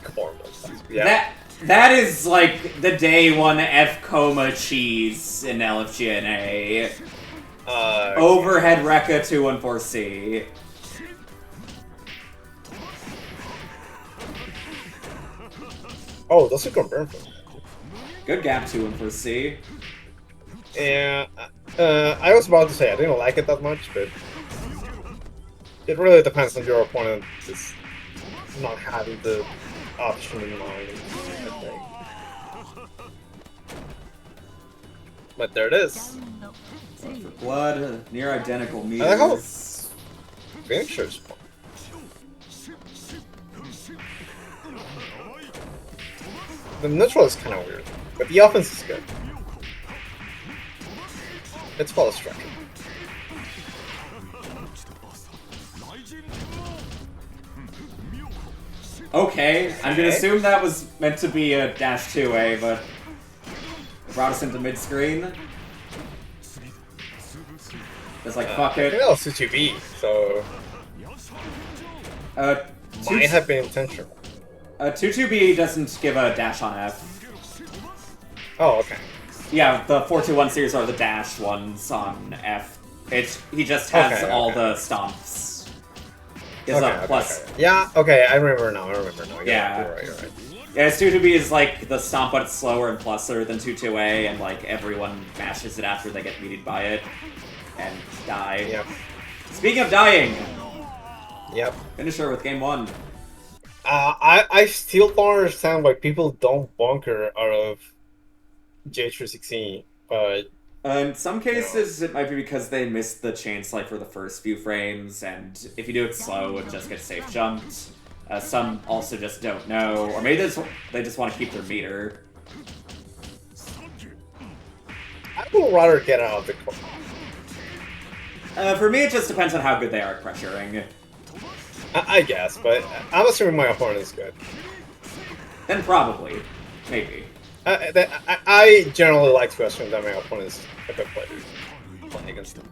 Cornball classic. Yeah. That is like the day one F coma cheese in LFGNA. Overhead Rekka 214C. Oh, that's a confirm. Good gap 214C. Yeah, I was about to say I didn't like it that much, but it really depends on your opponent just not having the option in mind, I think. But there it is. Blood, near identical meters. I like how finishers. The neutral is kind of weird, but the offense is good. It's follow structure. Okay, I'm gonna assume that was meant to be a dash 2A, but it brought us into mid-screen. It's like, fuck I it. think that was 2B, so might have been intentional. 2-2B doesn't give a dash on F. Oh, okay. Yeah, the 4-2-1 series are the dash ones on F. He just has all the stomps. Is a plus. Okay. Yeah, okay, I remember now, Yeah. You're right. Yeah, 2-2B is like the stomp, but it's slower and pluser than 2-2A, and like everyone mashes it after they get meted by it and die. Yep. Speaking of dying, Yep. finisher with game 1. I still don't understand why people don't bunker out of J316, but In some cases, it might be because they missed the chance light for the first few frames, and if you do it slow, it just gets safe jumped. Some also just don't know, or maybe they just want to keep their meter. I would rather get out of the corner. For me, it just depends on how good they are at pressuring. I guess, but I'm assuming my opponent is good. Then probably. Maybe. I generally like to assume that my opponent is a good player playing against them.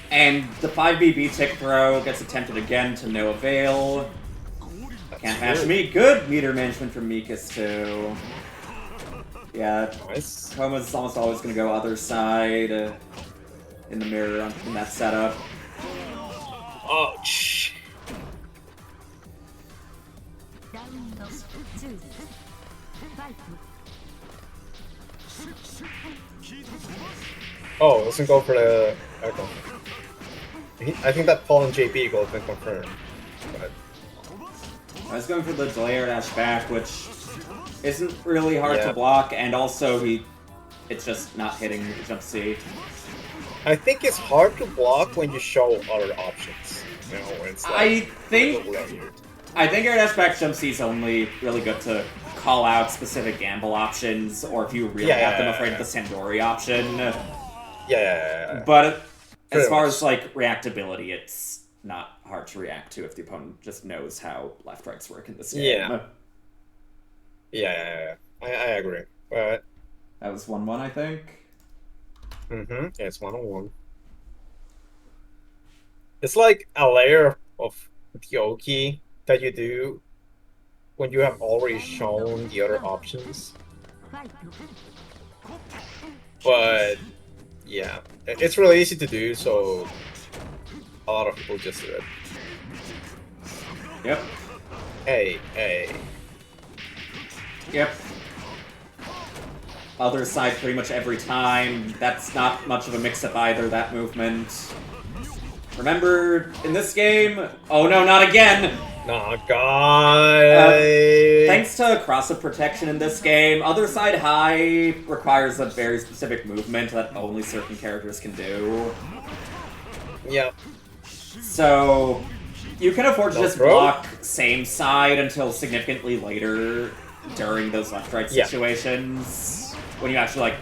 And the 5BB tick throw gets attempted again to no avail. Can't match me. Good meter management from Mikas too. Yeah, Nice. Koma's almost always going to go other side in the mirror in that setup. Ouch. Oh, doesn't go for the echo. I think that Paul and JP goal has been confirmed. But I was going for the delay air dash back, which isn't really hard Yeah. to block, and also it's just not hitting jump C. I think it's hard to block when you show other options. You know, when it's like I think layered. air dash back jump C is only really good to call out specific gamble options, or if you really have them afraid of the Sandori option. Yeah. But Pretty as far much. as like reactability, it's not hard to react to if the opponent just knows how left-rights work in this game. Yeah. I agree. But That was 1-1, I think. yeah, it's 1-on-1. It's like a layer of Yoki that you do when you have already shown the other options. But yeah, it's really easy to do, so a lot of people just do it. Yep. Hey. Yep. Other side pretty much every time. That's not much of a mix-up either, that movement. Remember, in this game... Oh no, not again! Oh god. Thanks to cross-up protection in this game, other side high requires a very specific movement that only certain characters can do. Yep. So you can afford to Don't just throw? block same side until significantly later during those left-right Yeah. situations when you actually like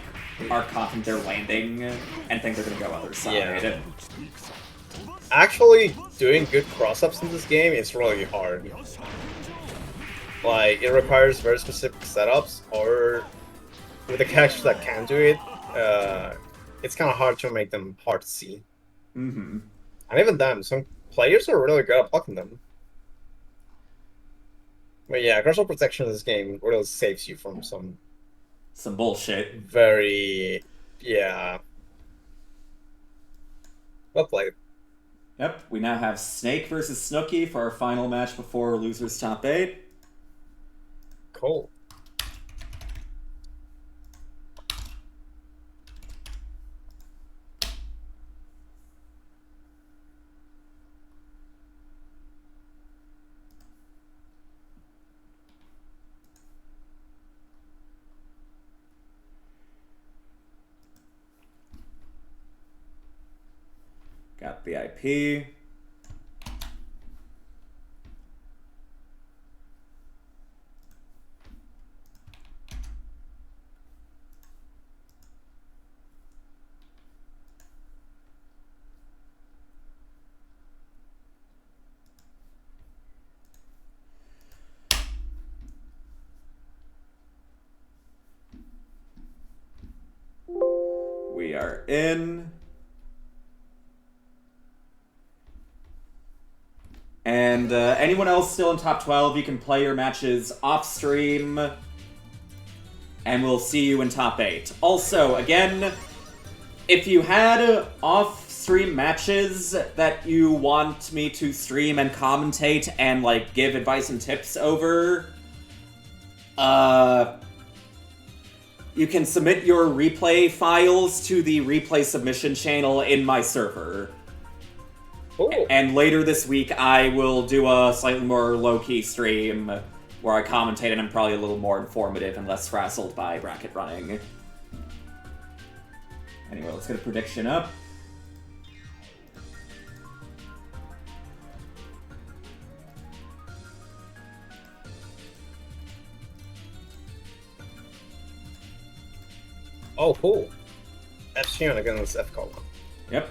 are confident they're landing and think they're gonna go other side. Yeah. Actually, doing good cross-ups in this game is really hard. Like, it requires very specific setups, or with the characters that can do it, it's kind of hard to make them hard to see. Mm-hmm. And even then, some players are really good at blocking them. But yeah, cross-up protection in this game really saves you from some bullshit. very... yeah. Well played. Yep, we now have Snake versus Snooki for our final match before Losers Top 8. Cool. Got the IP. We are in. And anyone else still in top 12, you can play your matches off stream. And we'll see you in top 8. Also, again, if you had off stream matches that you want me to stream and commentate and like give advice and tips over, you can submit your replay files to the replay submission channel in my server. Cool. And later this week, I will do a slightly more low-key stream where I commentate and I'm probably a little more informative and less frazzled by bracket running. Anyway, let's get a prediction up. Oh, cool. F-Shion against F-Column. Yep.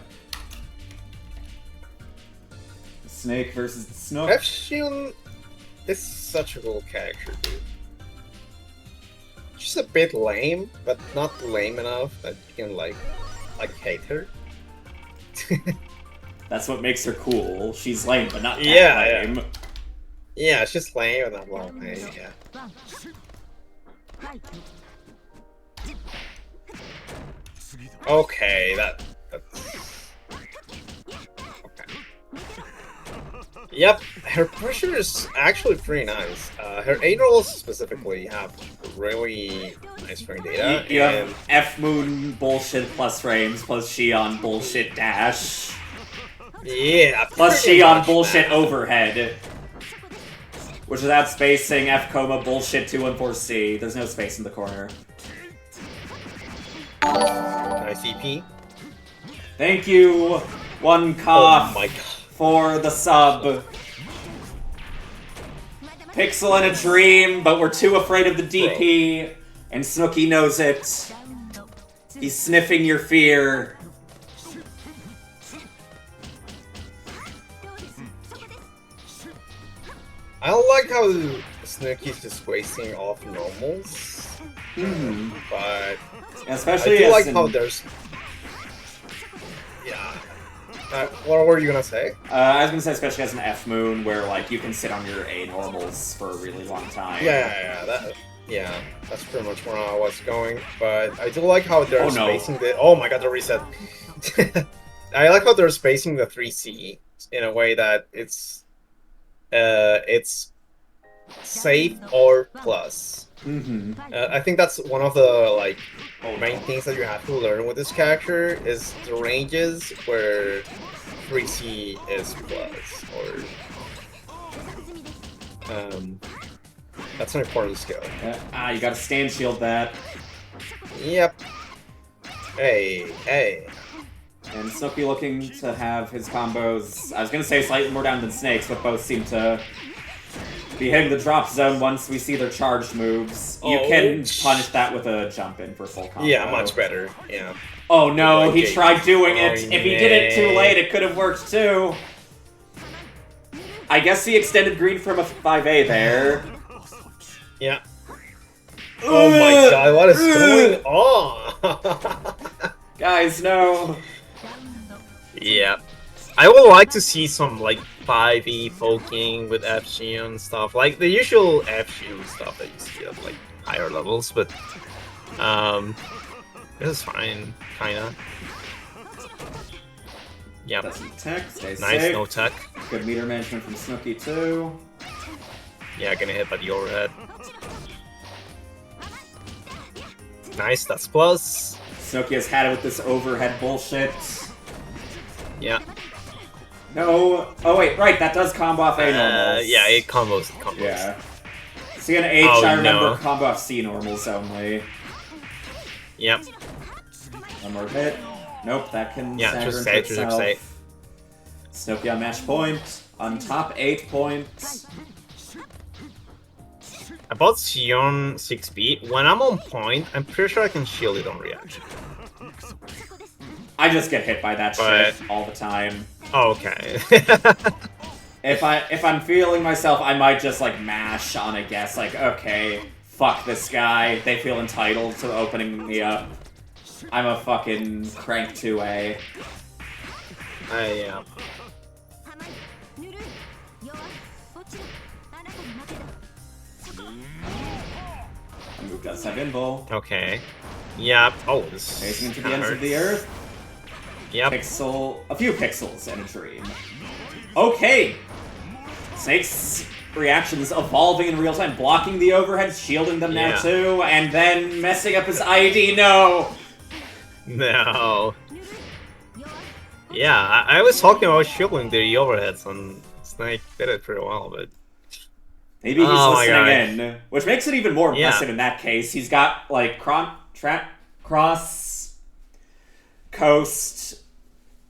The Snake versus the Snook. F-Shion is such a cool character, dude. She's a bit lame, but not lame enough that you can, like hate her. That's what makes her cool. She's lame, but not that Yeah, lame. Yeah, she's lame, but not lame, yeah. Okay, that's... Okay. Yep, her pressure is actually pretty nice. Her A rolls specifically have really nice frame data. You have F-Moon bullshit plus frames, plus Shion bullshit dash, Yeah, plus pretty Shion much bullshit that. overhead. Which is outspacing F-Coma bullshit 214C. There's no space in the corner. Nice EP. Thank you, One Oh Cough, my god. for the sub. Pixel in a dream, but we're too afraid of the DP, and Snooki knows it. He's sniffing your fear. I don't like how Snooki's just wasting off normals, but Especially I do as like in- how there's... Yeah. What were you gonna say? I was gonna say, especially as an F Moon, where like you can sit on your A normals for a really long time. Yeah, that's pretty much where I was going. But I do like how they're Oh, no. spacing the... Oh my god, the reset. I like how they're spacing the 3C in a way that it's safe or plus. I think that's one of the main things that you have to learn with this character is the ranges where 3C is plus or That's an important skill. You gotta stand shield that. Yep. Hey, hey. And Snooki looking to have his combos, I was gonna say slightly more down than Snakes, but both seem to be hitting the drop zone once we see their charged moves. You can punish that with a jump in for full combo. Yeah, much better. Yeah. Oh no, he Okay. tried doing it. Oh, If he did it too nay. late, it could have worked too. I guess he extended green from a 5A there. Yeah. Oh my god, what is going on? Guys, no. Yeah. I would like to see some, like, 5e poking with F-Shield and stuff. Like, the usual F-Shield stuff that you see at, like, higher levels, but... this is fine, kinda. Yep. Doesn't tech, stays Nice, safe. no tech. Good meter management from Snooki too. Yeah, gonna hit by the overhead. Nice, that's plus. Snooki has had it with this overhead bullshit. Yeah. No. Oh wait, right, that does combo off A normals. Yeah, it combos. Yeah. See an H, Oh, I remember no. combo off C normals only. Yep. One more hit. Nope, that can Yeah, stagger just into say, just itself. say. Snooki on match point. On top 8 points. About Sion 6B, when I'm on point, I'm pretty sure I can shield it on reaction. I just get hit by that But- shit all the time. Oh, okay. If I'm feeling myself, I might just like mash on a guess, like, okay, fuck this guy. They feel entitled to opening me up. I'm a fucking crank 2A. Yeah. Move does have invul. Okay. Yep. Oh, this Facing into the kinda ends of the hurts. earth. Yep. A few pixels in a dream. Okay! Snake's reactions evolving in real time, blocking the overhead, shielding them now Yeah. too, and then messing up his ID. No! No. Yeah, I was talking about shielding the overheads, and Snake did it pretty well, but... Maybe he's Oh my listening in, which makes it even more Yeah. impressive in that case. He's got, like, cross, coast,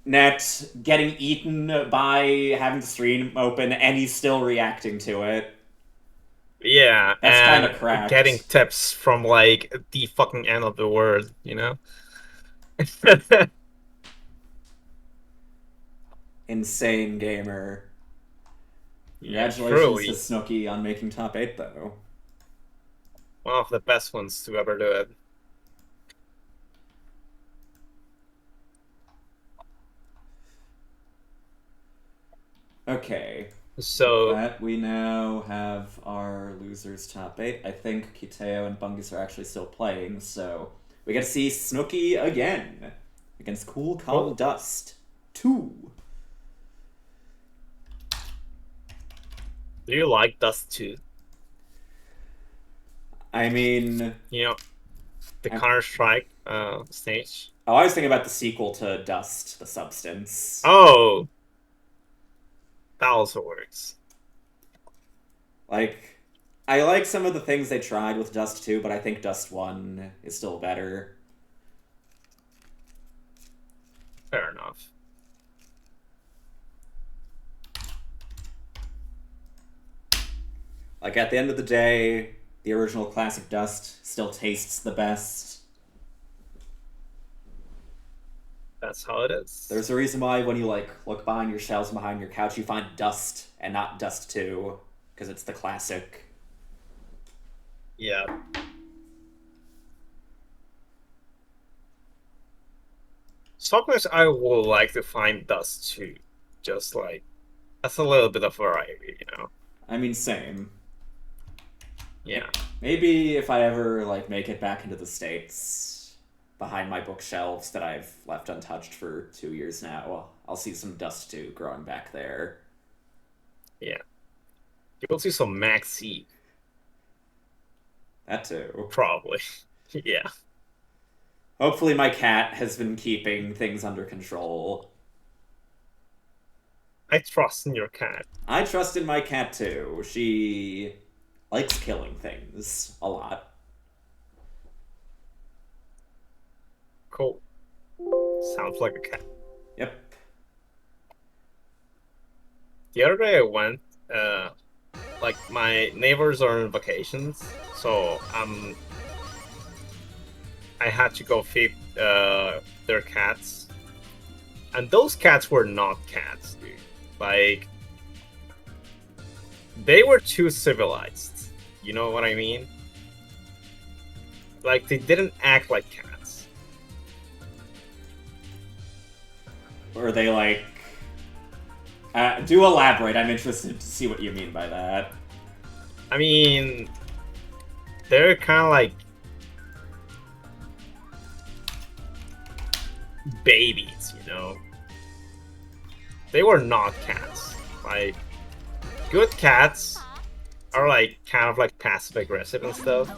net, getting eaten by having the stream open, and he's still reacting to it. Yeah, That's and kinda cracked. getting tips from, like, the fucking end of the world, you know? Insane gamer. Yeah, Congratulations truly. to Snooki on making top 8, though. One of the best ones to ever do it. Okay. So, That we now have our losers top 8. I think Kiteo and Bungus are actually still playing, so we get to see Snooki again against Cool Calm Oh. Dust 2. do you like Dust 2? I mean, You know, the I'm- Counter-Strike stage? I was thinking about the sequel to Dust, the Substance. Oh! That also works. Like, I like some of the things they tried with Dust 2, but I think Dust 1 is still better. Fair enough. Like, at the end of the day, the original classic Dust still tastes the best. That's how it is. There's a reason why when you, like, look behind your shelves and behind your couch, you find Dust and not Dust 2, because it's the classic. Yeah. Sometimes I would like to find Dust 2. Just like, that's a little bit of variety, you know? I mean, same. Yeah. Maybe if I ever, like, make it back into the States, behind my bookshelves that I've left untouched for 2 years now, I'll see some Dust 2 growing back there. Yeah. You will see some Maxi, That too. probably. Yeah. Hopefully my cat has been keeping things under control. I trust in your cat. I trust in my cat too. She likes killing things a lot. Cool. Sounds like a cat. Yep. The other day I went, like my neighbors are on vacations, so I had to go feed their cats, and those cats were not cats, dude. Like they were too civilized. You know what I mean? Like they didn't act like cats. Or they like... do elaborate. I'm interested to see what you mean by that. I mean, they're kind of like babies, you know? They were not cats. Like, good cats are like kind of like passive aggressive and stuff.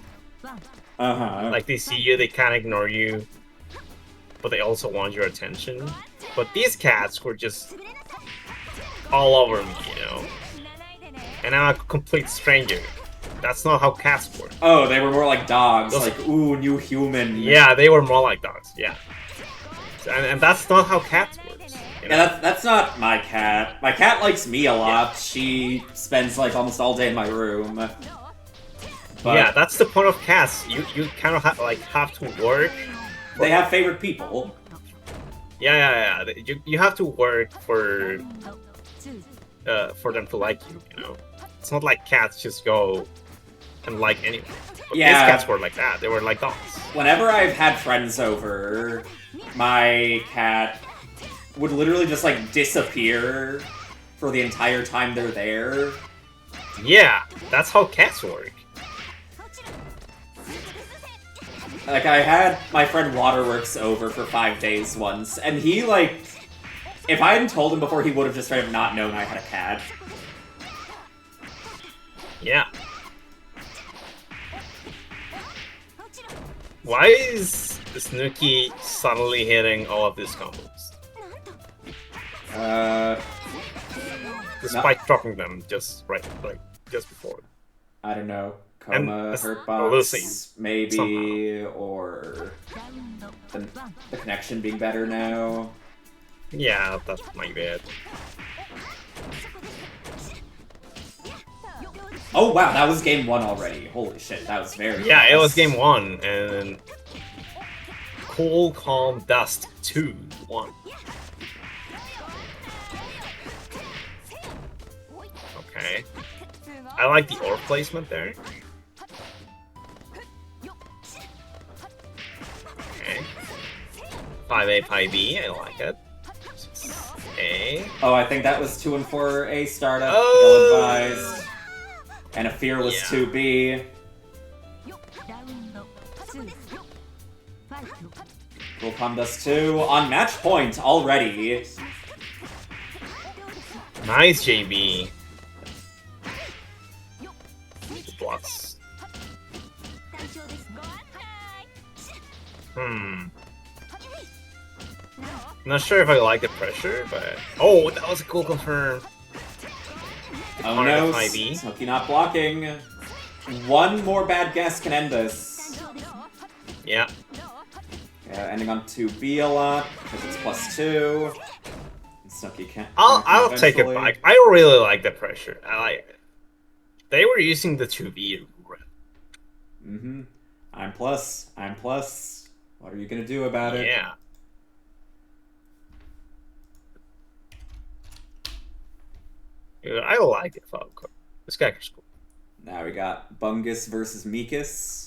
Uh-huh. Like they see you, they can't ignore you, but they also want your attention. But these cats were just all over me, you know? And I'm a complete stranger. That's not how cats work. Oh, they were more like dogs. Those- Like, ooh, new human. Yeah, they were more like dogs, yeah. And that's not how cats work. You know? Yeah, that's not my cat. My cat likes me a lot. She spends like almost all day in my room. But Yeah, that's the point of cats. You kind of have to work. they have favorite people. Yeah. You have to work for them to like you. You know, it's not like cats just go and like anyone. But Yeah. these cats were like that. They were like dogs. Whenever I've had friends over, my cat would literally just like disappear for the entire time they're there. Yeah, that's how cats work. Like, I had my friend Waterworks over for 5 days once, and he, like... If I hadn't told him before, he would have just straight up not known I had a cat. Yeah. Why is Snooki suddenly hitting all of these combos? Despite dropping them just just before. I don't know. And Coma, it's Hurtbox, losing maybe, somehow. or the connection being better now. Yeah, that might be it. Oh wow, that was game 1 already. Holy shit, that was very Yeah, fast. it was game 1, and Cool, Calm, Dust 2, 1. Okay. I like the orb placement there. Okay. 5A, 5B, I like it. 6A. Oh, I think that was 2 and 4A startup. Oh. Ill-advised. And a fearless Yeah. 2B. Cool Calm Dust 2 on match point already. Nice, JB. Blocks. Not sure if I like the pressure, but... Oh, that was a cool confirm. Oh Part no, of 5E. Snooki not blocking. One more bad guess can end this. Yeah. Ending on 2B a lot, because it's +2. And Snooki can't. I'll take it eventually. back. I really like the pressure. I like it. They were using the 2B. Mm-hmm. I'm plus. I'm plus. What are you gonna do about it? Yeah. Dude, I like it, Falco. This guy's cool. Now we got Bungus versus Mikus.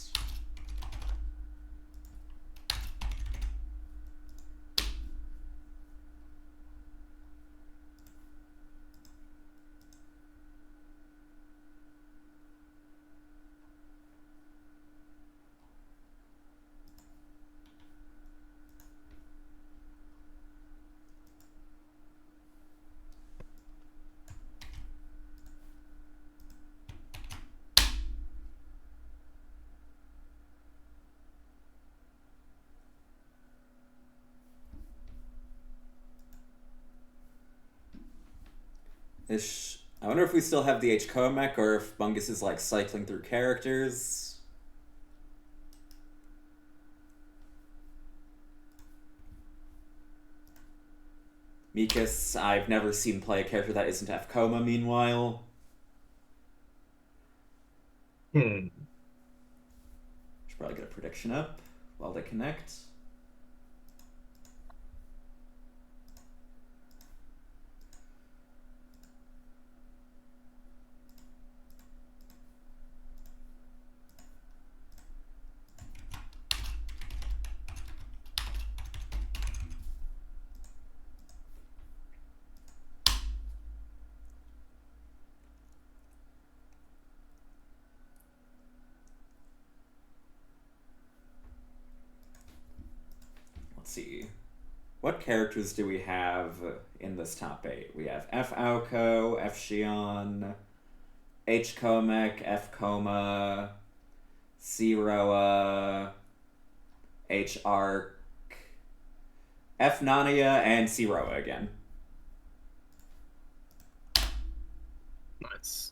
I wonder if we still have the H Comic or if Bungus is like cycling through characters. Mikas, I've never seen play a character that isn't F Coma, meanwhile. Hmm. Should probably get a prediction up while they connect. Let's see. What characters do we have in this top 8? We have F Aoko, F Shion, H Comic, F Coma, C Roa, H Arc, F Nania, and C Roa again. Nice.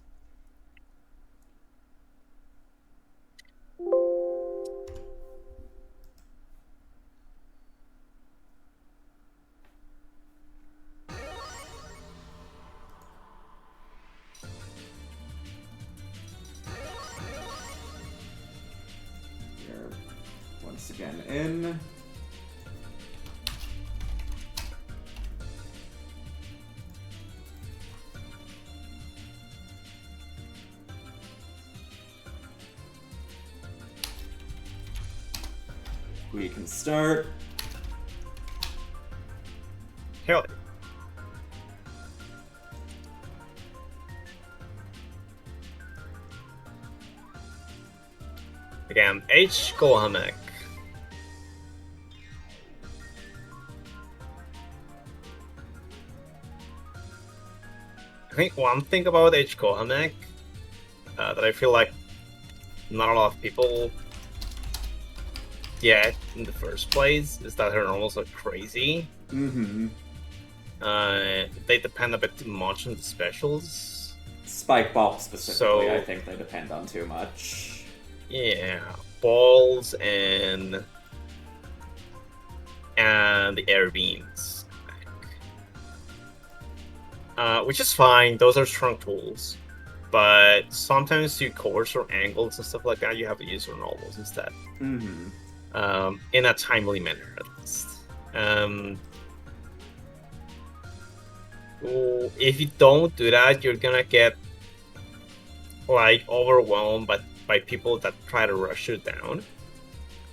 We're once again in. We can start. Hell. Again, H Kohamek. I think one thing about H Kohamek that I feel like not a lot of people get in the first place is that her normals are crazy. Mm-hmm. They depend a bit too much on the specials. Spike Ball specifically, So- I think they depend on too much. Yeah, balls and the air beams, which is fine. Those are strong tools, but sometimes to course or angles and stuff like that, you have to use your novels instead. Mm-hmm. In a timely manner, at least. If you don't do that, you're gonna get like overwhelmed by people that try to rush you down.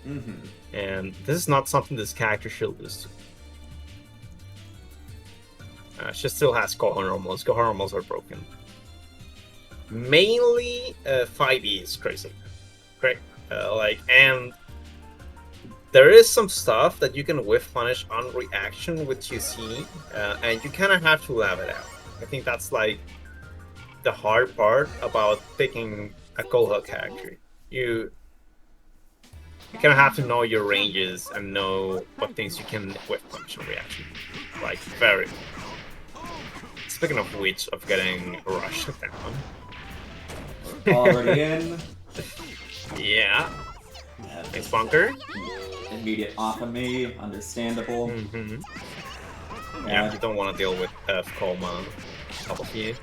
Mm-hmm. And this is not something this character should lose to. She still has Gohan normals. Gohan normals are broken. Mainly 5e is crazy. Great. And there is some stuff that you can whiff punish on reaction with 2C, and you kind of have to laugh it out. I think that's like the hard part about picking a Gohan character. You kind of have to know your ranges and know what things you can whiff punish on reaction. Like, very. Speaking of which, of getting rushed down. Already in. Yeah. Thanks, Bunker. Immediate off of me, understandable. Mm-hmm. Yeah, you don't want to deal with Coma top of you.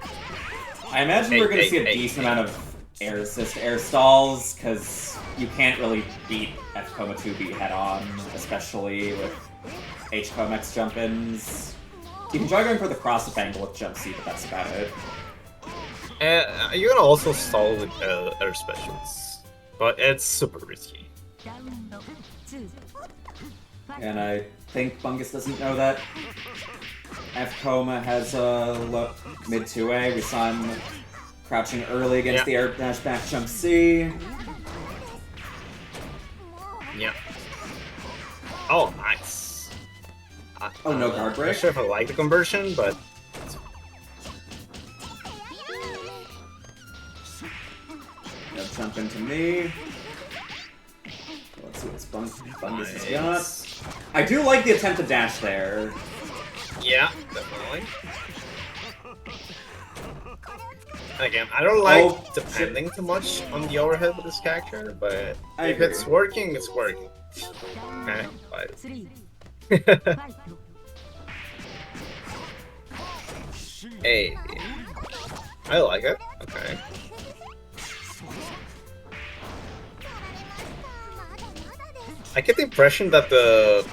I imagine we're going to see a decent amount of air assist, air stalls, because you can't really beat F Coma 2B head on, especially with H Comix jump ins. You can try going for the cross up angle with jump C, but that's about it. You're gonna also stall with air specials, but it's super risky. And I think Bungus doesn't know that. F Coma has a mid 2A. We saw him crouching early against the air dash back jump C. Yeah. Oh, nice. Oh, no guard break? I'm not sure if I like the conversion, but Now jump into me. Let's see what Bungus has got. I do like the attempt to dash there. yeah, definitely. again, I don't like Oh, depending too much on the overhead with this character, but I if agree. it's working, it's working. Okay, but... Hey, I like it. Okay. I get the impression that the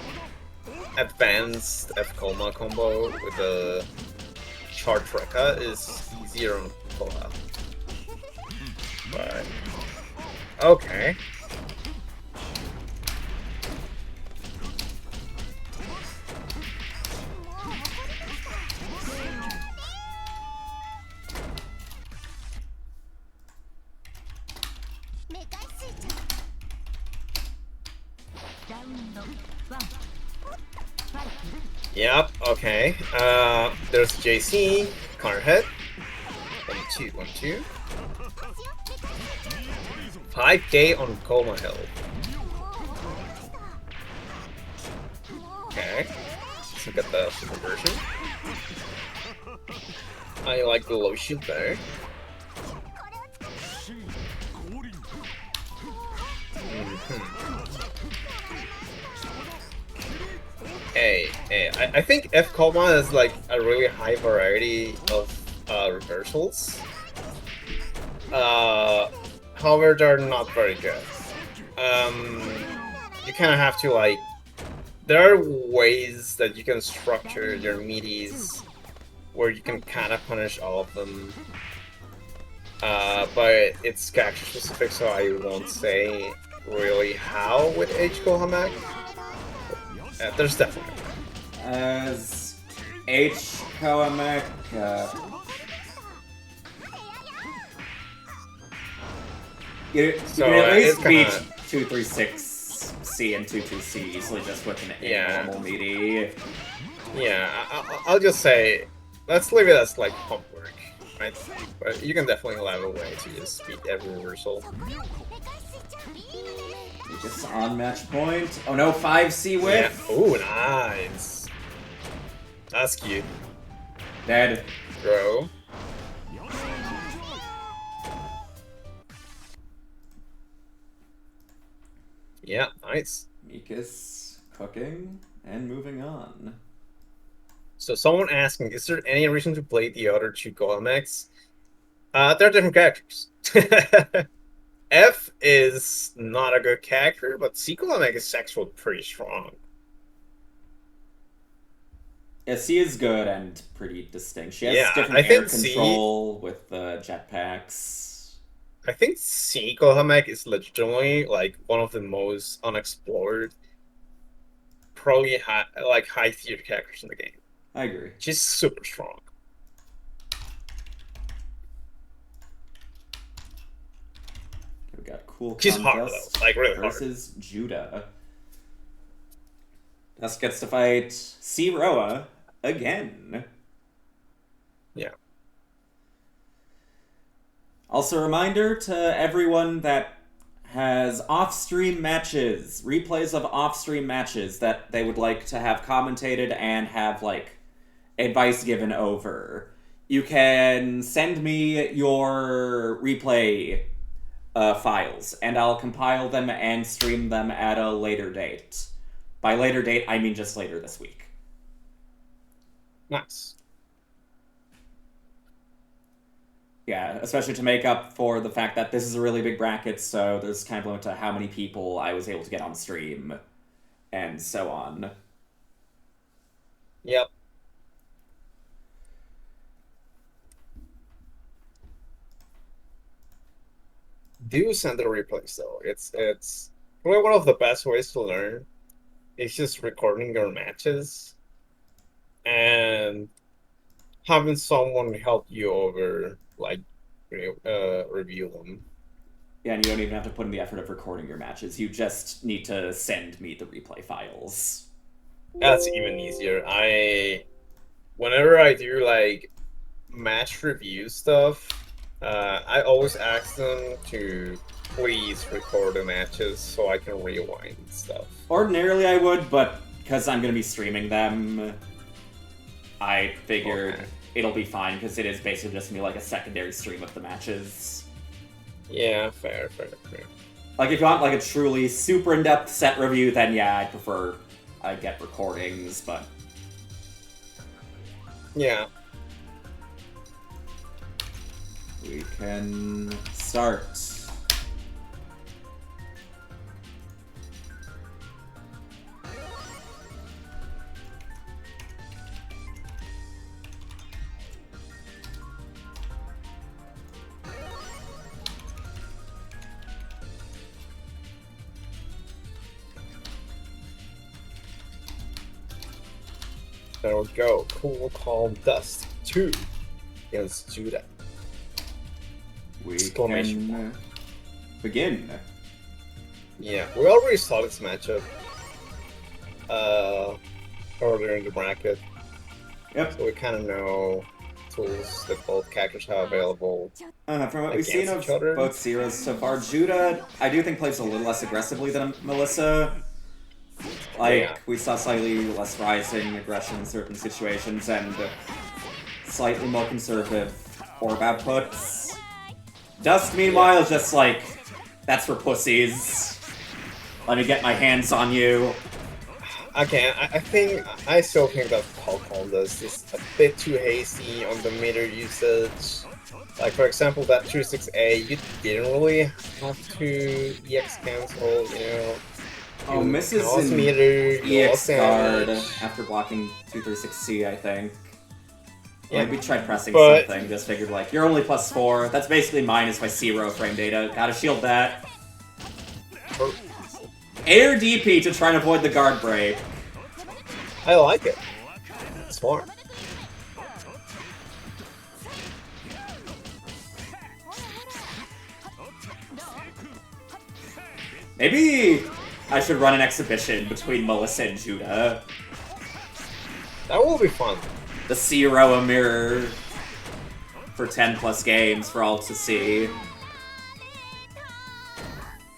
advanced F-Coma combo with the charge Rekka is easier on Koha. But okay. Yep, okay. There's JC, counter hit. 1-2, 1-2. 5k on Coma Hill. Okay. Let's look at the super version. I like the low shield there. Hey, I think F-Coma has like a really high variety of reversals. However, they're not very good. You kind of have to like... There are ways that you can structure your meaties where you can kind of punish all of them. But it's character specific, so I won't say really how with H. Kohamak. There's definitely. As H. Kohamak, you can at least beat 236C and 22C easily just with an normal meaty. Yeah, I'll just say, let's leave it as like pump work, right? But you can definitely have a way to just beat every reversal. Just on match point. Oh no, 5C whiff. Yeah. Ooh, nice. That's cute. Dead. Bro. Yeah, nice. Mikas cooking and moving on. So someone asking, is there any reason to play the other two Golemax? They're different characters. F is not a good character, but C Golemax is actually pretty strong. Yeah, C is good and pretty distinct. She has different I air think control with the jetpacks. I think C Golemax is legitimately like one of the most unexplored, probably high tier characters in the game. I agree. She's super strong. We got cool. She's hard though, like really hard. Versus Judah. Dusk gets to fight C Roa again. Yeah. Also, a reminder to everyone that has off-stream matches, replays of off-stream matches that they would like to have commentated and have, like, advice given over. You can send me your replay files, and I'll compile them and stream them at a later date. By later date, I mean just later this week. Nice. Yeah, especially to make up for the fact that this is a really big bracket, so there's kind of a limit to how many people I was able to get on stream, and so on. Yep. Do send the replays though. It's probably one of the best ways to learn. It's just recording your matches and having someone help you over, like, review them. Yeah, and you don't even have to put in the effort of recording your matches. You just need to send me the replay files. That's even easier. Whenever I do, like, match review stuff, I always ask them to please record the matches so I can rewind stuff. Ordinarily I would, but because I'm going to be streaming them, I figured it'll be fine, because it is basically just gonna be like a secondary stream of the matches. Yeah, fair. Like, if you want like a truly super in-depth set review, then yeah, I prefer I get recordings, but... Yeah. We can start. There we go. Cool Calm Dust 2 against Judah. We Exclamation can begin. Yeah, we already saw this matchup earlier in the bracket. Yep. So we kind of know tools that both characters have available. From what we've seen of against each other. both Zeros so far, Judah, I do think plays a little less aggressively than Melissa. Like, Yeah. we saw slightly less rising aggression in certain situations, and slightly more conservative orb outputs. Dust, meanwhile, is just like, that's for pussies. Let me get my hands on you. Again, I still think that Cool Calm Dust is a bit too hasty on the meter usage. Like, for example, that 2-6A, you didn't really have to EX cancel, you know. Oh, misses lost in meter, you EX lost guard damage. after blocking 236C, I think. Yeah. Like, we tried pressing But- something, just figured, like, you're only +4. That's basically minus my 0 frame data. Gotta shield that. Air DP to try and avoid the guard break. I like it. It's smart. Maybe I should run an exhibition between Melissa and Judah. That will be fun. The 0 mirror for 10+ games for all to see.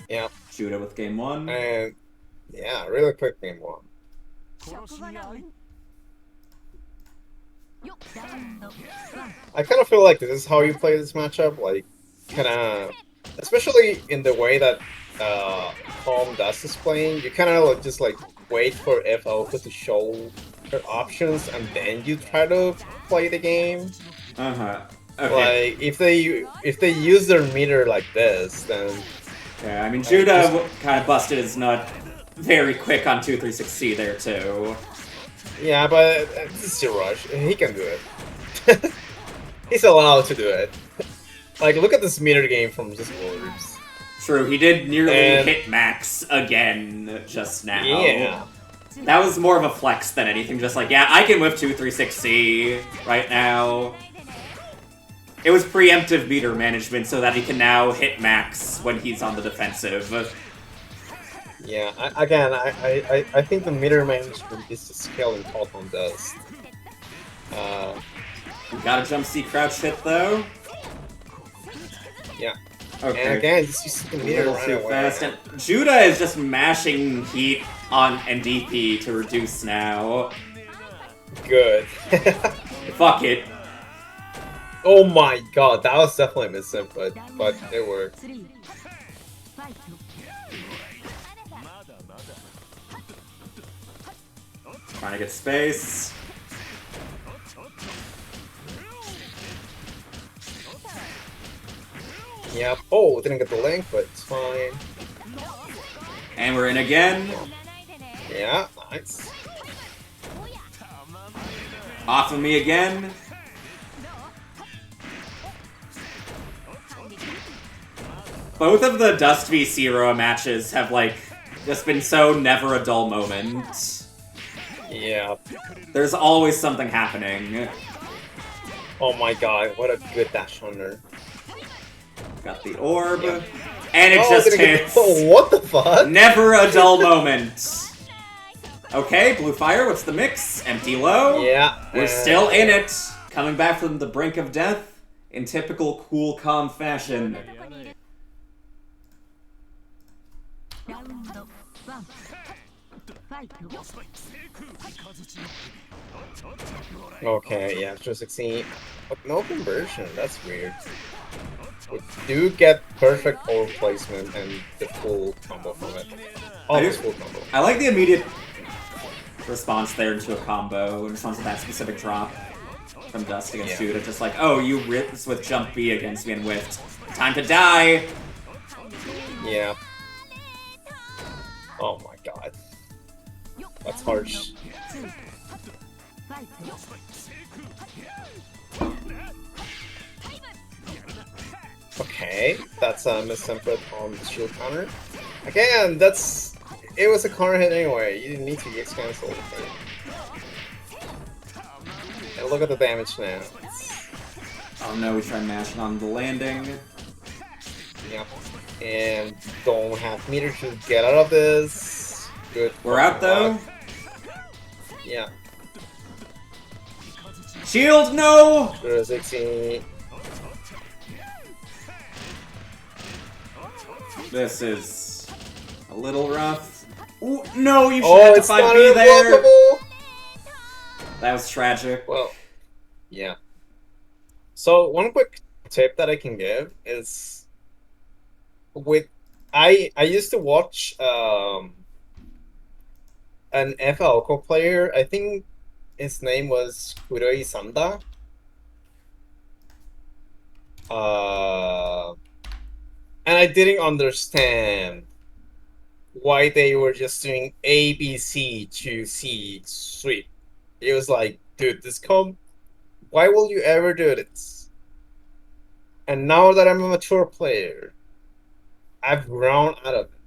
Yeah. Judah with game 1. And yeah, really quick game 1. I kind of feel like this is how you play this matchup, like, kind of, especially in the way that Calm Dust is playing, you kind of just like wait for F Alpha to show her options and then you try to play the game. Uh-huh. Okay. Like, if they use their meter like this, then Yeah, I mean, Judah kind of busted his nut very quick on 236C there, too. yeah, but this is a rush. He can do it. He's allowed to do it. Like, look at this meter game from just Words. True, he did nearly And- hit max again just now. Yeah. That was more of a flex than anything, just like, yeah, I can whip 236C right now. It was preemptive meter management so that he can now hit max when he's on the defensive. Yeah, I think the meter management is the skill in Cool Calm Dust. We got a jump C crouch hit, though. Yeah. Okay. And again, just use the A meter little right too away. fast. And Judah is just mashing heat on NDP to reduce now. Good. Fuck it. Oh my god, that was definitely a misinput, but it worked. Trying to get space. Yep. Oh, didn't get the link, but it's fine. And we're in again. Yeah, nice. Off of me again. Both of the Dust v Zero matches have, like, just been so never a dull moment. Yeah. There's always something happening. Oh my god, what a good dash under. Got the orb. Yeah. And it just hits. Oh, what the fuck? Never a dull moment. Okay, Blue Fire, what's the mix? Empty low. Yeah. We're still in it. Coming back from the brink of death in typical cool, calm fashion. Okay, yeah, 316. But no conversion, that's weird. We do get perfect forward placement and the full combo from it. Almost full combo. I like the immediate response there into a combo in response to that specific drop from Dust against Judah. Just like, oh, you ripped with jump B against me and whiffed. Time to die! Yeah. Oh my god. That's harsh. Okay, that's a mistempered on the shield counter. Again, that's... It was a counter hit anyway, you didn't need to EX cancel. And look at the damage now. Oh no, we tried mashing on the landing. Yep. And don't have meter to get out of this. Good. We're out though. Yeah. Shield, no! 16. This is a little rough. Ooh, no, you should have to find me there. That was tragic. Well, yeah. So one quick tip that I can give is with I used to watch an FLCO player. I think his name was Kuroi Sanda. And I didn't understand why they were just doing A, B, C to C sweep. It was like, dude, why will you ever do this? And now that I'm a mature player, I've grown out of it.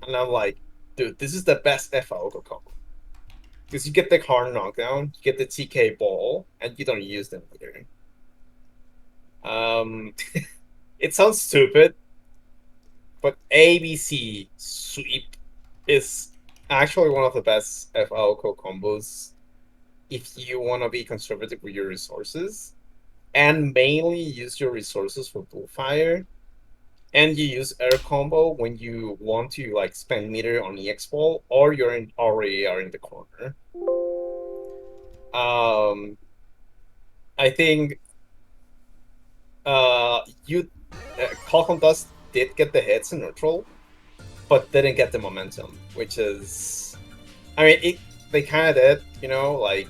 And I'm like, dude, this is the best FLCO combo. Because you get the hard knockdown, you get the TK ball, and you don't use them either. It sounds stupid, but ABC sweep is actually one of the best FLCO combos if you want to be conservative with your resources and mainly use your resources for Bullfire, and you use air combo when you want to like spend meter on EX ball or you're already are in the corner. I think Qualcomm Dust did get the hits in neutral, but didn't get the momentum, which is, I mean, they kind of did, you know, like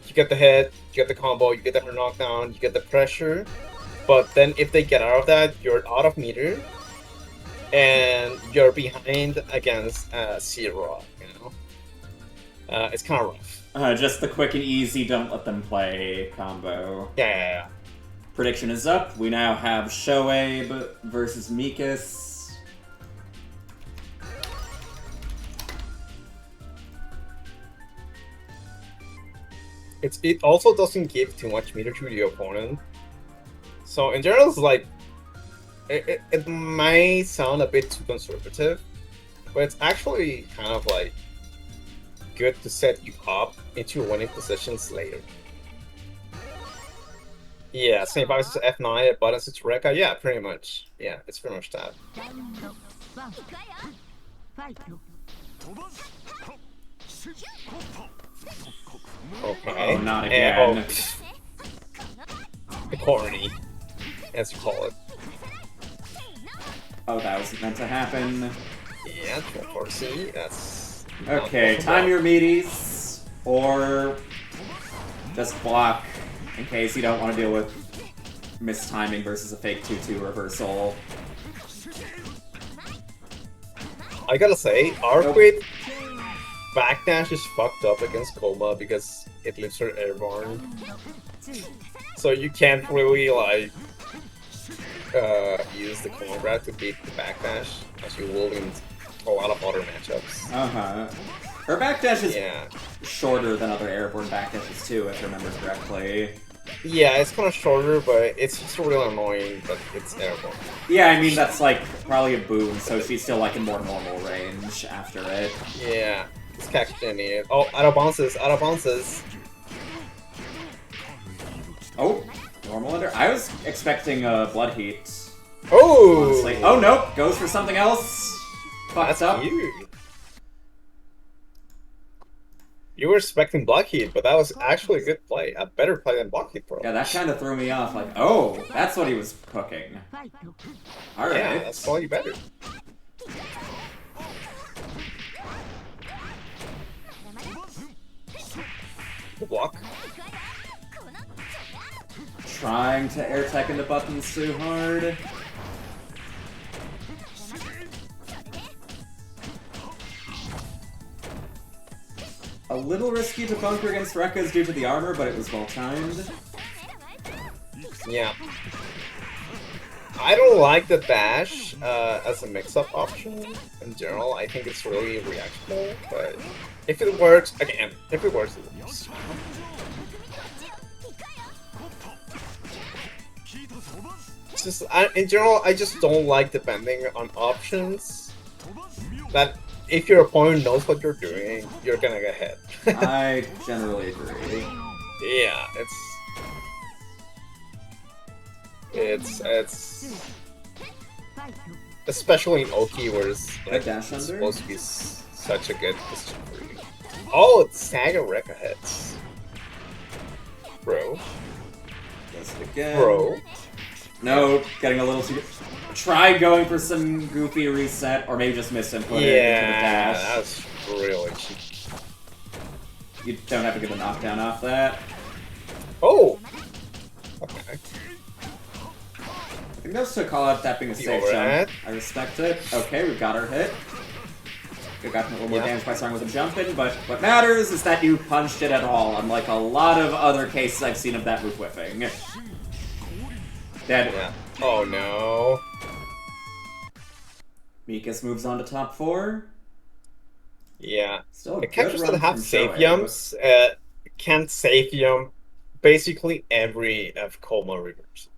you get the hit, you get the combo, you get the knockdown, you get the pressure, but then if they get out of that, you're out of meter, and you're behind against Zero, you know? It's kind of rough. Just the quick and easy, don't let them play combo. Yeah. Prediction is up. We now have Shoaib versus Mikus. It also doesn't give too much meter to the opponent. So in general, it's like it might sound a bit too conservative, but it's actually kind of like good to set you up into winning positions later. Yeah, same box as F9, buttons to Rekka. Yeah, pretty much. Yeah, it's pretty much that. Okay. Oh, not again. The Tourney, as you call it. Oh, that was meant to happen. Yeah, 4C, that's... Okay, time your meaties, or just block in case you don't want to deal with mistiming versus a fake 2-2 reversal. I gotta say, Arquid backdash is fucked up against Koma because it leaves her airborne. So you can't really like use the Koma grab to beat the backdash as you will in a lot of other matchups. Her backdash is Yeah. shorter than other airborne backdashes too, if I remember correctly. Yeah, it's kind of shorter, but it's just really annoying that it's airborne. Yeah, I mean that's like probably a boon, so she's still like in more normal range after it. Yeah, it's catching it. Oh, out of bounces, out of bounces. Oh, normal under. I was expecting a blood heat. Oh! Honestly. Oh nope, goes for something else. Fucked That's up. cute. You were expecting Blockheed, but that was actually a good play. A better play than Blockheed, probably. Yeah, that kind of threw me off. Like, oh, that's what he was cooking. All right. Yeah, that's slightly better. The block. Trying to air tech into buttons too hard. A little risky to bunker against Rekka's due to the armor, but it was well timed. Yeah. I don't like the dash as a mix-up option in general. I think it's really reactionable, but if it works, again, if it works, it works. It's just, in general, I just don't like depending on options. That if your opponent knows what you're doing, you're gonna get hit. I generally agree. Yeah, it's especially in Oki where it's like dash it's under? supposed to be such a good position for you. Oh, it's Saga Rekka hits. Bro. Does it again. Bro. No, getting a little too... Try going for some goofy reset, or maybe just miss and put it into the dash. That's really cheap. You don't have to get the knockdown off that. Oh! Okay. I think that's to call out that being a safe overhead. jump. I respect it. Okay, we've got our hit. We've gotten a little more damage by starting with a jump in, but what matters is that you punched it at all, unlike a lot of other cases I've seen of that move whiffing. Dead. Yeah. Oh no. Mikas moves on to top 4. Yeah. Still a The good characters run that have from safe Shoei. jumps can safe jump basically every F Coma reverse.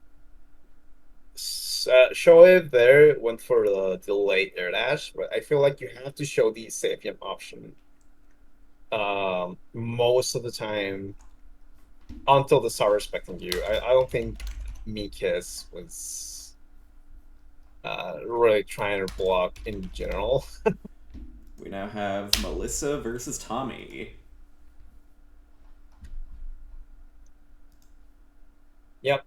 Shoei there went for the delayed air dash, but I feel like you have to show the safe jump option most of the time until they start respecting you. I don't think Mikas was really trying to block in general. We now have Melissa versus Tommy. Yep.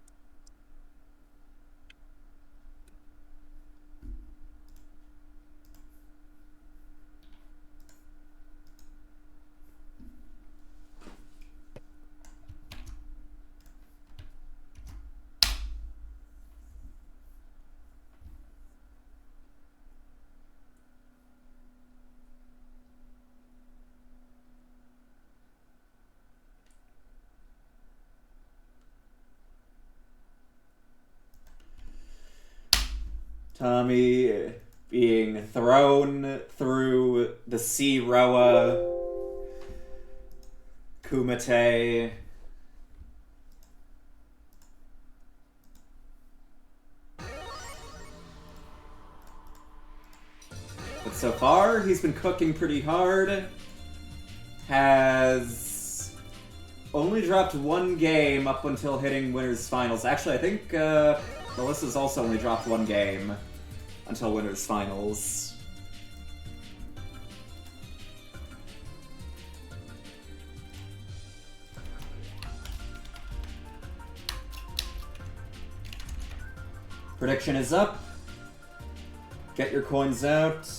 Tommy being thrown through the sea Roa Kumite. But so far, he's been cooking pretty hard. Has only dropped 1 game up until hitting Winners Finals. Actually, I think Melissa's also only dropped 1 game until Winners Finals. Prediction is up. Get your coins out.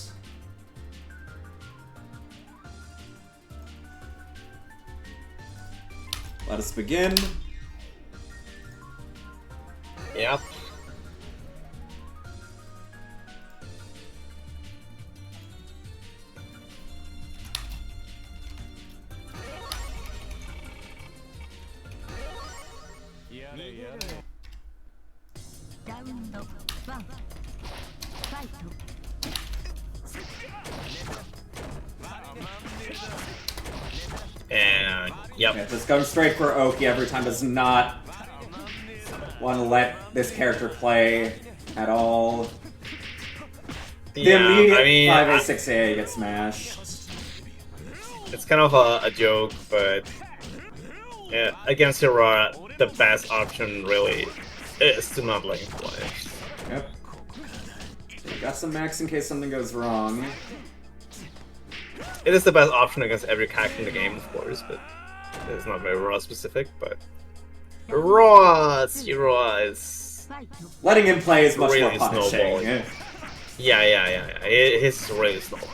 Let us begin. Yep. And yep. Yeah, just going straight for Oki every time does not want to let this character play at all. The immediate 5A, 6A gets smashed. It's kind of a joke, but yeah, against Aurora, the best option really is to not let him play. Yep. So we got some max in case something goes wrong. It is the best option against every character in the game, of course, but it's not very Raw specific. But Raw is Letting him play is much more really punishing. snowballing. Yeah. His really snowball.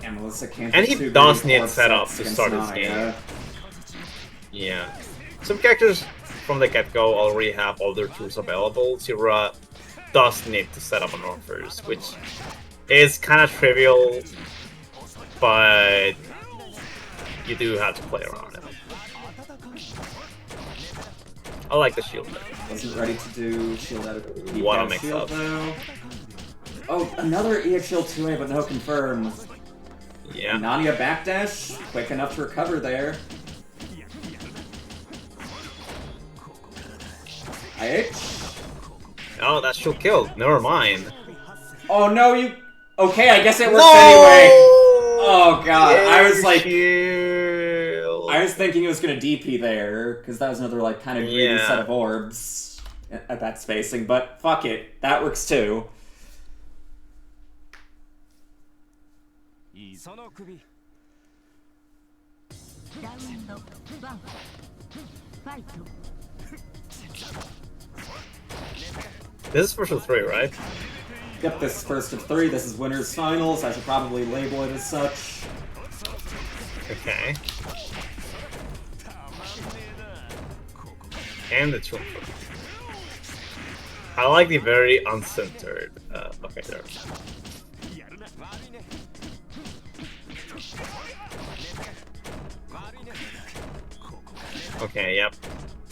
And Melissa can't And do he too does many need setup sets to against start this Nania. game. Yeah. Some characters from the get-go already have all their tools available. Zira does need to set up an arm first, which is kind of trivial, but you do have to play around it. I like the shield there. Wasn't ready to do shield out of What a EF mix shield up. though. Oh, another EF shield 2A, but no confirm. Yeah. Nania backdash, quick enough to recover there. IH. Oh, that shield killed. Never mind. Oh no, you. Okay, I guess it works No! anyway. Oh god, I was like, Shield. I was thinking it was gonna DP there because that was another like kind of greedy Yeah. set of orbs at that spacing. But fuck it, that works too. その首 This is versus 3, right? Yep, this is first of 3. This is winners finals. I should probably label it as such. Okay. And the two. I like the very uncentered. Okay, there. Okay, yep.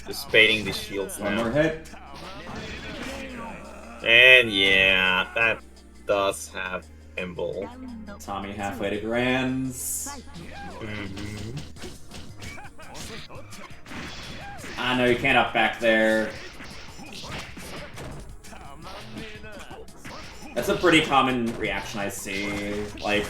Just baiting the shields One more now. hit. And yeah, that does have Emble. Tommy halfway to grands. Mm-hmm. Ah, no, you can't up back there. That's a pretty common reaction I see. Like,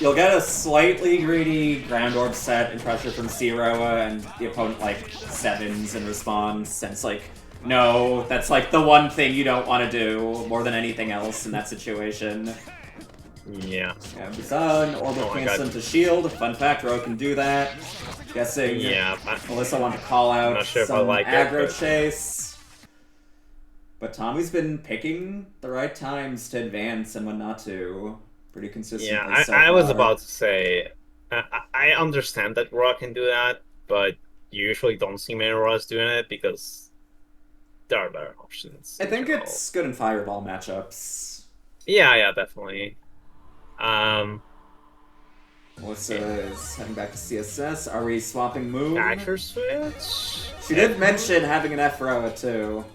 you'll get a slightly greedy ground orb set and pressure from Zeroa, and the opponent, like, sevens in response, and it's like, no, that's like the one thing you don't want to do more than anything else in that situation. Yeah. Yeah, Busan, orbital Oh my cancel God. into shield. Fun fact, Ro can do that. Guessing Yeah. Melissa wanted to call out not sure if I some like it, aggro but- chase. But Tommy's been picking the right times to advance and when not to. Pretty consistently Yeah, so I was far. about to say, I understand that Raw can do that, but you usually don't see many Raws doing it because there are better options. I in think general. it's good in Fireball matchups. Yeah, definitely. Melissa is heading back to CSS. Are we swapping moon? Character switch? She did mention having an F-Roa too.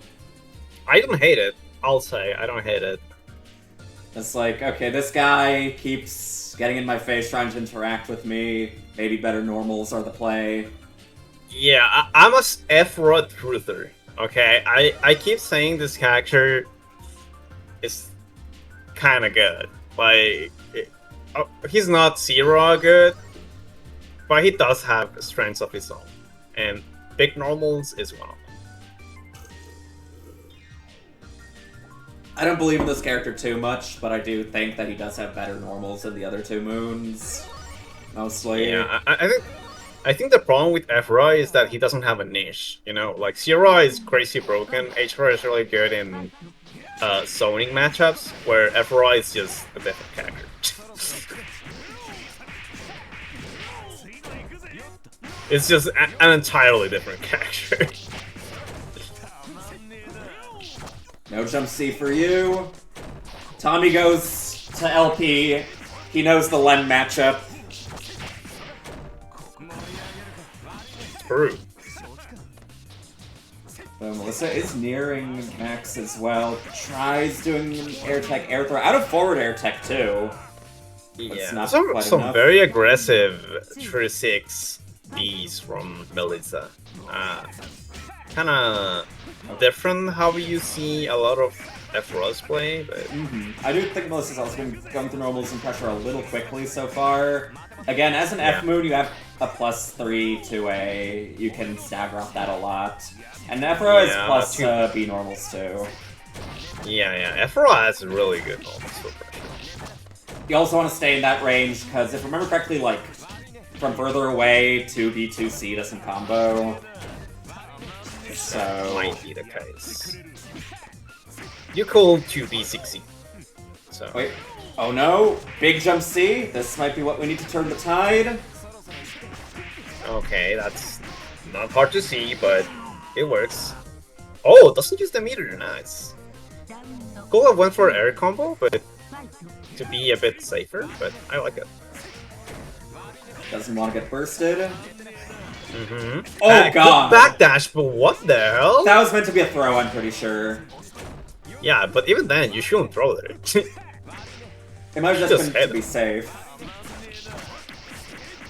I don't hate it. I'll say, I don't hate it. It's like, okay, this guy keeps getting in my face trying to interact with me. Maybe better normals are the play. Yeah, I'm a F-Rod truther. Okay, I keep saying this character is kind of good. Like, he's not zero good, but he does have strengths of his own, and big normals is one of them. I don't believe in this character too much, but I do think that he does have better normals than the other two moons. Mostly. Yeah, I think the problem with F-Ra is that he doesn't have a niche. You know, like Zero is crazy broken. H-Ra is really good in zoning matchups, where F-Ra is just a different character. It's just an entirely different character. No jump C for you. Tommy goes to LP. He knows the Len matchup. True. Melissa is nearing max as well. Tries doing an air tech air throw. Out of forward air tech too. It's Yeah, not some quite some enough. very aggressive 3-6 Bs from Melissa. Kind of different how you see a lot of F-Ros play, but I do think Melissa's also been going through normals and pressure a little quickly so far. Again, as an F moon, you have a +3 to A. You can stagger off that a lot. And F-Ro is Yeah, plus two- B normals too. yeah, F-Ro has really good moments for pressure. You also want to stay in that range, because if I remember correctly, like, from further away, 2B, 2C doesn't combo. So... That might be the case. You call 2B6C. So... Wait. Oh no! Big jump C! This might be what we need to turn the tide. Okay, that's not hard to see, but it works. Oh, it doesn't use the meter, nice. Cool, I went for air combo, but to be a bit safer, but I like it. Doesn't want to get bursted. Mm-hmm. Oh god! Good backdash, but what the hell? That was meant to be a throw, I'm pretty sure. Yeah, but even then, you shouldn't throw it. It might have just been to be safe.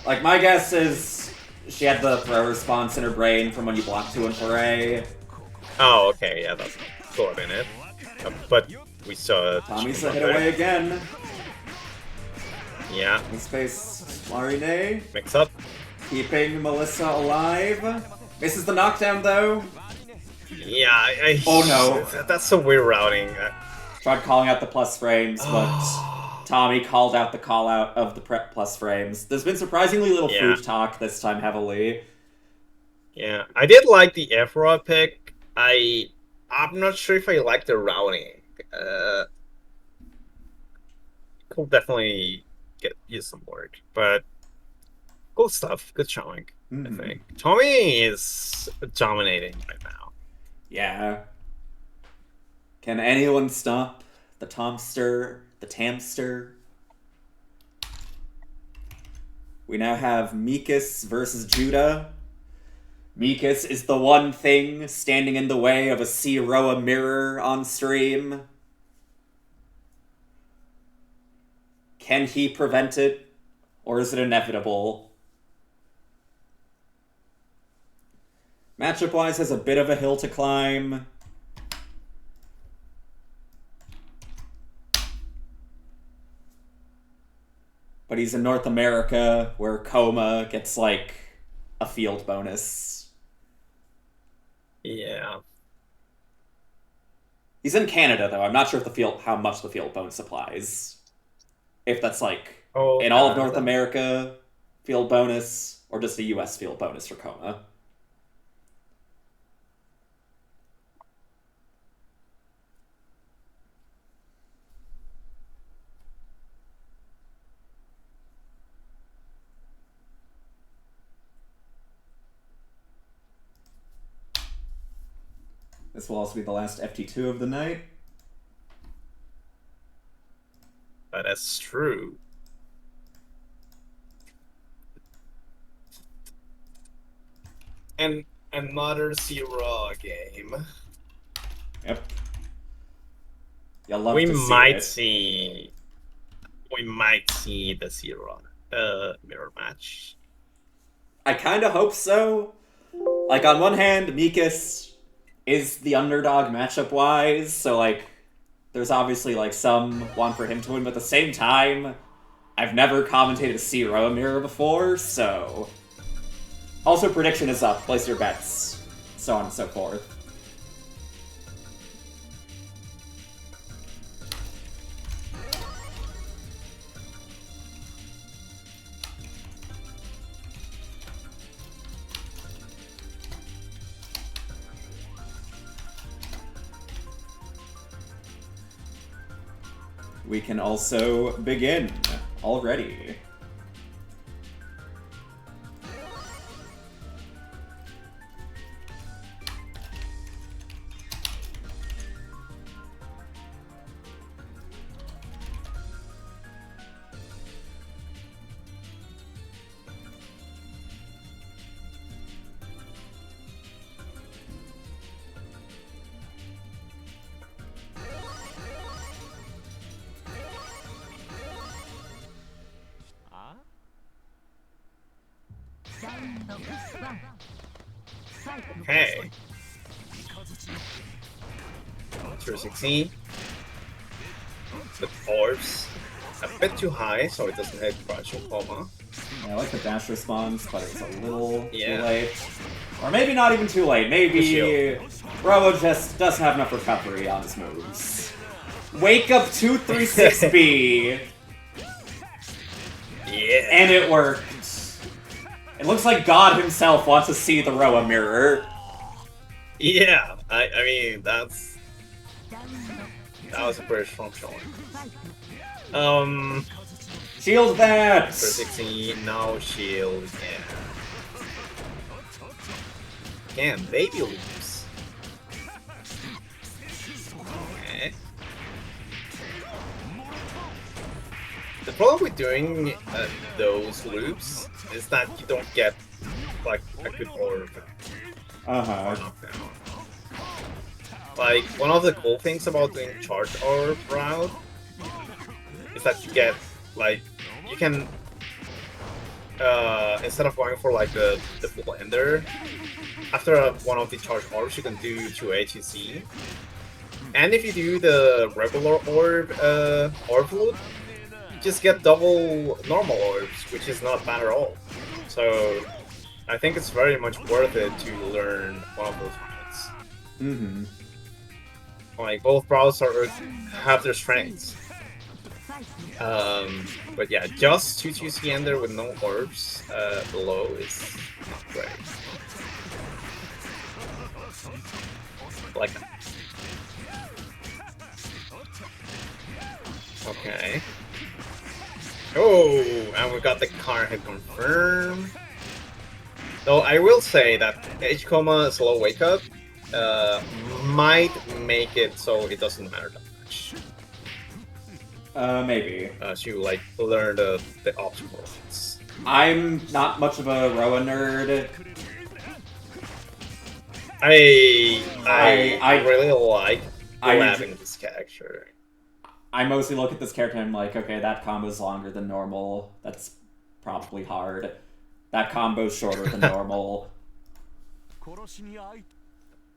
Like, my guess is she had the throw response in her brain from when you blocked 2 and 4A. Oh, okay, yeah, that's sort in it. But we saw Tommy's a hit away again. Yeah. Space Marine. Mix up. Keeping Melissa alive. Misses the knockdown though. Yeah, I oh no. That's a weird routing. Tried calling out the plus frames, but Tommy called out the call out of the plus frames. There's been surprisingly little food talk this time heavily. Yeah, I did like the Aphra pick. I'm not sure if I like the routing. Could definitely use some work, but cool stuff. Good showing, I think. Tommy is dominating right now. Yeah. Can anyone stop the Tomster, the Tamster? We now have Mikas versus Judah. Mikas is the one thing standing in the way of a C-Roa mirror on stream. Can he prevent it? Or is it inevitable? Matchup-wise has a bit of a hill to climb. But he's in North America, where Coma gets, like, a field bonus. Yeah. He's in Canada, though. I'm not sure if how much the field bonus applies. If that's, like, in all of North America field bonus, or just a US field bonus for Coma. This will also be the last FT2 of the night. That's true. And another Zero game. Yep. You'll love we to see might it. see. We might see the Zero mirror match. I kind of hope so. Like, on one hand, Mikas is the underdog matchup-wise, so, like, there's obviously, like, some want for him to win, but at the same time, I've never commentated a C-Roa mirror before, so... Also, prediction is up, place your bets, so on and so forth. We can also begin already. Okay. 360. The orbs a bit too high, so it doesn't hit crush or coma. Yeah, I like the dash response, but it's a little too Yeah. late. Or maybe not even too late. Maybe Robo just doesn't have enough recovery on his moves. Wake up 236B! Yeah. And it worked. It looks like God himself wants to see the Roa mirror. Yeah, I mean, that was a pretty strong showing. Shield that! 360, no shield, yeah. Damn, baby loops. Okay. The problem with doing those loops is that you don't get like a good orb Uh-huh. knockdown. Like, one of the cool things about doing charge orb route is that you get, like, you can, instead of going for like the full ender, after one of the charge orbs you can do 2A2C. And if you do the regular orb loop, you just get double normal orbs, which is not bad at all. So I think it's very much worth it to learn one of those routes. Mm-hmm. Like, both routes have their strengths. But yeah, just 2-2C ender with no orbs below is not great. Like that. Okay. Oh, and we got the car hit confirmed. Though I will say that H coma slow wake up might make it so it doesn't matter that much. Maybe. To like learn the obstacles. I'm not much of a Roa nerd. I really like laughing this character. I mostly look at this character and I'm like, okay, that combo's longer than normal. That's probably hard. That combo's shorter than normal.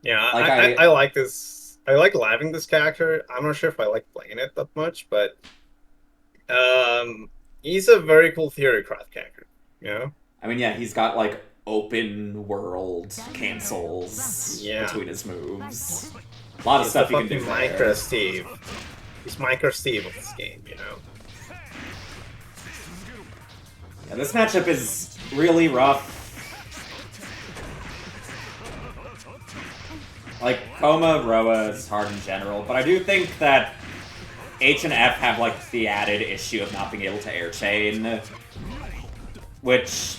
Yeah, Like I like this. I like laughing this character. I'm not sure if I like playing it that much, but he's a very cool theorycraft character. You know? I mean, yeah, he's got like open world cancels between his moves. A lot of He's stuff the you can do. fucking Micro Steve. He's Micro Steve of this game, you know. Yeah, this matchup is really rough. Like, Coma, Roa is hard in general, but I do think that H and F have, like, the added issue of not being able to air chain, which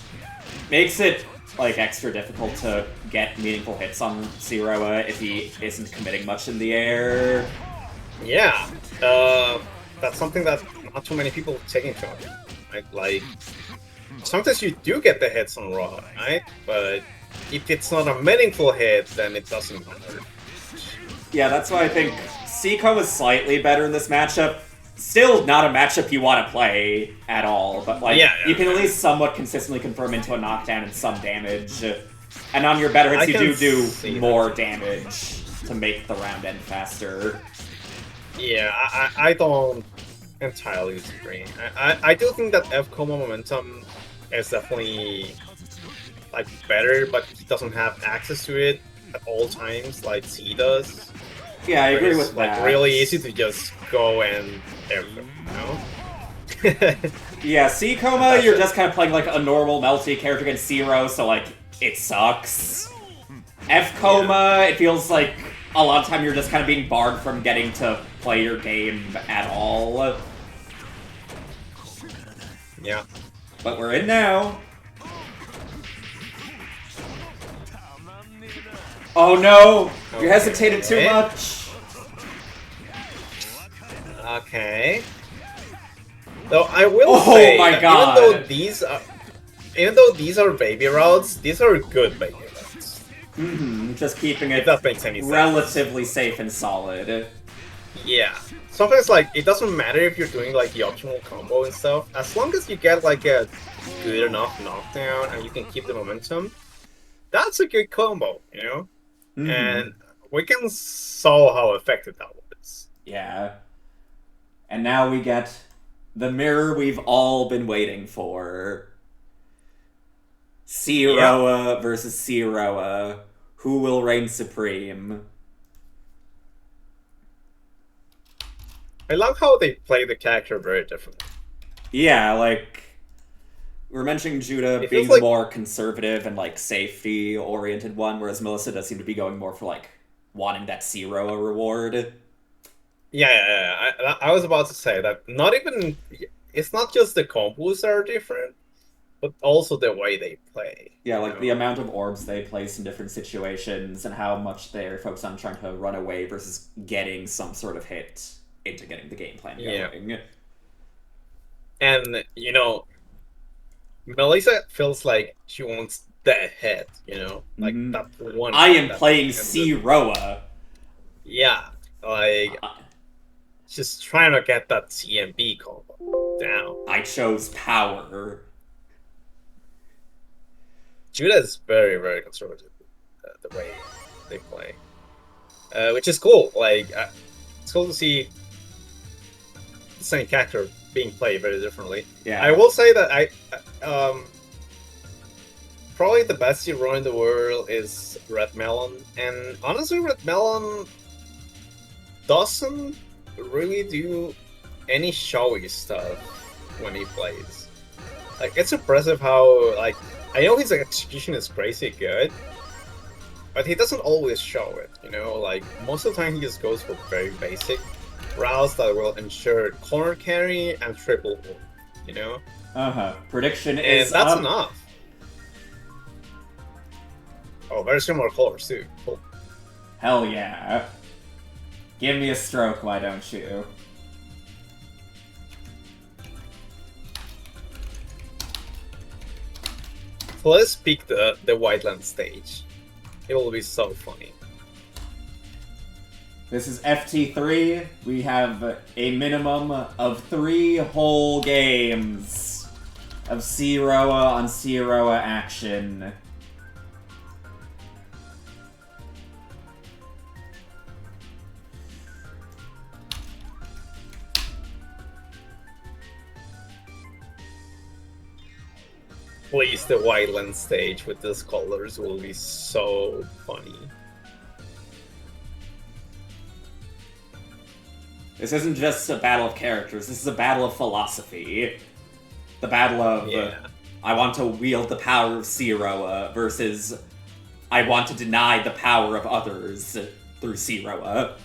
makes it, like, extra difficult to get meaningful hits on C-Roa if he isn't committing much in the air. Yeah, that's something that not too many people take into account. Right? Like, sometimes you do get the hits on Raw, right? But if it's not a meaningful hit, then it doesn't matter. Yeah, that's why I think Seiko is slightly better in this matchup. Still not a matchup you want to play at all, but like you can at least somewhat consistently confirm into a knockdown and some damage. And on your better hits, you do more damage to make the round end faster. Yeah, I don't entirely disagree. I do think that F Coma momentum is definitely like better, but he doesn't have access to it at all times like C does. Yeah, I agree with it's, that. Like really easy to just go and everything, you know? Yeah, C Coma, you're just kind of playing like a normal melty character against Zero, so like it sucks. F Coma, it feels like a lot of time you're just kind of being barred from getting to play your game at all. Yeah. But we're in now. Oh no! You hesitated too much! Okay. Though I will say, my God. even though these are baby routes, these are good baby routes. Just keeping it If that makes any sense. relatively safe and solid. Yeah. Sometimes, like, it doesn't matter if you're doing, like, the optimal combo and stuff. As long as you get, like, a good enough knockdown and you can keep the momentum, that's a good combo, you know? And we can saw how effective that was. Yeah. And now we get the mirror we've all been waiting for. C-Roa versus C-Roa. Who will reign supreme? I love how they play the character very differently. Yeah, like... We're mentioning Judah It being feels the like- more conservative and like safety-oriented one, whereas Melissa does seem to be going more for like wanting that zero reward. Yeah. I was about to say that not even it's not just the combos that are different, but also the way they play. Yeah, you like know? the amount of orbs they place in different situations and how much they're focused on trying to run away versus getting some sort of hit into getting the game plan going. Yeah. And Melissa feels like she wants that hit, like Mhm. that one. I hit am that playing ends C it. Roa. Yeah, like just trying to get that CMB combo down. I chose power. Judah is very, very conservative the way they play, which is cool. Like, it's cool to see the same character being played very differently. Yeah. I will say that probably the best hero in the world is Red Melon, and honestly, Red Melon doesn't really do any showy stuff when he plays. Like, it's impressive how, like, I know his execution is crazy good, but he doesn't always show it, Like, most of the time he just goes for very basic routes that will ensure corner carry and triple ult, Prediction And is that's up. enough. Oh, very similar colors too. Cool. Hell yeah. Give me a stroke, why don't you? So let's pick the Whiteland stage. It will be so funny. This is FT3. We have a minimum of 3 whole games of C-Roa on C-Roa action. Please, the Whiteland stage with these colors will be so funny. This isn't just a battle of characters, this is a battle of philosophy. The battle of, I want to wield the power of C-Roa versus I want to deny the power of others through C-Roa.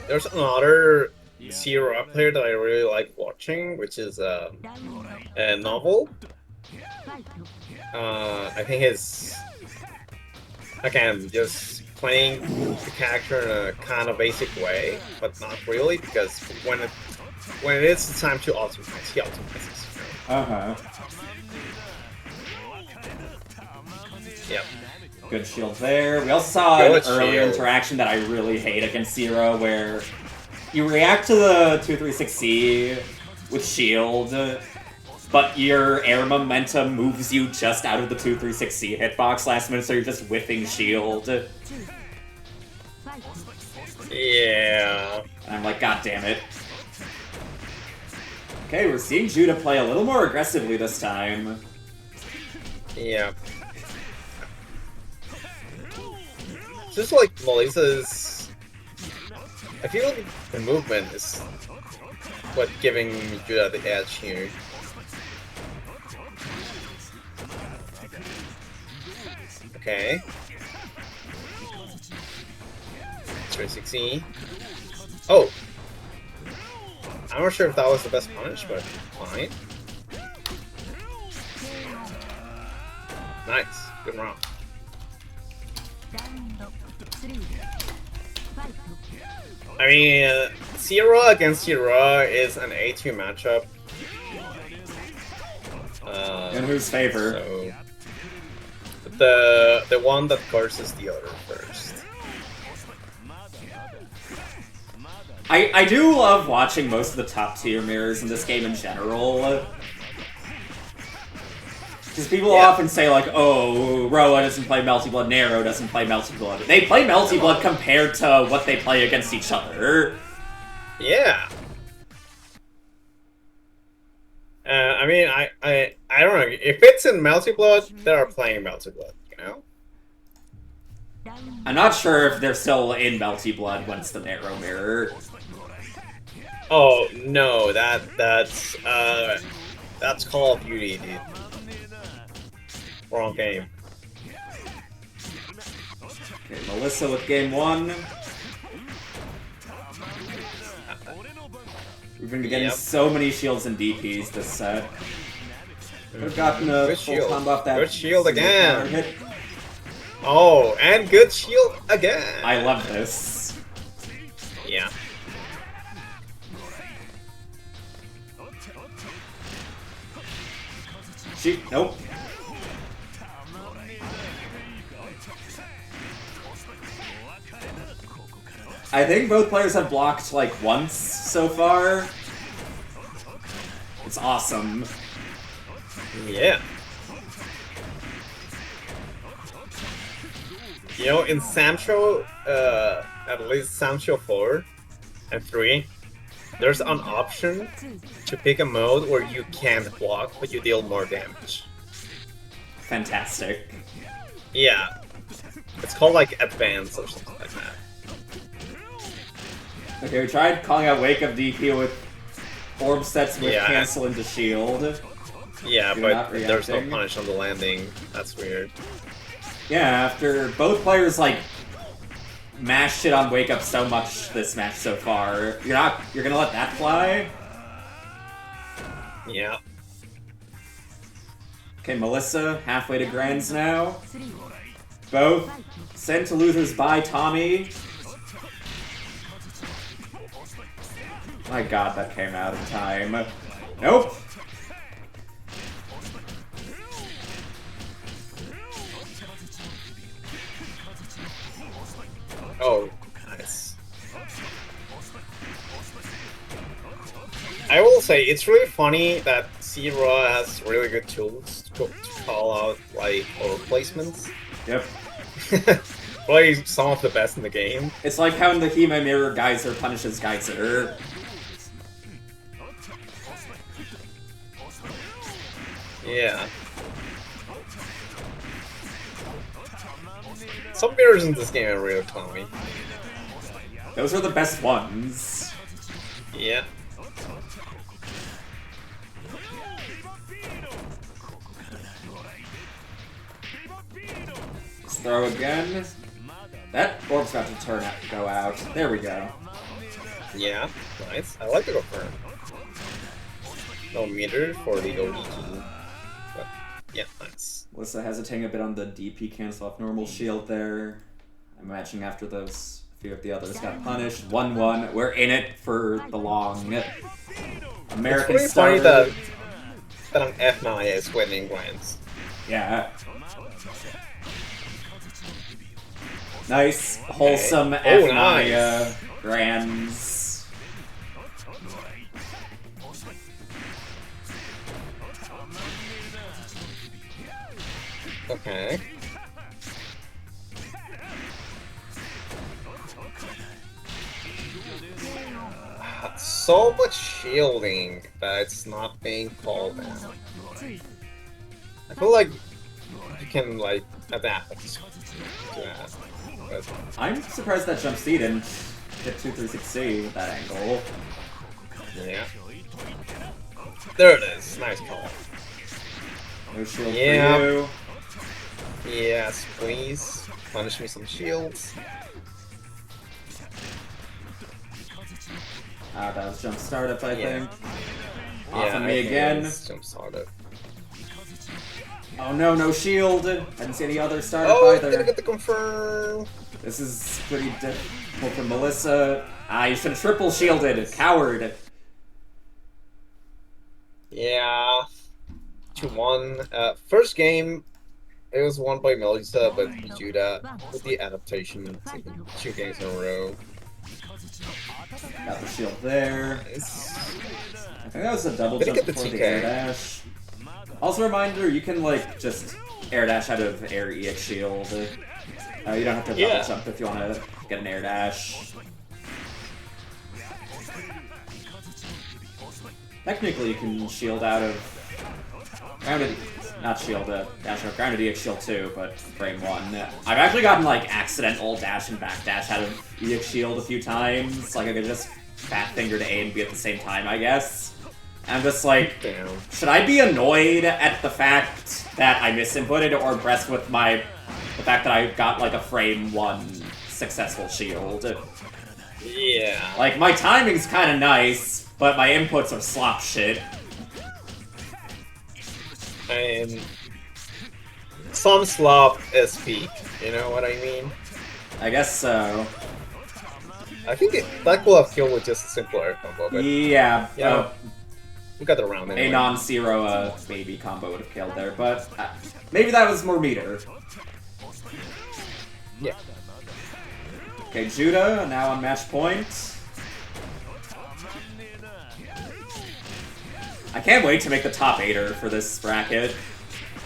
There's another C-Roa player that I really like watching, which is a novel. I think it's, again, just playing the character in a kind of basic way, but not really, because when it is the time to optimize, he optimizes. Yep. Good shield there. We also saw Good an earlier shield. interaction that I really hate against Zero, where you react to the 236C with shield, but your air momentum moves you just out of the 236C hitbox last minute, so you're just whiffing shield. And Yeah. I'm like, god damn it. Okay, we're seeing Judah play a little more aggressively this time. Yeah. Just like Melissa's, I feel like the movement is what giving Judah the edge here. Okay. 360. Oh! I'm not sure if that was the best punish, but fine. Nice. Good round. I mean, Sierra against Sierra is an A2 matchup. In whose favor? So the one that curses the other first. I do love watching most of the top tier mirrors in this game in general. Because people often say like, oh, Roa doesn't play Melty Blood, Nero doesn't play Melty Blood. They play Melty Blood compared to what they play against each other. Yeah. I mean, I don't know. If it's in Melty Blood, they are playing Melty Blood, I'm not sure if they're still in Melty Blood when it's the Narrow Mirror. Oh no, that's Call of Duty, dude. Wrong game. Okay, Melissa with game 1. We've been getting so many shields and DPs this set. We've gotten a Good full shield. combo off that. Good shield again. Hit. Oh, and good shield again. I love this. Yeah. Nope. I think both players have blocked like once so far. It's awesome. Yeah. You know, in Samcho, at least Samcho 4 and 3, there's an option to pick a mode where you can't block, but you deal more damage. Fantastic. Yeah. It's called like Advance or something like that. Okay, we tried calling out Wake Up DP with orb sets with Yeah. cancel into shield. Yeah, You're but not there's no reacting. punish on the landing. That's weird. Yeah, after both players like mashed it on Wake Up so much this match so far, you're gonna let that fly? Yeah. Okay, Melissa, halfway to Grands now. Both sent to losers by Tommy. My god, that came out in time. Nope. Oh, nice. I will say, it's really funny that Zero has really good tools to call out, like, orb placements. Yep. Probably some of the best in the game. It's like how in the Hime Mirror Geyser punishes Geyser. Yeah. Some mirrors in this game are really funny. Those are the best ones. Yeah. Let's throw again. That orb's got to go out. There we go. Yeah, nice. I like the confirm. No meter for the ODG. But yeah, nice. Melissa hesitating a bit on the DP cancel off normal shield there. I'm matching after those. A few of the others got punished. 1-1. We're in it for the long. American It's Star. really funny that an F9 is winning wins. Yeah. Nice, wholesome Oh, F9 nice. Grands. Okay. So much shielding that it's not being called out. I feel like you can like adapt to that. But I'm surprised that jump C didn't hit 236C with that angle. yeah. There it is. Nice call. No shield Yeah. for you. Yes, please. Punish me some shields. Ah, that was jump startup, I Yeah. think. Off of I me think again. it's jump startup. Oh no, no shield. Didn't see any other startup Oh, either. didn't get the confirm. This is pretty difficult for Melissa. Ah, you should have triple shielded. Coward. Yeah. 2-1. First game, it was won by Melissa, but Judah with the adaptation, taking 2 games in a row. Got the shield there. Nice. I think that was a double Did he jump get the before the TK? air dash. Also, reminder, you can like just air dash out of air EX shield. You don't have to double jump if you want to get an air dash. Technically, you can shield out of. not shield, dash out, grounded EX shield 2, but frame 1. I've actually gotten, like, accidental dash and backdash out of EX shield a few times. Like, I could just fat finger to A and B at the same time, I guess. And I'm just like, Damn. should I be annoyed at the fact that I misinputted or impressed with the fact that I got, like, a frame 1 successful shield? Yeah. Like, my timing's kind of nice, but my inputs are slop shit. And some slop is peak, you know what I mean? I guess so. I think that could have killed with just a simple air combo, but Yeah, yeah, we got the round anyway. a non-zero maybe combo would have killed there, but maybe that was more meter. Yeah. Okay, Judah now on match point. I can't wait to make the top 8er for this bracket.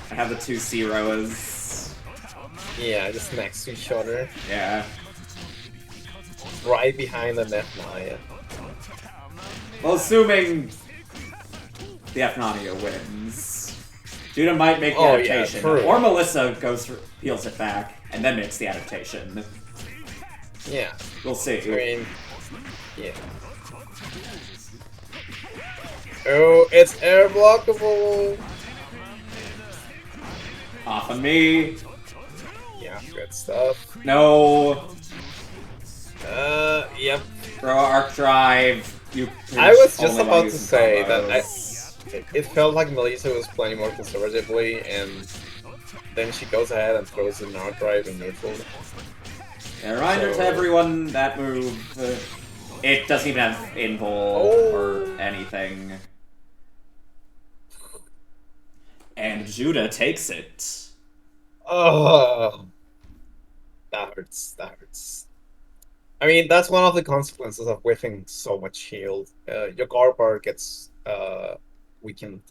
I have the 2 zeros. Yeah, just next to each other. Yeah. Right behind the Net Maya. Well, assuming the Afnania wins. Judah might make the adaptation. true. Or Melissa peels it back, and then makes the adaptation. Yeah. We'll see. I mean, yeah. Oh, it's air blockable! Off of me. Yeah, good stuff. No. Yep. Throw arc drive. You. I was just only about use to some say combos. that it felt like Melissa was playing more conservatively, and then she goes ahead and throws an arc drive in neutral. A reminder to everyone that move. It doesn't even have invul or anything. And Judah takes it. Oh, that hurts. That hurts. I mean, that's one of the consequences of whiffing so much shield. Your guard bar gets weakened.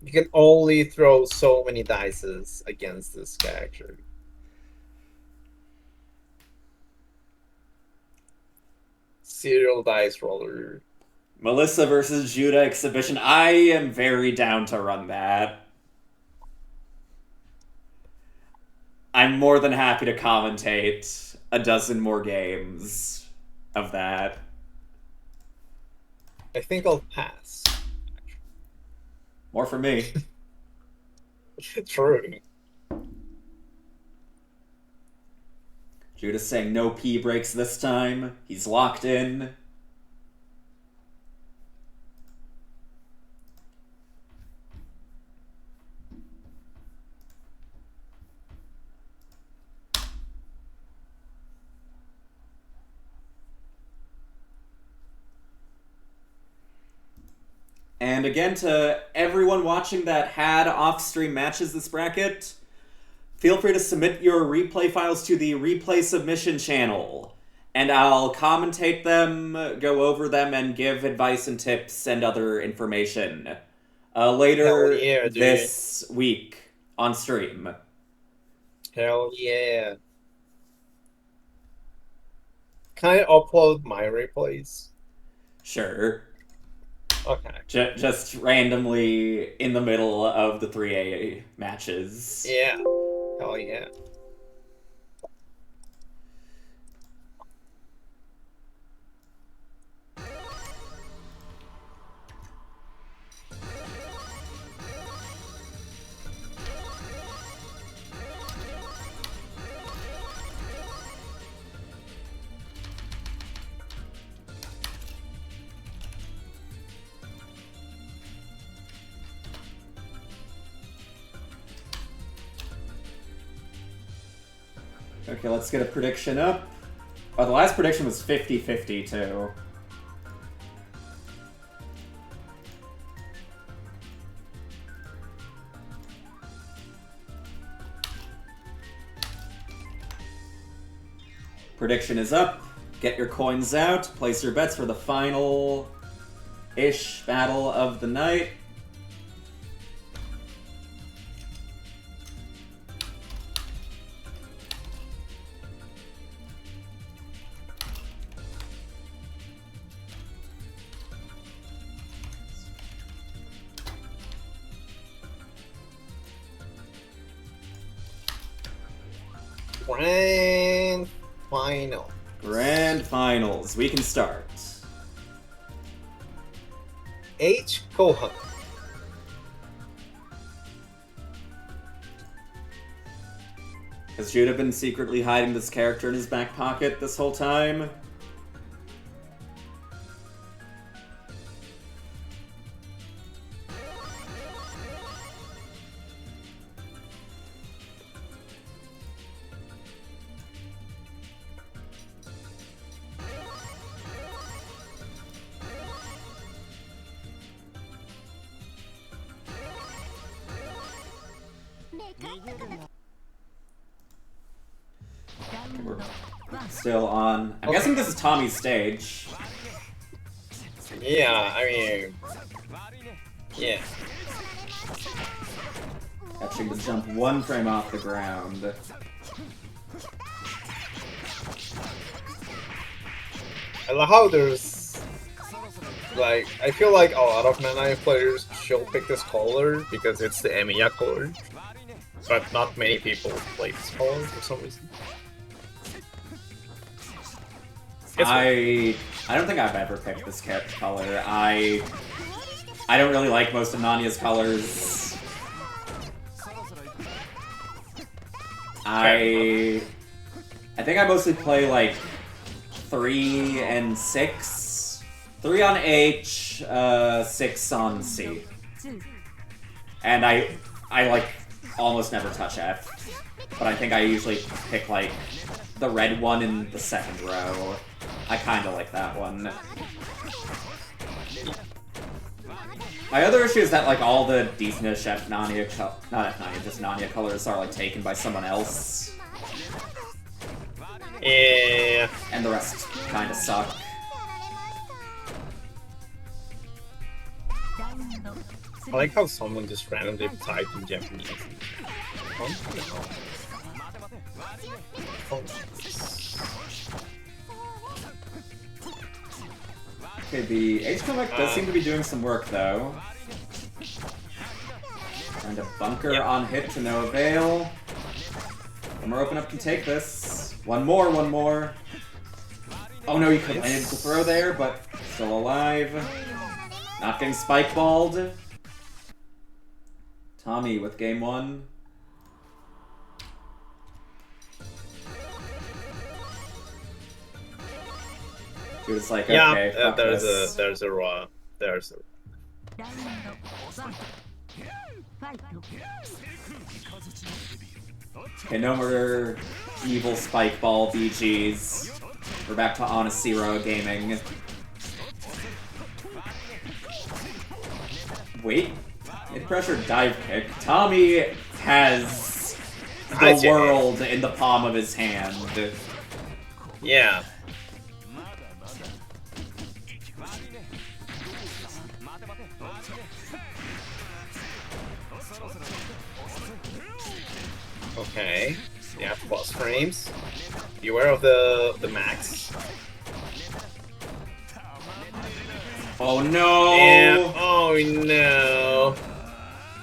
You can only throw so many dices against this character. Serial dice roller. Melissa versus Judah exhibition. I am very down to run that. I'm more than happy to commentate a dozen more games of that. I think I'll pass. More for me. True. Judah's saying no P breaks this time. He's locked in. And again, to everyone watching that had off-stream matches this bracket, feel free to submit your replay files to the replay submission channel, and I'll commentate them, go over them, and give advice and tips and other information later Hell yeah, dude. this week on stream. Hell yeah. Can I upload my replays? Sure. Okay. Just randomly in the middle of the 3A matches. Yeah. Hell yeah. Okay, let's get a prediction up. Oh, the last prediction was 50-50 too. Prediction is up. Get your coins out. Place your bets for the final-ish battle of the night. Grand final. Grand finals. We can start. H. Kohan. Has Judah been secretly hiding this character in his back pocket this whole time? We're still on. I'm guessing this is Tommy's stage. Yeah, I mean, yeah. Catching the jump 1 frame off the ground. I love how there's, like, I feel like a lot of Nanai players should pick this color because it's the Emiya color, but not many people play this color for some reason. I don't think I've ever picked this color. I don't really like most of Nanya's colors. I think I mostly play like 3 and 6. 3 on H, 6 on C. And I like almost never touch F. But I think I usually pick like the red one in the second row. I kinda like that one. My other issue is that like all the decentish F Nanya, not F Nanya, just Nanya colors are like taken by someone else. Yeah. And the rest kinda suck. I like how someone just randomly typed in Japanese. Okay, the H comic does seem to be doing some work though. Trying to bunker on hit to no avail. One more open up can take this. One more. Oh no, he could have landed the throw there, but still alive. Not getting spike balled. Tommy with game 1. He was like, okay, fuck there's this. there's a Okay, no more evil spike ball BGs. We're back to honest zero gaming. Wait. Mid-pressure dive kick. Tommy has the world in the palm of his hand. yeah. Okay. Yeah, plus frames. Beware of the max. Oh no! And, oh no!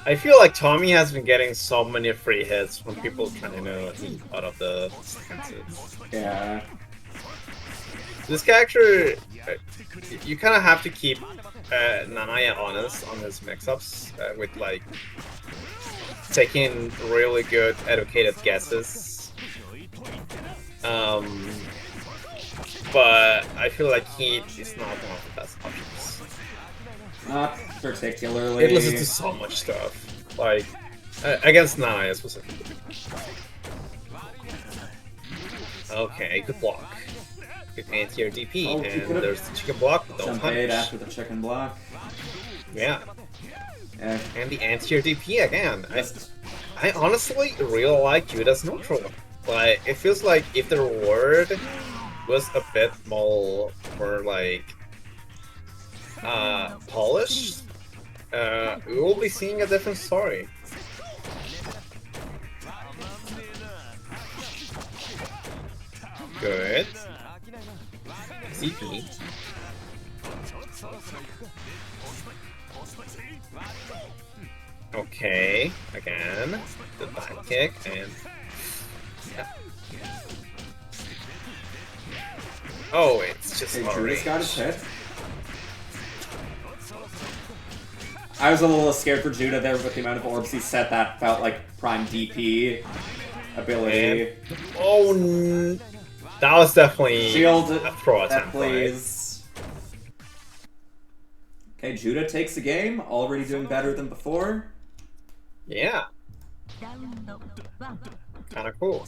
I feel like Tommy has been getting so many free hits from people trying to know out of the stances. Yeah. This character, you kind of have to keep Nanaya honest on his mix-ups with like taking really good, educated guesses. But I feel like he is not one of the best options. Not particularly. It listens to so much stuff, like against Nanaya specifically. Okay, good block. Good anti-air DP, Oh, and there's the chicken block. Don't jump punch. bait after the chicken block. Yeah, Yeah. and the anti-air DP again. I honestly really like Judah's neutral. Like, it feels like if the reward was a bit more like polished, we will be seeing a different story. Good. CP. Okay, again, the back kick, and yeah. Oh, it's just Okay, low Drew's range. got his hit. I was a little scared for Judah there with the amount of orbs he set. That felt like prime DP ability. And, oh, that was definitely Shield a throw that attempt, right? plays. Okay, Judah takes the game, already doing better than before. Yeah, kind of cool.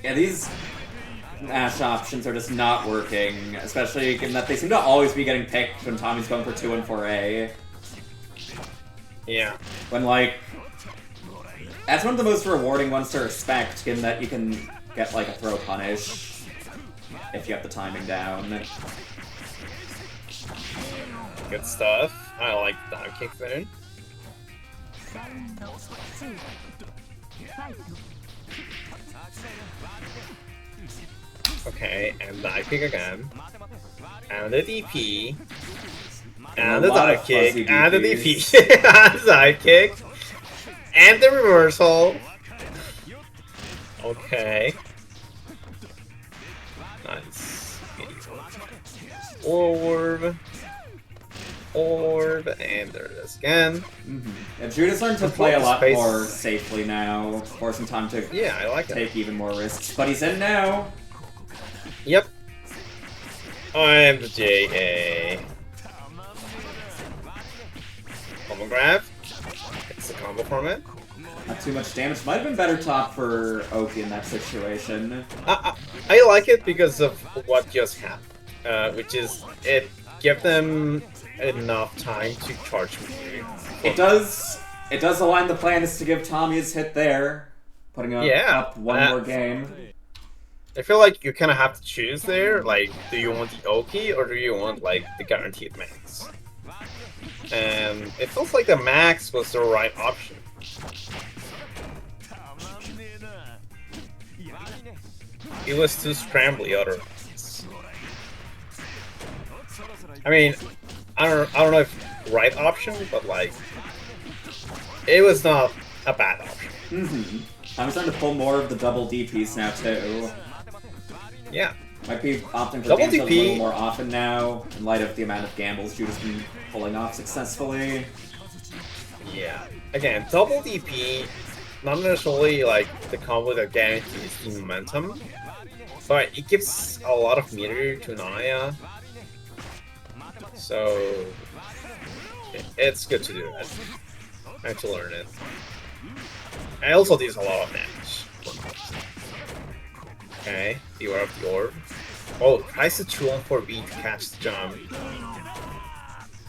Yeah, these Ash options are just not working, especially given that they seem to always be getting picked when Tommy's going for 2 and 4A. Yeah. When, like, that's one of the most rewarding ones to respect, given that you can get, like, a throw punish if you have the timing down. Good stuff. I like dive kick there. Okay, and dive kick again. And the DP. And the dive kick. And the DP. And the dive kick. And the reversal. Okay. Nice. Orb. Orb. And there it is again. Yeah, Judah's learned to play a lot more safely now, forcing time to Yeah, I like it. take even more risks. But he's in now. Yep. I'm the JA. Combo grab. It's a combo from it. Not too much damage. Might have been better top for Oki in that situation. I like it because of what just happened, which is it give them enough time to charge me. It does align the plan is to give Tommy his hit there, putting up one more game. I feel like you kind of have to choose there. Like, do you want the Oki or do you want like the guaranteed max? And it feels like the max was the right option. It was too scrambly otherwise. I mean, I don't know if right option, but like, it was not a bad option. I'm starting to pull more of the double DPs now too. Yeah. Might be opting for Double games a DP. little more often now, in light of the amount of gambles Judah's been pulling off successfully. Yeah. Again, double DP, not necessarily like the combo that guarantees the momentum, but it gives a lot of meter to Naya. So it's good to do that. I have to learn it. I also deals a lot of damage. Okay, you are up the orb. Oh, tries the 2-on-4B to catch the jump.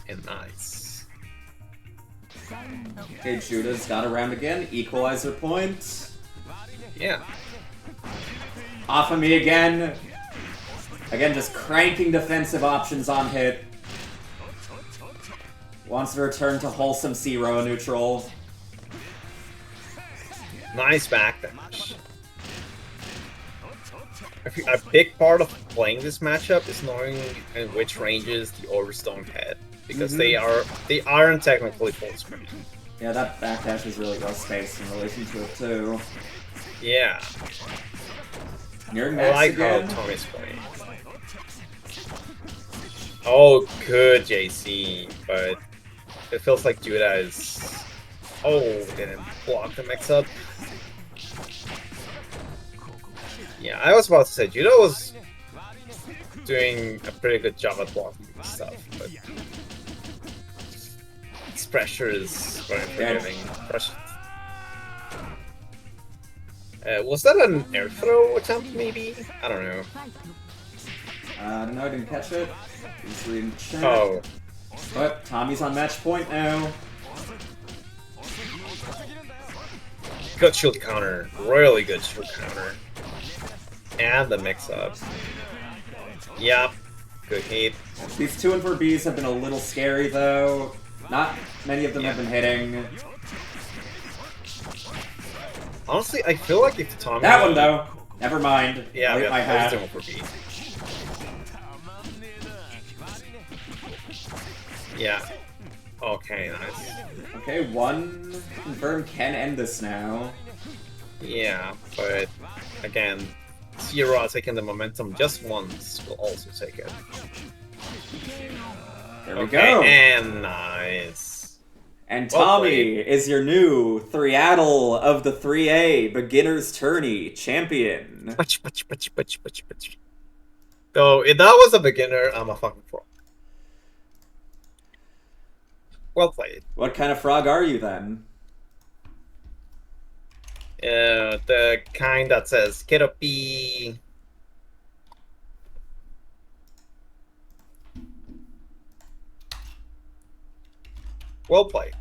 And nice. Okay, Judah's got around again. Equalizer point. Yeah. Off of me again. Again, just cranking defensive options on hit. Wants to return to wholesome zero neutral. Nice backdash. A big part of playing this matchup is knowing in which ranges the orbs don't hit, because they aren't technically full screen. Yeah, that backdash is really well spaced in relation to it too. Yeah. Nearing I max like again. how Tommy's playing. Oh, good JC, but it feels like Judah is. Oh, didn't block the mix-up. Yeah, I was about to say Judah was doing a pretty good job at blocking this stuff, but this pressure is very forgiving. Pressure. Was that an air throw attempt, maybe? I don't know. No, I didn't catch it. Just reading the chat. Oh, But Tommy's on match point now. good shield counter. Really good shield counter. And the mix-up. Yep. Good hit. These 2 and 4 Bs have been a little scary though. Not many of them have been hitting. Honestly, I feel like if Tommy... That one though. Never mind. Yeah, Wait, my hat. doing for B. Yeah. Okay, nice. Okay, one confirmed can end this now. Yeah, but again, Zero taking the momentum just once will also take it. There we Okay, go. and nice. And Well Tommy played. is your new 3attle of the 3A Beginner's Tourney champion. So if that was a beginner, I'm a fucking pro. Well played. What kind of frog are you then? The kind that says Keropi. Well played.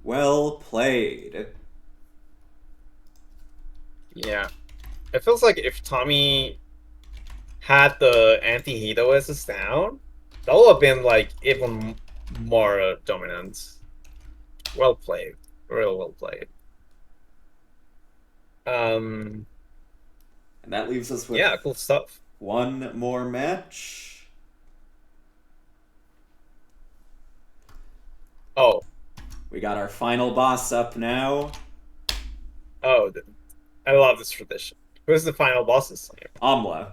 Well played. Yeah. It feels like if Tommy had the anti-Hedoist down, that would have been like even more dominant. Well played. Real well played. And that leaves us with Yeah, cool stuff. one more match. Oh. We got our final boss up now. Oh, I love this tradition. Who's the final boss this time? Amla.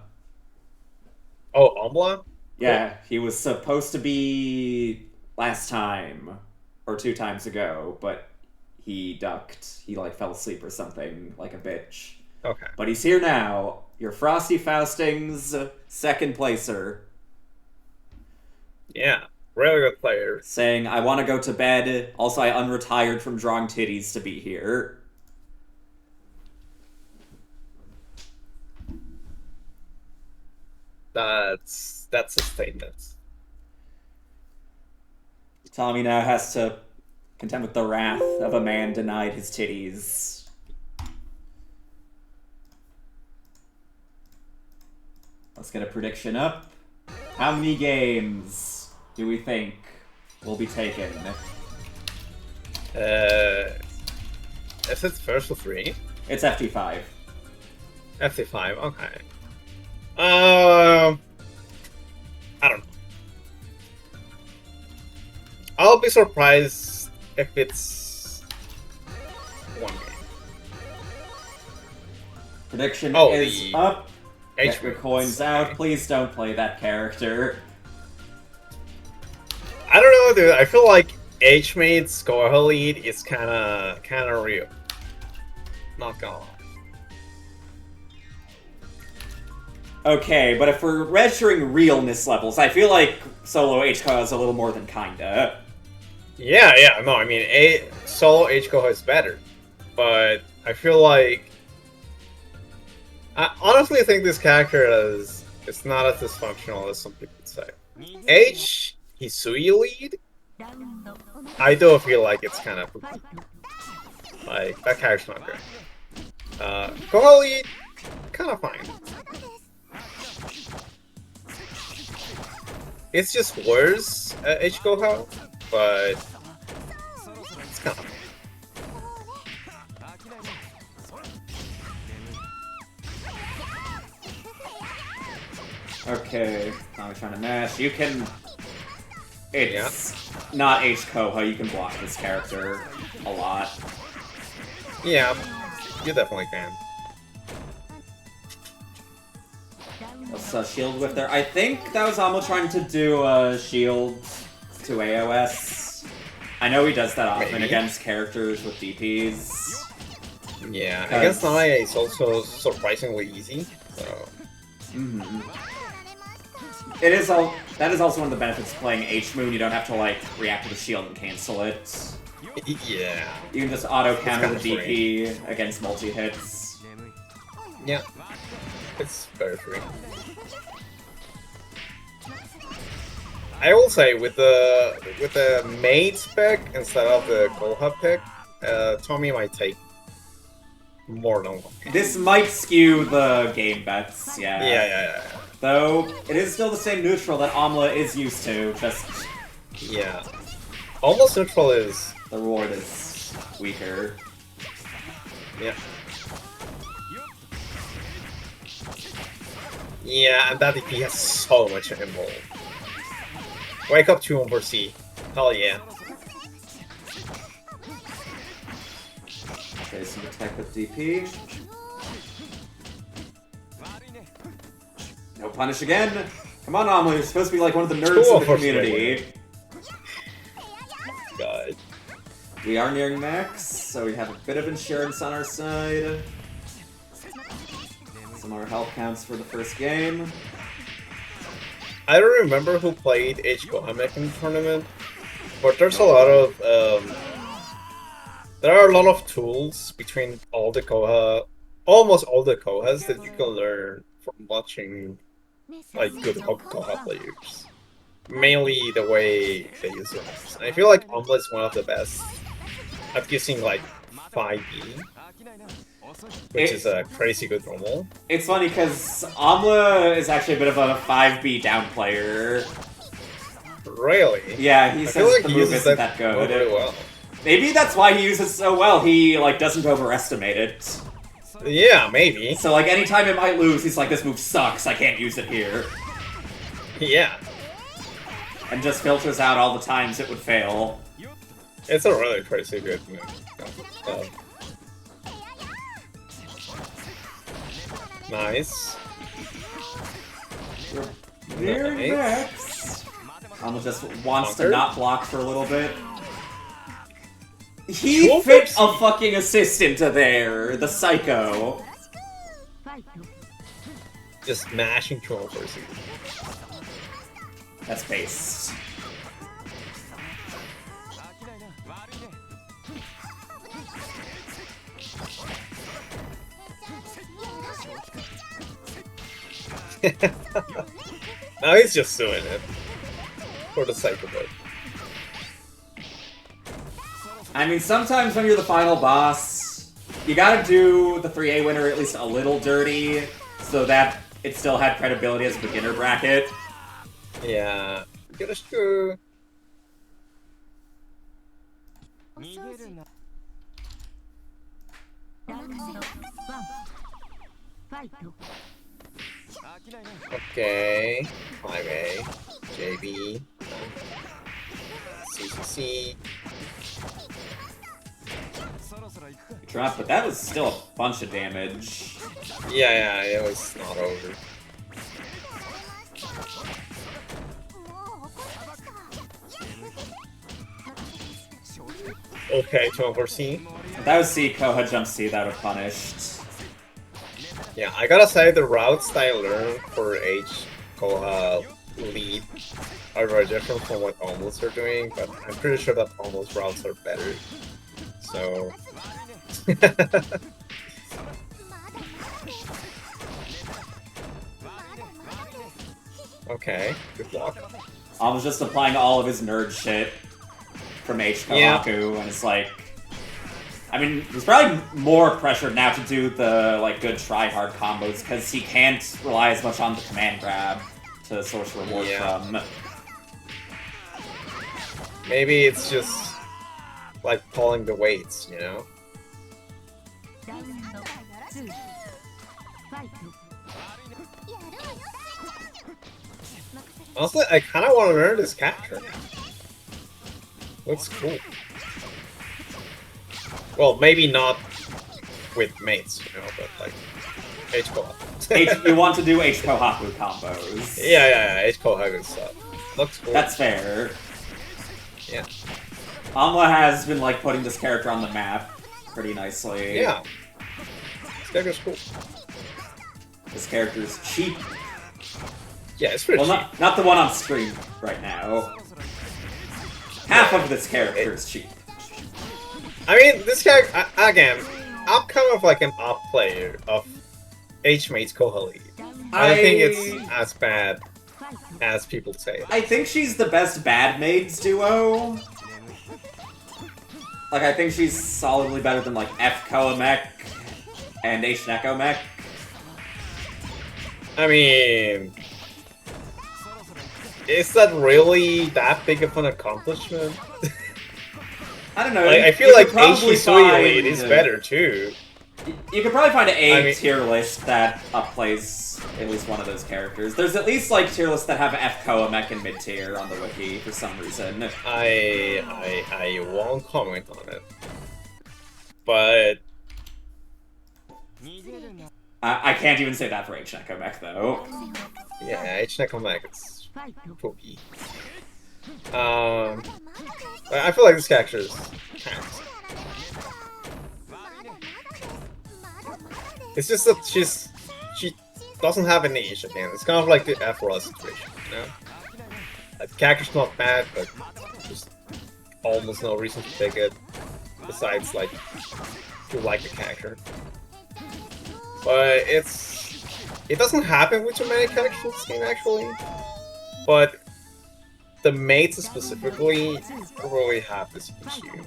Oh, Ombla? Yeah, he was supposed to be last time, or 2 times ago, but he ducked. He, like, fell asleep or something, like a bitch. Okay. But he's here now. Your Frosty Fausting's second placer. Yeah, really good player. Saying, I want to go to bed. Also, I unretired from drawing titties to be here. That's a statement. Tommy now has to contend with the wrath of a man denied his titties. Let's get a prediction up. How many games do we think will be taken? Is it first or 3? It's FT5. FT5, okay. I don't know. I'll be surprised if it's 1 game. Prediction Oh, is the up. Get H your coins out. Please don't play that character. I don't know, dude. I feel like H-Mate's score lead is kinda real. Not gonna lie. Okay, but if we're measuring realness levels, I feel like solo HCO is a little more than kinda. Yeah, no, I mean, solo H-Go is better. But I feel like... I honestly think this character is not as dysfunctional as some people say. H, Hisui lead? I do feel like it's kind of... Like, that character's not great. Koha lead, kind of fine. It's just worse at H-Goha, but it's kind of fine. Okay, I'm trying to mash. You can... It's not H-Koha, you can block this character a lot. Yeah, you definitely can. Let's shield with there. I think that was Amo trying to do a shield to AOS. I know he does that often Maybe. against characters with DPs. Yeah, I guess Naya is also surprisingly easy, so... It is that is also one of the benefits of playing H-Moon. You don't have to, like, react to the shield and cancel it. Yeah. You can just auto-counter the kinda DP against multi-hits. Yeah. It's very free. I will say, with the maid spec instead of the Goha pick, Tommy might take more than one. This might skew the game bets, yeah. Yeah. Though, it is still the same neutral that Amla is used to, just Yeah. Almost neutral is... the reward is weaker. Yeah. Yeah, and that DP has so much involved. Wake up 2 over C. Hell yeah. Okay, some attack with DP. No punish again. Come on, Amla, you're supposed to be like one of the nerds of the community. God. We are nearing max, so we have a bit of insurance on our side. Some more health counts for the first game. I don't remember who played H. Kohamek in the tournament, but there's a lot of there are a lot of tools between all the Koha, almost all the Kohas that you can learn from watching like good Koha players. Mainly the way they use it. And I feel like Umbla is one of the best at using like 5B, which is a crazy good normal. It's funny because Amla is actually a bit of a 5B down player. Really? Yeah, he says like the he move uses isn't that that good. really well. Maybe that's why he uses it so well. He like doesn't overestimate it. Yeah, maybe. So like anytime it might lose, he's like, this move sucks, I can't use it here. Yeah. And just filters out all the times it would fail. It's a really crazy good move. Nice. Near Nice. next. Almost just wants to Conquered. not block for a little bit. He fit a fucking assist into there, the psycho. Just mashing 2 over C. That's based. Now he's just doing it. For the psycho boy. I mean, sometimes when you're the final boss, you gotta do the 3A winner at least a little dirty, so that it still had credibility as a beginner bracket. Yeah. Get a screw. Okay. 5A. JB. CCC. Drop, but that was still a bunch of damage. Yeah, it was not over. Okay, 2 over C. If that was C, Koha jump C, that would have punished. Yeah, I gotta say the routes that I learned for H Koha lead are very different from what Almost are doing, but I'm pretty sure that Almost routes are better. So... Okay, good block. I was just applying all of his nerd shit from H Kohaku, and it's like... I mean, he's probably more pressured now to do the, like, good try-hard combos, because he can't rely as much on the command grab to source reward from. Maybe it's just, like, pulling the weights, you know? Honestly, I kind of want to learn this capture. Looks cool. Well, maybe not with mates, you know, but like H Kohaku. You want to do H Kohaku combos. Yeah, H Kohaku stuff. Looks cool. That's fair. Yeah. Amla has been like putting this character on the map pretty nicely. Yeah. This character's cool. This character's cheap. Yeah, it's pretty cheap. Not the one on screen right now. Half of this character is cheap. I mean, this character, again, I'm kind of like an off player of H-Mates Koha League. I don't think it's as bad as people say. I think she's the best bad maids duo. Like, I think she's solidly better than, like, F Kohamek and H Nekomek. I mean... Is that really that big of an accomplishment? I don't know. Like, I feel like H Hisui Lead is better too. You could probably find a I mean- tier list that upplays at least one of those characters. There's at least like tier lists that have F Koamek in mid tier on the wiki for some reason. I won't comment on it. But I can't even say that for H Koamek though. yeah, H-Nekomek, it's poopy. I feel like this character is kind of... It's just that she doesn't have an niche again. It's kind of like the Aphra situation, you know? Like, the character's not bad, but just almost no reason to pick it. Besides, like, you like the character. But it doesn't happen with too many characters in this game, actually. But the mates specifically really have this issue.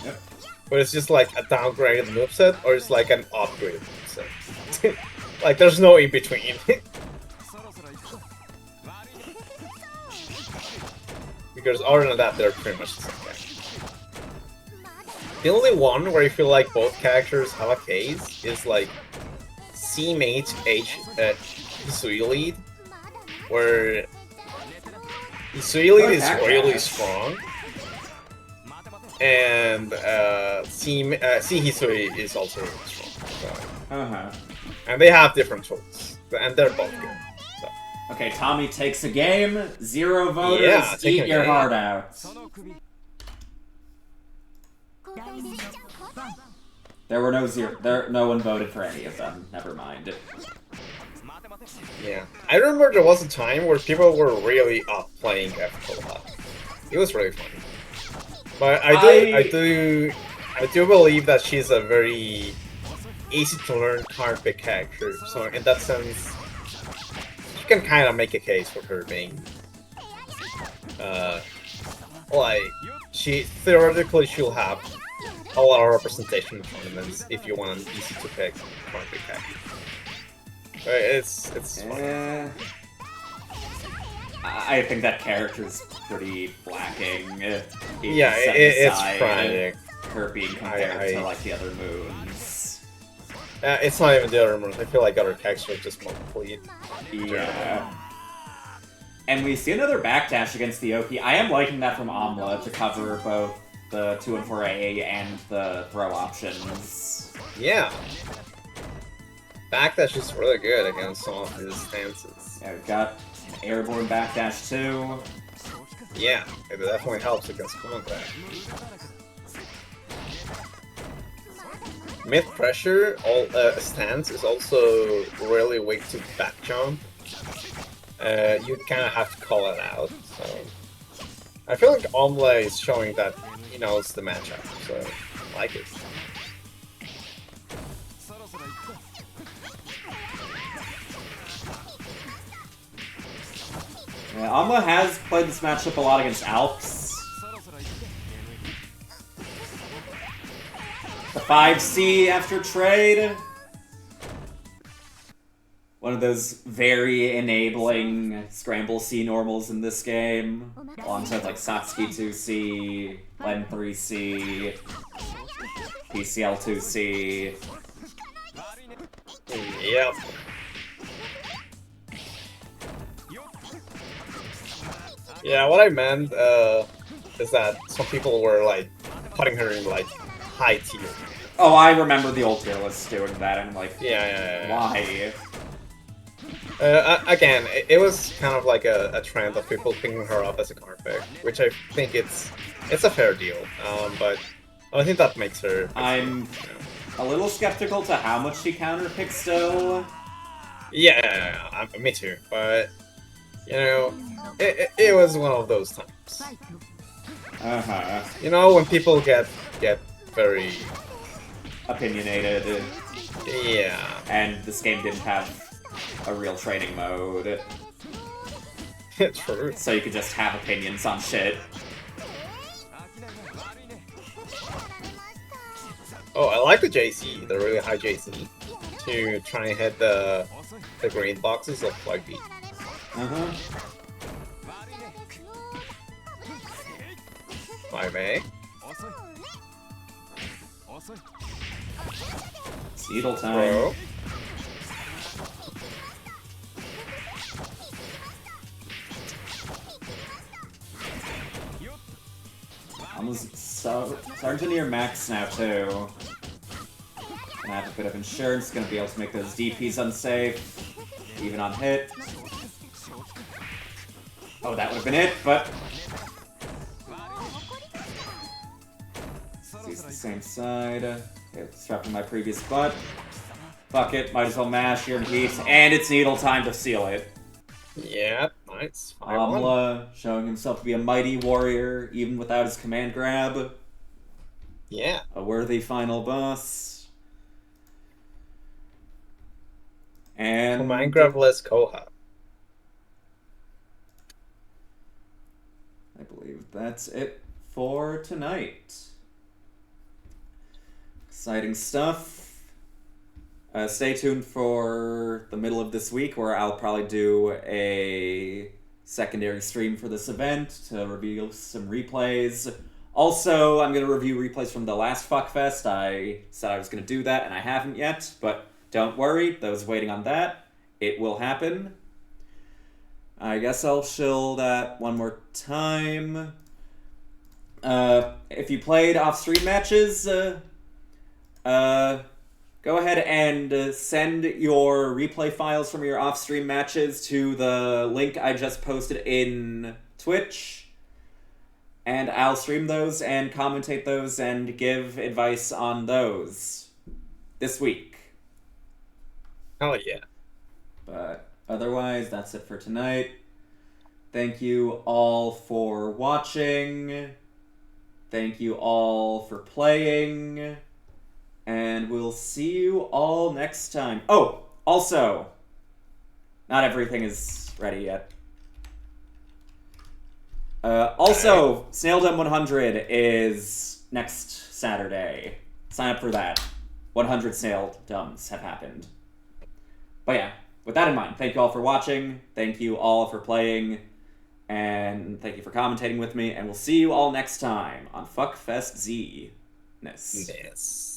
Yep. But it's just like a downgraded moveset, or it's like an upgraded moveset. Like, there's no in between. Because other than that, they're pretty much the same character. The only one where I feel like both characters have a case is like C-Mate H Hisui Lead, where Hisui Lead is really strong, and C Hisui is also really strong. So. And they have different tools, and they're both good. So. Okay, Tommy takes a game. 0 voters. Yeah, taking eat a your game. heart out. There were no one voted for any of them. Never mind. Yeah, I remember there was a time where people were really up playing F-Cola. It was really funny. But I do believe that she's a very easy to learn card pick character. So in that sense, you can kind of make a case for her being, like, theoretically she'll have a lot of representation in tournaments if you want an easy to pick card pick character. It's fun. I think that character's pretty lacking. Yeah, it's tragic. Her being compared to like the other moons. It's not even the other moons. I feel like other characters are just more complete. Yeah. And we see another backdash against the OP. I am liking that from Amla to cover both the 2 and 4A and the throw options. Yeah. Backdash is really good against some of his stances. Yeah, we've got airborne backdash too. Yeah, it definitely helps against combat. Mid pressure stance is also really weak to back jump. You kind of have to call it out. So I feel like Omle is showing that he knows the matchup, so I like it. Yeah, Amla has played this matchup a lot against Alps. The 5C after trade. One of those very enabling Scramble C normals in this game. Alongside like Satsuki 2C, Len 3C, PCL 2C. Yep. Yeah, what I meant is that some people were like putting her in like high tier. Oh, I remember the old tier list doing that, and I'm like, Yeah. why? Again, it was kind of like a trend of people picking her up as a card pick, which I think it's a fair deal. But I think that makes her. I'm a little skeptical to how much she counterpicks still. Yeah, me too. But you know, it was one of those times. You know, when people get very opinionated. Yeah. And this game didn't have a real training mode. True. So you could just have opinions on shit. Oh, I like the JC, the really high JC, to try and hit the green boxes of like B. Uh-huh. 5A. Needle time. Bro. Almost starting to near max now, too. Gonna have a bit of insurance, gonna be able to make those DPs unsafe, even on hit. Oh, that would have been it, but... It's the same side. Okay, disrupting my previous butt. Fuck it, might as well mash here in heat, and it's needle time to seal it. Yeah, nice. Amla showing himself to be a mighty warrior, even without his command grab. Yeah. A worthy final boss. And... Command grabless Koha. I believe that's it for tonight. Exciting stuff. Stay tuned for the middle of this week where I'll probably do a secondary stream for this event to reveal some replays. Also, I'm going to review replays from the last Fuckfest. I said I was going to do that, and I haven't yet, but don't worry, those waiting on that, it will happen. I guess I'll shill that one more time. If you played off-stream matches, go ahead and send your replay files from your off-stream matches to the link I just posted in Twitch. And I'll stream those and commentate those and give advice on those this week. Oh, yeah. But otherwise, that's it for tonight. Thank you all for watching. Thank you all for playing. And we'll see you all next time. Oh, also, not everything is ready yet. Also, Snaildom 100 is next Saturday. Sign up for that. 100 Snaildoms have happened. But yeah, with that in mind, thank you all for watching. Thank you all for playing. And thank you for commentating with me. And we'll see you all next time on Fuckfest Z-ness. Yes.